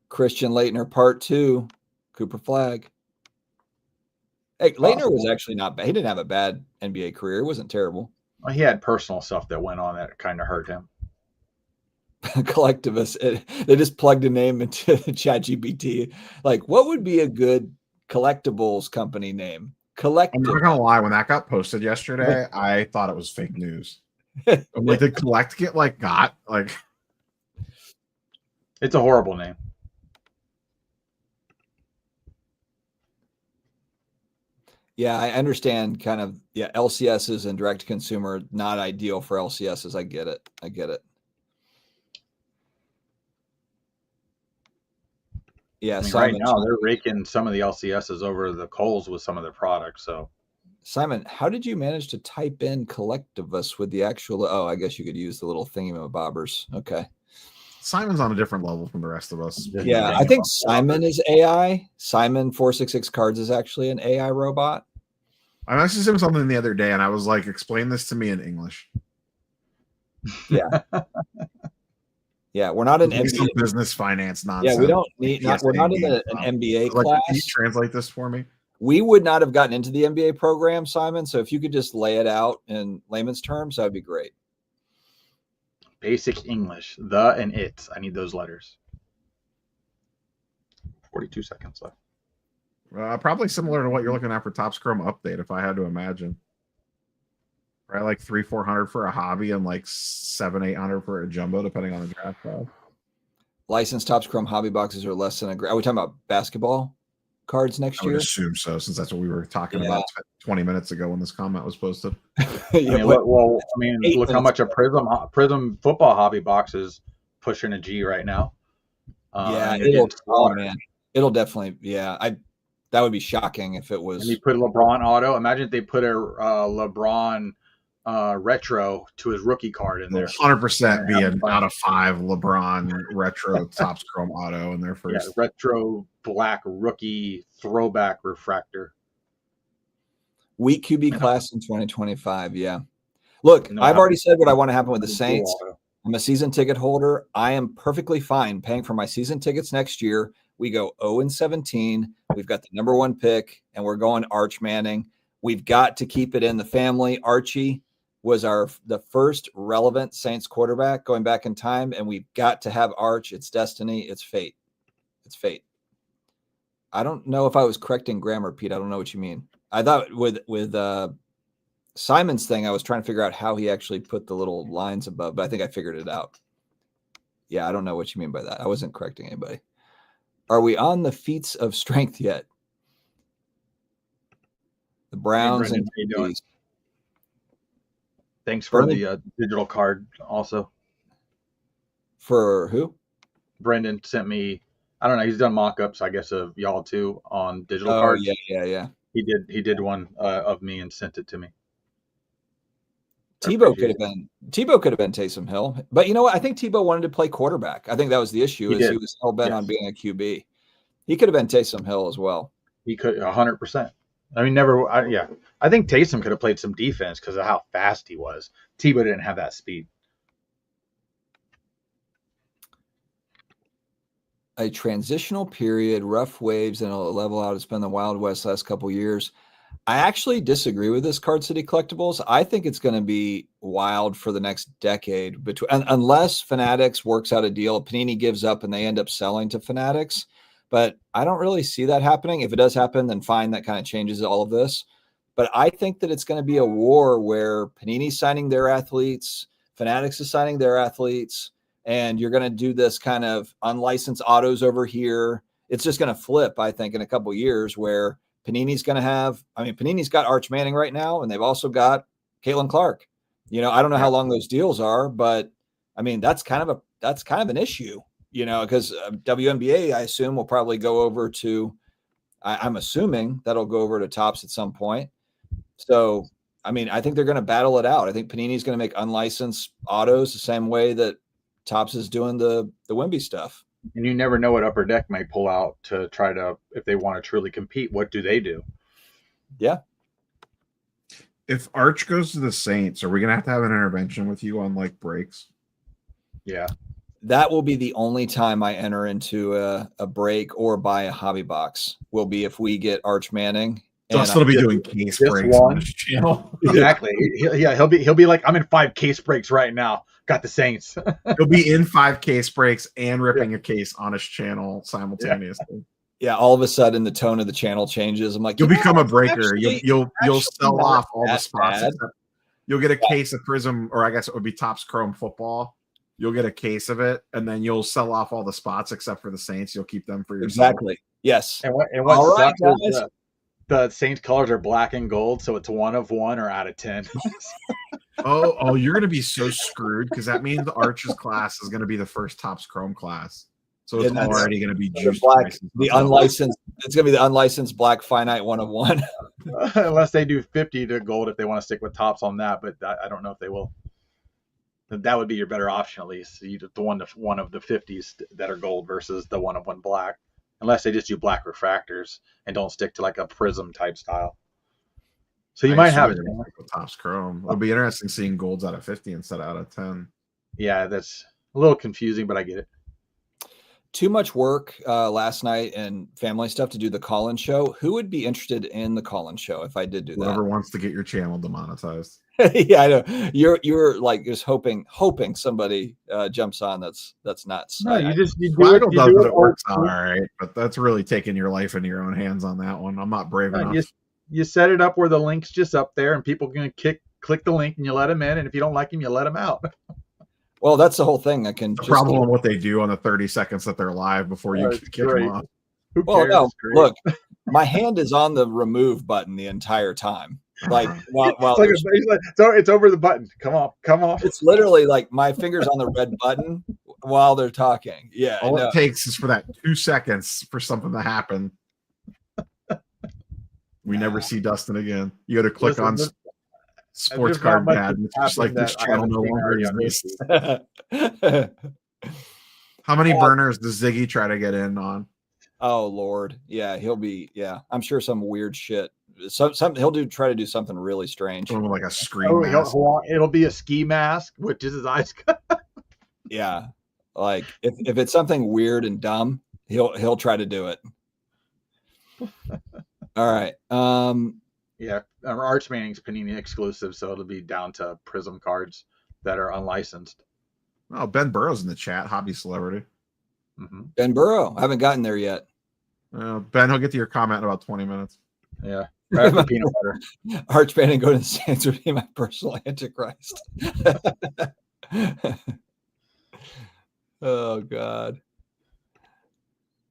S1: Christian Laettner Part 2, Cooper Flag. Hey, Laettner was actually not bad. He didn't have a bad NBA career. It wasn't terrible.
S2: Well, he had personal stuff that went on that kind of hurt him.
S1: Collectivist. They just plugged a name into ChatGPT. Like, what would be a good collectibles company name?
S3: I'm not gonna lie. When that got posted yesterday, I thought it was fake news. I'm like, did Collect get got?
S2: It's a horrible name.
S1: Yeah, I understand kind of, LCSs and direct to consumer, not ideal for LCSs. I get it. Yeah,
S2: Simon, right now they're raking some of the LCSs over the coals with some of their products. So,
S1: Simon, how did you manage to type in Collectivus with the actual? Oh, I guess you could use the little thingamabobbers. Okay.
S3: Simon's on a different level from the rest of us.
S1: Yeah, I think Simon is AI. Simon 466 Cards is actually an AI robot.
S3: I messaged him something the other day, and I was like, "Explain this to me in English."
S1: Yeah. Yeah, we're not an
S3: MBA business finance nonsense.
S1: Yeah, we don't need. We're not in an MBA class.
S3: Can you translate this for me?
S1: We would not have gotten into the MBA program, Simon. So if you could just lay it out in layman's terms, that'd be great.
S2: Basic English, the and it. I need those letters. 42 seconds left.
S3: Probably similar to what you're looking at for Topps Chrome Update, if I had to imagine. Right, like 300-400 for a hobby and like 700-800 for a jumbo, depending on the draft class.
S1: Licensed Topps Chrome hobby boxes are less than a grand. Are we talking about basketball cards next year?
S3: I would assume so, since that's what we were talking about 20 minutes ago when this comment was posted.
S2: Look how much a Prism football hobby box is pushing a G right now.
S1: It'll definitely. Yeah, that would be shocking if it was.
S2: And you put LeBron auto. Imagine if they put a LeBron retro to his rookie card in there.
S3: 100% be an out of 5 LeBron retro Topps Chrome auto in their first.
S2: Yeah, retro black rookie throwback refractor.
S1: Weak QB class in 2025. Yeah. Look, I've already said what I want to happen with the Saints. I'm a season ticket holder. I am perfectly fine paying for my season tickets next year. We go 0-17. We've got the number 1 pick, and we're going Arch Manning. We've got to keep it in the family. Archie was the first relevant Saints quarterback going back in time, and we've got to have Arch. It's destiny. It's fate. It's fate. I don't know if I was correct in grammar, Pete. I don't know what you mean. I thought with Simon's thing, I was trying to figure out how he actually put the little lines above, but I think I figured it out. Yeah, I don't know what you mean by that. I wasn't correcting anybody. Are we on the feats of strength yet? The Browns
S2: Brendan,
S1: and
S2: how you doing? Thanks for the digital card also.
S1: For who?
S2: Brendan sent me, I don't know, he's done mock-ups, I guess, of y'all too on digital cards.
S1: Yeah.
S2: He did one of me and sent it to me.
S1: Tebow could have been Taysom Hill, but you know what? I think Tebow wanted to play quarterback. I think that was the issue. He was hell bent on being a QB. He could have been Taysom Hill as well.
S2: He could 100%. I mean, I think Taysom could have played some defense because of how fast he was. Tebow didn't have that speed.
S1: A transitional period, rough waves, and a level out. It's been the Wild West last couple of years. I actually disagree with this Card City Collectibles. I think it's going to be wild for the next decade, unless Fanatics works out a deal. Panini gives up and they end up selling to Fanatics. But I don't really see that happening. If it does happen, then fine, that kind of changes all of this. But I think that it's going to be a war where Panini's signing their athletes, Fanatics is signing their athletes, and you're going to do this kind of unlicensed autos over here. It's just going to flip, I think, in a couple of years where Panini's going to have, Panini's got Arch Manning right now, and they've also got Caitlin Clark. I don't know how long those deals are, but that's kind of an issue, because WNBA, I assume, will probably go over to, I'm assuming that'll go over to Topps at some point. So, I think they're going to battle it out. I think Panini's going to make unlicensed autos the same way that Topps is doing the Wemby stuff.
S2: And you never know what Upper Deck may pull out to try to, if they want to truly compete, what do they do?
S1: Yeah.
S3: If Arch goes to the Saints, are we going to have an intervention with you on like breaks?
S2: Yeah.
S1: That will be the only time I enter into a break or buy a hobby box, will be if we get Arch Manning.
S3: Dustin will be doing case breaks on his channel.
S2: Exactly. He'll be like, I'm in 5 case breaks right now. Got the Saints.
S3: He'll be in 5 case breaks and ripping a case on his channel simultaneously.
S1: Yeah, all of a sudden the tone of the channel changes. I'm like,
S3: you'll become a breaker. You'll sell off all the spots. You'll get a case of Prism, or I guess it would be Topps Chrome Football. You'll get a case of it, and then you'll sell off all the spots except for the Saints. You'll keep them for yourself.
S1: Exactly. Yes.
S2: And what sucks is the Saints colors are black and gold, so it's 1 of 1 or out of 10.
S3: Oh, you're gonna be so screwed because that means Arch's class is gonna be the first Topps Chrome class. So it's already gonna be juiced.
S1: The unlicensed. It's gonna be the unlicensed black finite 1 of 1.
S2: Unless they do 50 to gold if they want to stick with Topps on that, but I don't know if they will. That would be your better option, at least. You do the one of the 50s that are gold versus the 1 of 1 black, unless they just do black refractors and don't stick to like a prism type style. So you might have it.
S3: Topps Chrome. It'll be interesting seeing golds out of 50 instead of out of 10.
S2: Yeah, that's a little confusing, but I get it.
S1: Too much work last night and family stuff to do the call-in show. Who would be interested in the call-in show if I did do that?
S3: Whoever wants to get your channel demonetized.
S1: Yeah, I know. You're like just hoping somebody jumps on. That's nuts.
S2: No, you do
S3: it works out all right, but that's really taking your life into your own hands on that one. I'm not brave enough.
S2: You set it up where the link's just up there, and people can click the link, and you let them in. And if you don't like them, you let them out.
S1: Well, that's the whole thing.
S3: The problem on what they do on the 30 seconds that they're live before you kick them off.
S2: Who cares?
S1: Well, no, look, my hand is on the remove button the entire time. Like,
S2: it's over the button. Come on.
S1: It's literally like my fingers on the red button while they're talking. Yeah.
S3: All it takes is for that 2 seconds for something to happen. We never see Dustin again. You got to click on Sports Card Dad. It's just like this channel no longer exists. How many burners does Ziggy try to get in on?
S1: Oh Lord, yeah, he'll be. Yeah, I'm sure some weird shit. He'll try to do something really strange.
S3: Like a screen mask.
S2: It'll be a ski mask, which is his eyes.
S1: Yeah, like if it's something weird and dumb, he'll try to do it. All right.
S2: Yeah, Arch Manning's Panini exclusive, so it'll be down to Prism cards that are unlicensed.
S3: Oh, Ben Burrow's in the chat, hobby celebrity.
S2: Mm-hmm.
S1: Ben Burrow, I haven't gotten there yet.
S3: Ben, he'll get to your comment in about 20 minutes.
S2: Yeah. Right, the peanut butter.
S1: Arch Manning going to the Saints would be my personal Antichrist. Oh, God.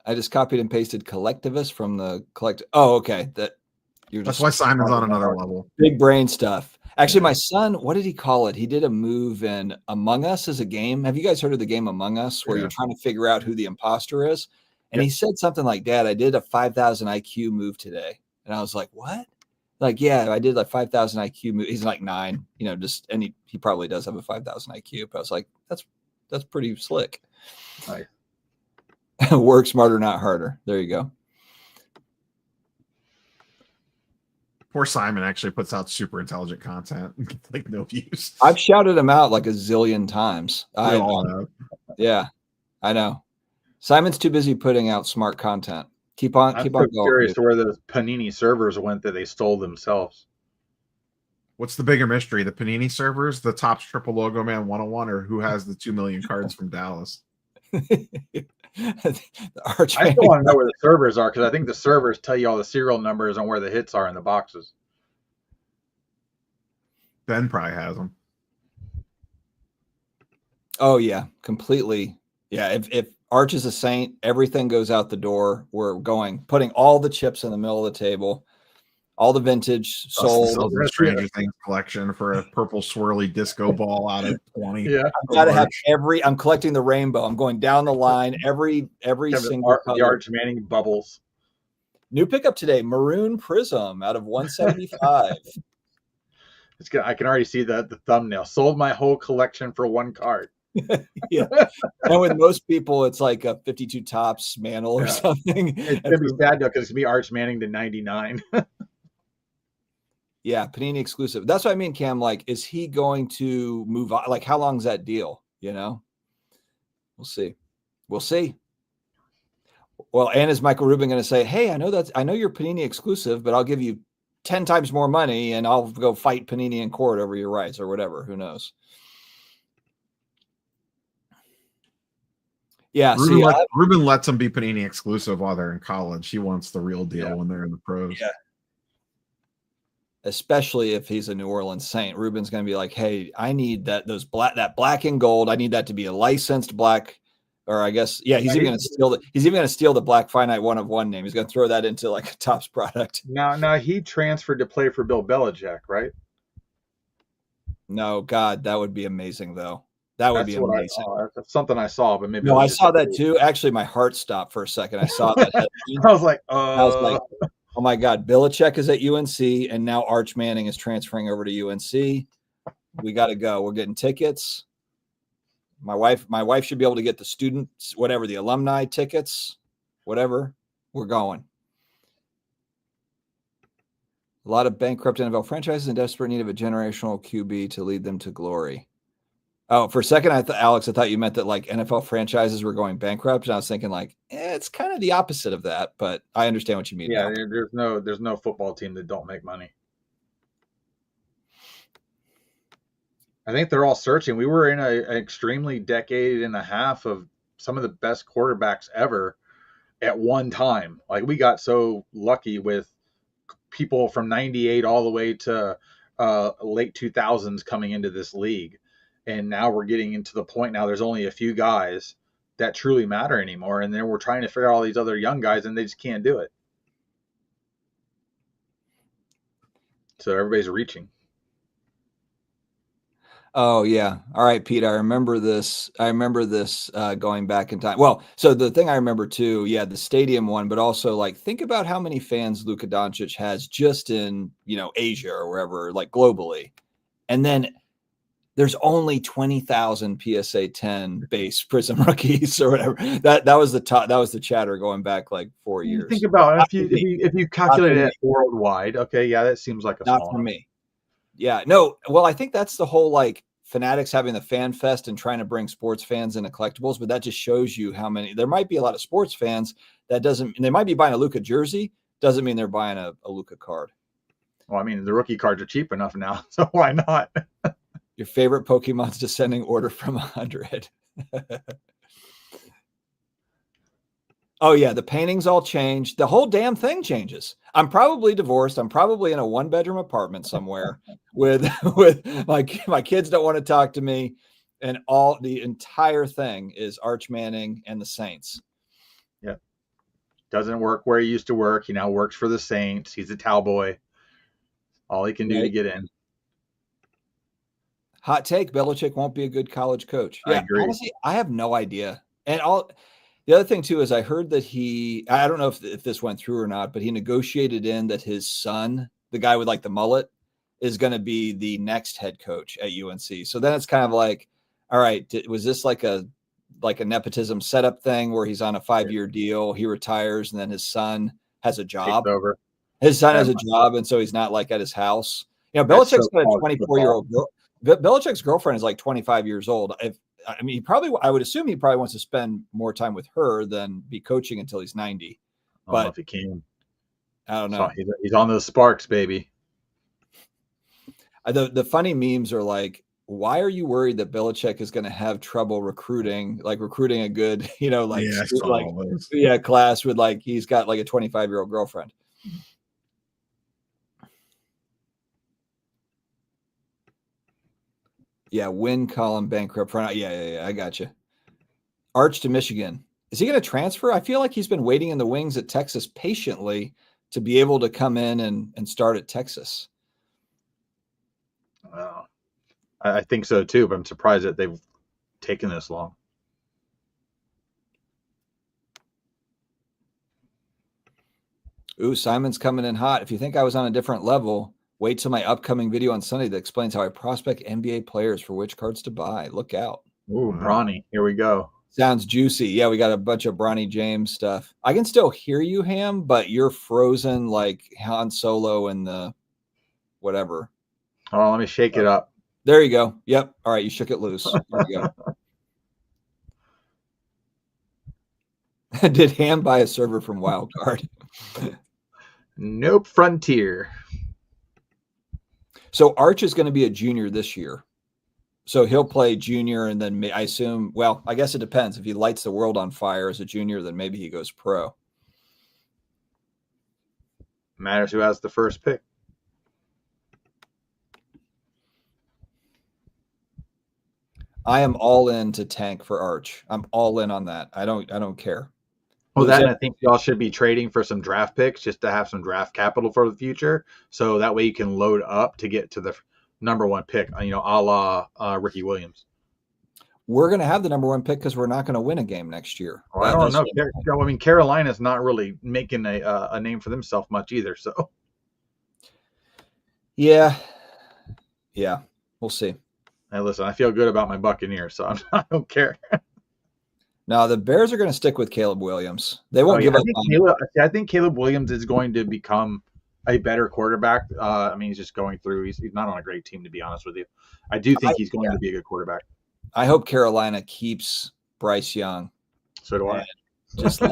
S1: I just copied and pasted collectivist from the collect. Oh, okay.
S3: That's why Simon's on another level.
S1: Big brain stuff. Actually, my son, what did he call it? He did a move in Among Us as a game. Have you guys heard of the game Among Us where you're trying to figure out who the imposter is? And he said something like, Dad, I did a 5,000 IQ move today. And I was like, what? Like, yeah, I did like 5,000 IQ move. He's like 9, and he probably does have a 5,000 IQ. But I was like, that's pretty slick.
S2: Nice.
S1: Work smarter, not harder. There you go.
S3: Poor Simon actually puts out super intelligent content, like no views.
S1: I've shouted him out like a zillion times. Yeah, I know. Simon's too busy putting out smart content. Keep on going.
S2: Curious to where the Panini servers went that they stole themselves.
S3: What's the bigger mystery? The Panini servers, the Topps Triple Logo Man 101, or who has the 2 million cards from Dallas?
S2: I still want to know where the servers are, because I think the servers tell you all the serial numbers and where the hits are in the boxes.
S3: Ben probably has them.
S1: Oh yeah, completely. Yeah, if Arch is a saint, everything goes out the door. We're putting all the chips in the middle of the table. All the vintage sold.
S3: Stranger Things collection for a purple swirly disco ball out of 20.
S2: Yeah,
S1: I've got to have I'm collecting the rainbow. I'm going down the line. Every single
S2: the Arch Manning bubbles.
S1: New pickup today, maroon prism out of 175.
S2: It's good. I can already see the thumbnail. Sold my whole collection for one card.
S1: Yeah, and with most people, it's like a 52 Topps mantle or something.
S2: It's gonna be sad though, because it's gonna be Arch Manning to 99.
S1: Yeah, Panini exclusive. That's what I mean, Cam. Like, is he going to move on? Like, how long is that deal? We'll see. We'll see. Well, and is Michael Rubin going to say, hey, I know you're Panini exclusive, but I'll give you 10 times more money and I'll go fight Panini in court over your rights or whatever. Who knows? Yeah.
S3: Rubin lets them be Panini exclusive while they're in college. He wants the real deal when they're in the pros. Yeah.
S1: Especially if he's a New Orleans Saint. Rubin's going to be like, hey, I need that black and gold. I need that to be a licensed black, or I guess, he's even going to steal the black finite 1/1 name. He's going to throw that into like a Topps product.
S2: Now he transferred to play for Bill Belichick, right?
S1: No, God, that would be amazing though. That would be amazing.
S2: That's something I saw, but maybe.
S1: No, I saw that too. Actually, my heart stopped for a second. I saw that.
S2: I was like,
S1: oh my God, Belichick is at UNC, and now Arch Manning is transferring over to UNC. We got to go. We're getting tickets. My wife should be able to get the students, whatever, the alumni tickets, whatever. We're going. A lot of bankrupt NFL franchises in desperate need of a generational QB to lead them to glory. Oh, for a second, Alex, I thought you meant that like NFL franchises were going bankrupt, and I was thinking like, it's kind of the opposite of that, but I understand what you mean.
S2: Yeah, there's no football team that don't make money. I think they're all searching. We were in an extremely decade and a half of some of the best quarterbacks ever at one time. Like, we got so lucky with people from 98 all the way to late 2000s coming into this league. And now we're getting into the point now there's only a few guys that truly matter anymore. And then we're trying to figure out all these other young guys, and they just can't do it. So everybody's reaching.
S1: Oh yeah. All right, Pete. I remember this going back in time. Well, so the thing I remember too, the stadium one, but also like think about how many fans Luka Doncic has just in, Asia or wherever, like globally. And then there's only 20,000 PSA 10 base Prism rookies or whatever. That was the top. That was the chatter going back like 4 years.
S2: Think about if you calculate it worldwide. Okay, that seems like a
S1: not for me. Yeah, no. Well, I think that's the whole like Fanatics having the fan fest and trying to bring sports fans into collectibles. But that just shows you how many. There might be a lot of sports fans they might be buying a Luka jersey. Doesn't mean they're buying a Luka card.
S2: Well, I mean, the rookie cards are cheap enough now, so why not?
S1: Your favorite Pokemon's descending order from 100. Oh yeah, the paintings all changed. The whole damn thing changes. I'm probably divorced. I'm probably in a 1-bedroom apartment somewhere with my kids don't want to talk to me, and all the entire thing is Arch Manning and the Saints.
S2: Yep. Doesn't work where he used to work. He now works for the Saints. He's a cowboy. All he can do to get in.
S1: Hot take: Belichick won't be a good college coach. Yeah,
S2: I agree.
S1: Honestly, I have no idea. And the other thing too is I heard that I don't know if this went through or not, but he negotiated in that his son, the guy with like the mullet, is going to be the next head coach at UNC. So then it's kind of like, all right, was this like a nepotism setup thing where he's on a 5-year deal, he retires, and then his son has a job.
S2: Over.
S1: His son has a job, and so he's not like at his house. You know, Belichick's got a 24-year-old girl. Belichick's girlfriend is like 25 years old. I would assume he probably wants to spend more time with her than be coaching until he's 90.
S2: I don't know if he can.
S1: I don't know.
S2: So he's on those sparks, baby.
S1: The funny memes are like, why are you worried that Belichick is going to have trouble recruiting a good, class with like, he's got like a 25-year-old girlfriend. Yeah, win column bankrupt front. Yeah, I got you. Arch to Michigan. Is he going to transfer? I feel like he's been waiting in the wings at Texas patiently to be able to come in and start at Texas.
S2: I think so too, but I'm surprised that they've taken this long.
S1: Ooh, Simon's coming in hot. If you think I was on a different level, wait till my upcoming video on Sunday that explains how I prospect NBA players for which cards to buy. Look out.
S2: Ooh, Bronny. Here we go.
S1: Sounds juicy. Yeah, we got a bunch of Bronny James stuff. I can still hear you, Hamm, but you're frozen like Han Solo in the whatever.
S2: Oh, let me shake it up.
S1: There you go. Yep. All right, you shook it loose. There you go. Did Hamm buy a server from Wildcard?
S2: Nope, Frontier.
S1: So Arch is going to be a junior this year. So he'll play junior, and then I assume, well, I guess it depends. If he lights the world on fire as a junior, then maybe he goes pro.
S2: Matters who has the first pick.
S1: I am all in to tank for Arch. I'm all in on that. I don't care.
S2: Well, that, and I think y'all should be trading for some draft picks just to have some draft capital for the future. So that way you can load up to get to the number one pick, a la Ricky Williams.
S1: We're going to have the number one pick because we're not going to win a game next year.
S2: Well, I don't know. I mean, Carolina's not really making a name for themselves much either. So,
S1: yeah, we'll see.
S2: Hey, listen, I feel good about my Buccaneers, so I don't care.
S1: No, the Bears are going to stick with Caleb Williams. They won't give up.
S2: I think Caleb Williams is going to become a better quarterback. I mean, he's just going through. He's not on a great team, to be honest with you. I do think he's going to be a good quarterback.
S1: I hope Carolina keeps Bryce Young.
S2: So do I.
S1: Just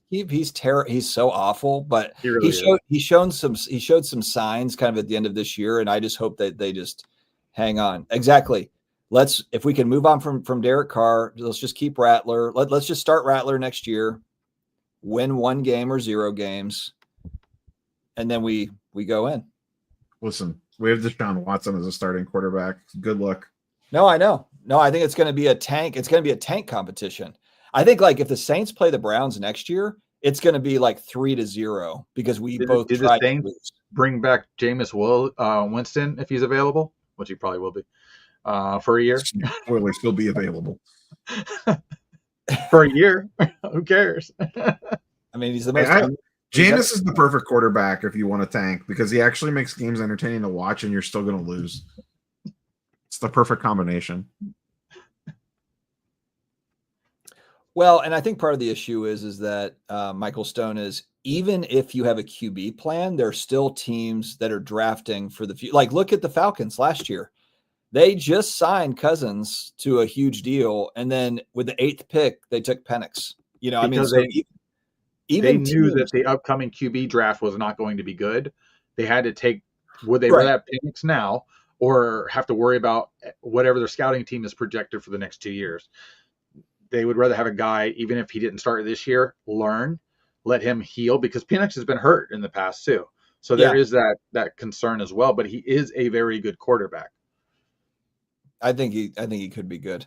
S1: he's terrible. He's so awful, but he showed some signs kind of at the end of this year, and I just hope that they just hang on. Exactly. If we can move on from Derek Carr, let's just keep Rattler. Let's just start Rattler next year, win 1 game or 0 games, and then we go in.
S3: Listen, we have Deshaun Watson as a starting quarterback. Good luck.
S1: No, I know. No, I think it's going to be a tank. It's going to be a tank competition. I think like if the Saints play the Browns next year, it's going to be like 3-0 because we both tried to lose.
S2: Bring back Jameis Winston if he's available, which he probably will be. For a year.
S3: Will still be available
S2: for a year? Who cares?
S1: I mean, he's the most.
S3: Jameis is the perfect quarterback if you want to tank because he actually makes games entertaining to watch, and you're still going to lose. It's the perfect combination.
S1: Well, and I think part of the issue is that Michael Stone is, even if you have a QB plan, there are still teams that are drafting for the future. Like, look at the Falcons last year. They just signed Cousins to a huge deal, and then with the 8th pick, they took Penix. You know,
S2: because they knew that the upcoming QB draft was not going to be good. They had to take would they rather have Penix now or have to worry about whatever their scouting team is projected for the next 2 years. they would rather have a guy, even if he didn't start this year, let him heal, because Penix has been hurt in the past too. So there is that concern as well. But he is a very good quarterback.
S1: I think he could be good.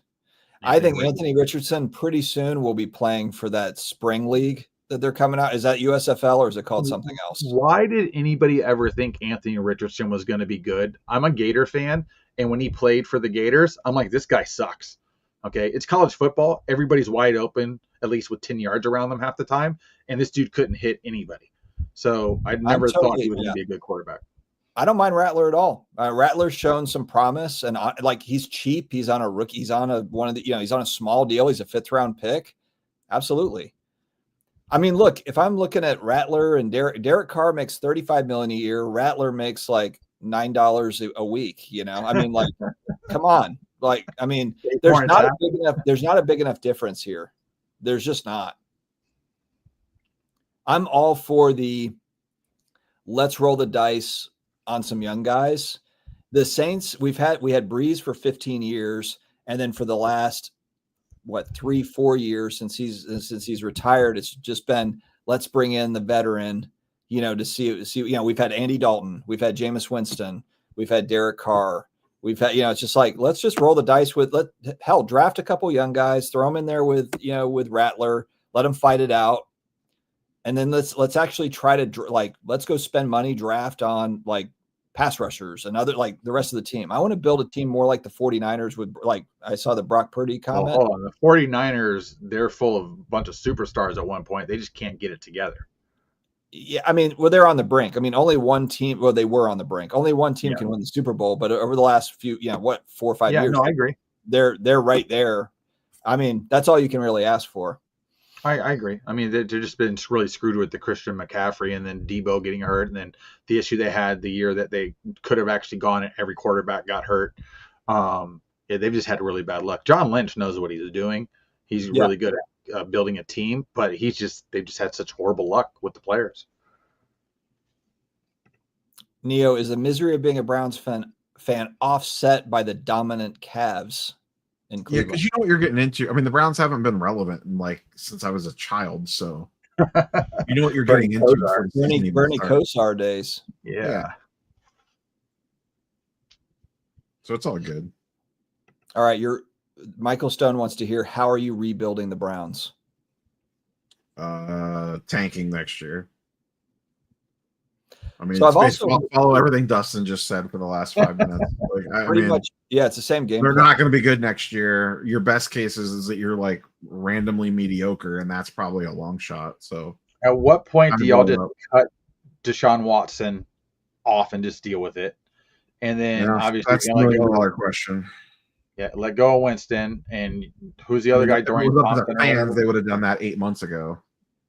S1: I think Anthony Richardson pretty soon will be playing for that spring league that they're coming out. Is that USFL or is it called something else?
S2: Why did anybody ever think Anthony Richardson was going to be good? I'm a Gator fan, and when he played for the Gators, I'm like, this guy sucks. Okay, it's college football. Everybody's wide open, at least with 10 yards around them half the time, and this dude couldn't hit anybody. So I never thought he was going to be a good quarterback.
S1: I don't mind Rattler at all. Rattler's shown some promise, and like he's cheap. He's on a rookie. He's on he's on a small deal. He's a 5th round pick. Absolutely. I mean, look, if I'm looking at Rattler and Derek Carr makes $35 million a year, Rattler makes like $9 a week. I mean, like, come on. Like, I mean, there's not a big enough difference here. There's just not. I'm all for the let's roll the dice on some young guys. The Saints, we had Breeze for 15 years, and then for the last 3-4 years since he's retired, it's just been let's bring in the veteran, to see. We've had Andy Dalton, we've had Jameis Winston, we've had Derek Carr, we've had it's just like let's just roll the dice with draft a couple young guys, throw them in there with Rattler, let them fight it out. And then let's actually try to let's go spend money, draft on like pass rushers and other like the rest of the team. I want to build a team more like the 49ers with like I saw the Brock Purdy comment.
S2: The 49ers, they're full of a bunch of superstars at one point. They just can't get it together.
S1: Yeah, I mean, they're on the brink. I mean, only one team. Well, they were on the brink. Only one team can win the Super Bowl. But over the last few, 4 or 5 years,
S2: no, I agree.
S1: They're right there. I mean, that's all you can really ask for.
S2: I agree. I mean, they've just been really screwed with the Christian McCaffrey and then Debo getting hurt, and then the issue they had the year that they could have actually gone and every quarterback got hurt. They've just had really bad luck. John Lynch knows what he's doing. He's really good at building a team, but they've just had such horrible luck with the players.
S1: Neo, is the misery of being a Browns fan offset by the dominant Cavs?
S3: Yeah, because you know what you're getting into. I mean, the Browns haven't been relevant since I was a child, so you know what you're getting into.
S1: Bernie Kosar days.
S3: Yeah. So it's all good.
S1: All right, Michael Stone wants to hear, how are you rebuilding the Browns?
S3: Tanking next year. I mean,
S1: so I've also
S3: follow everything Dustin just said for the last 5 minutes.
S1: Pretty much, yeah, it's the same game.
S3: They're not going to be good next year. Your best case is that you're like randomly mediocre, and that's probably a long shot. So,
S2: at what point do y'all just cut Deshaun Watson off and just deal with it? And then obviously
S3: that's $1 million question.
S2: Yeah, let go of Winston, and who's the other guy? Dorian Thompson.
S3: Fans, they would have done that 8 months ago.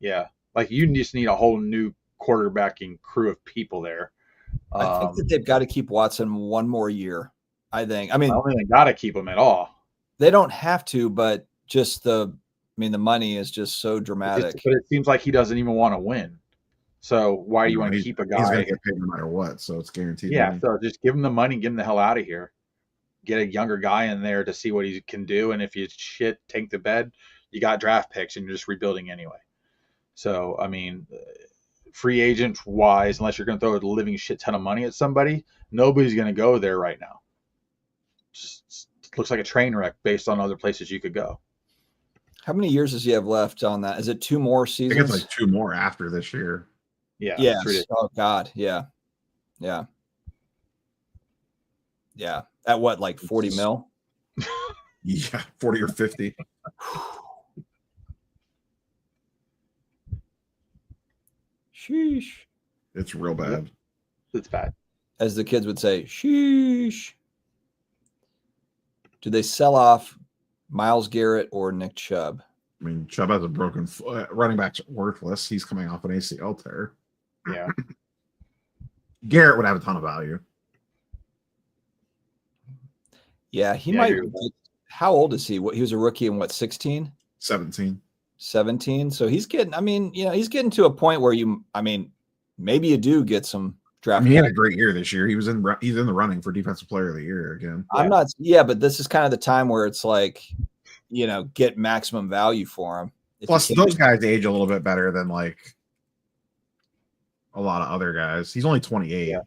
S2: Yeah, like you just need a whole new quarterbacking crew of people there.
S1: I think that they've got to keep Watson one more year. I mean,
S2: I don't think they got to keep him at all.
S1: They don't have to, but just the money is just so dramatic.
S2: But it seems like he doesn't even want to win. So why do you want to keep a guy?
S3: He's going to get paid no matter what, so it's guaranteed.
S2: Yeah, so just give him the money, get him the hell out of here. Get a younger guy in there to see what he can do, and if you tank the bed, you got draft picks, and you're just rebuilding anyway. So, I mean, free agent wise, unless you're going to throw a living shit ton of money at somebody, nobody's going to go there right now. Just looks like a train wreck based on other places you could go.
S1: How many years does he have left on that? Is it 2 more seasons?
S3: I think it's like 2 more after this year.
S2: Yeah.
S1: Yes. Oh God. Yeah. Yeah. Yeah. At what, like 40 mil?
S3: Yeah, 40 or 50.
S1: Sheesh.
S3: It's real bad.
S2: It's bad.
S1: As the kids would say, sheesh. Do they sell off Myles Garrett or Nick Chubb?
S3: I mean, Chubb has a broken foot. Running back's worthless. He's coming off an ACL tear.
S2: Yeah.
S3: Garrett would have a ton of value.
S1: Yeah, he might. How old is he? He was a rookie in 16?
S3: 17.
S1: 17. So he's getting, he's getting to a point where maybe you do get some draft.
S3: He had a great year this year. He's in the running for Defensive Player of the Year again.
S1: But this is kind of the time where it's like, get maximum value for him.
S3: Plus, those guys age a little bit better than like a lot of other guys. He's only 28.
S2: Yeah.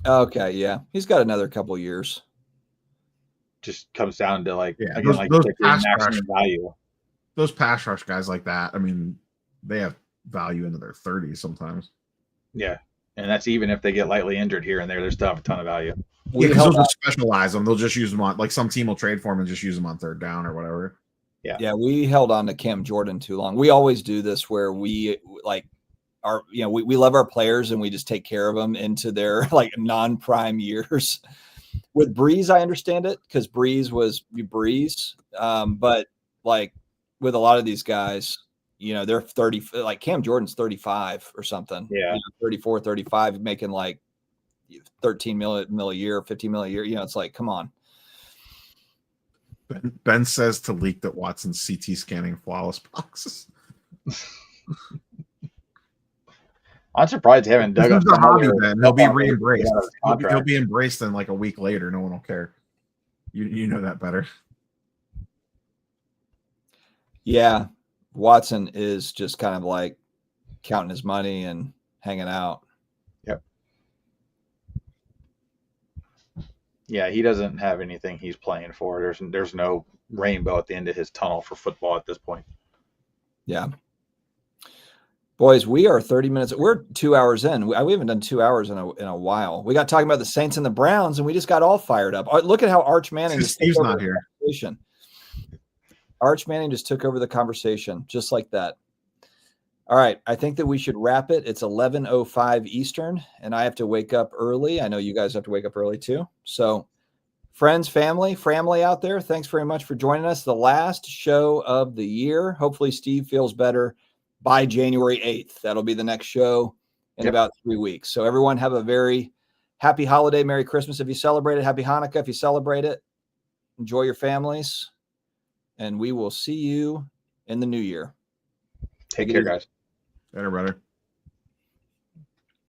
S1: Okay, yeah, he's got another couple years.
S2: Just comes down to like
S3: those pass
S2: maximum value.
S3: Those pass rush guys like that. I mean, they have value into their 30s sometimes.
S2: Yeah, and that's even if they get lightly injured here and there. They still have a ton of value.
S3: Yeah, because they'll just specialize them. They'll just use them on, like, some team will trade for them and just use them on third down or whatever.
S1: Yeah, we held on to Cam Jordan too long. We always do this where we we love our players and we just take care of them into their like non-prime years. With Breeze, I understand it because Breeze was Breeze. But like with a lot of these guys, they're 30, like Cam Jordan's 35 or something.
S2: Yeah.
S1: 34, 35, making like 13 mil a year, 15 mil a year. It's like, come on.
S3: Ben says to leak that Watson's CT scanning flawless boxes.
S2: I'm surprised they haven't dug up
S3: the hobby. Ben, he'll be re-embraced. He'll be embraced, and like a week later, no one will care. You know that better.
S1: Yeah, Watson is just kind of like counting his money and hanging out.
S2: Yep. Yeah, he doesn't have anything he's playing for. There's no rainbow at the end of his tunnel for football at this point.
S1: Yeah. Boys, we are 30 minutes. We're 2 hours in. We haven't done 2 hours in a while. We got talking about the Saints and the Browns, and we just got all fired up. Look at how Arch Manning just
S3: Steve's not here.
S1: Arch Manning just took over the conversation just like that. All right. I think that we should wrap it. It's 11:05 Eastern, and I have to wake up early. I know you guys have to wake up early too. So friends, family out there, thanks very much for joining us. The last show of the year. Hopefully Steve feels better by January 8th. That'll be the next show in about 3 weeks. So everyone have a very happy holiday. Merry Christmas if you celebrate it. Happy Hanukkah if you celebrate it. Enjoy your families. And we will see you in the new year.
S2: Take care, guys.
S3: Better, brother.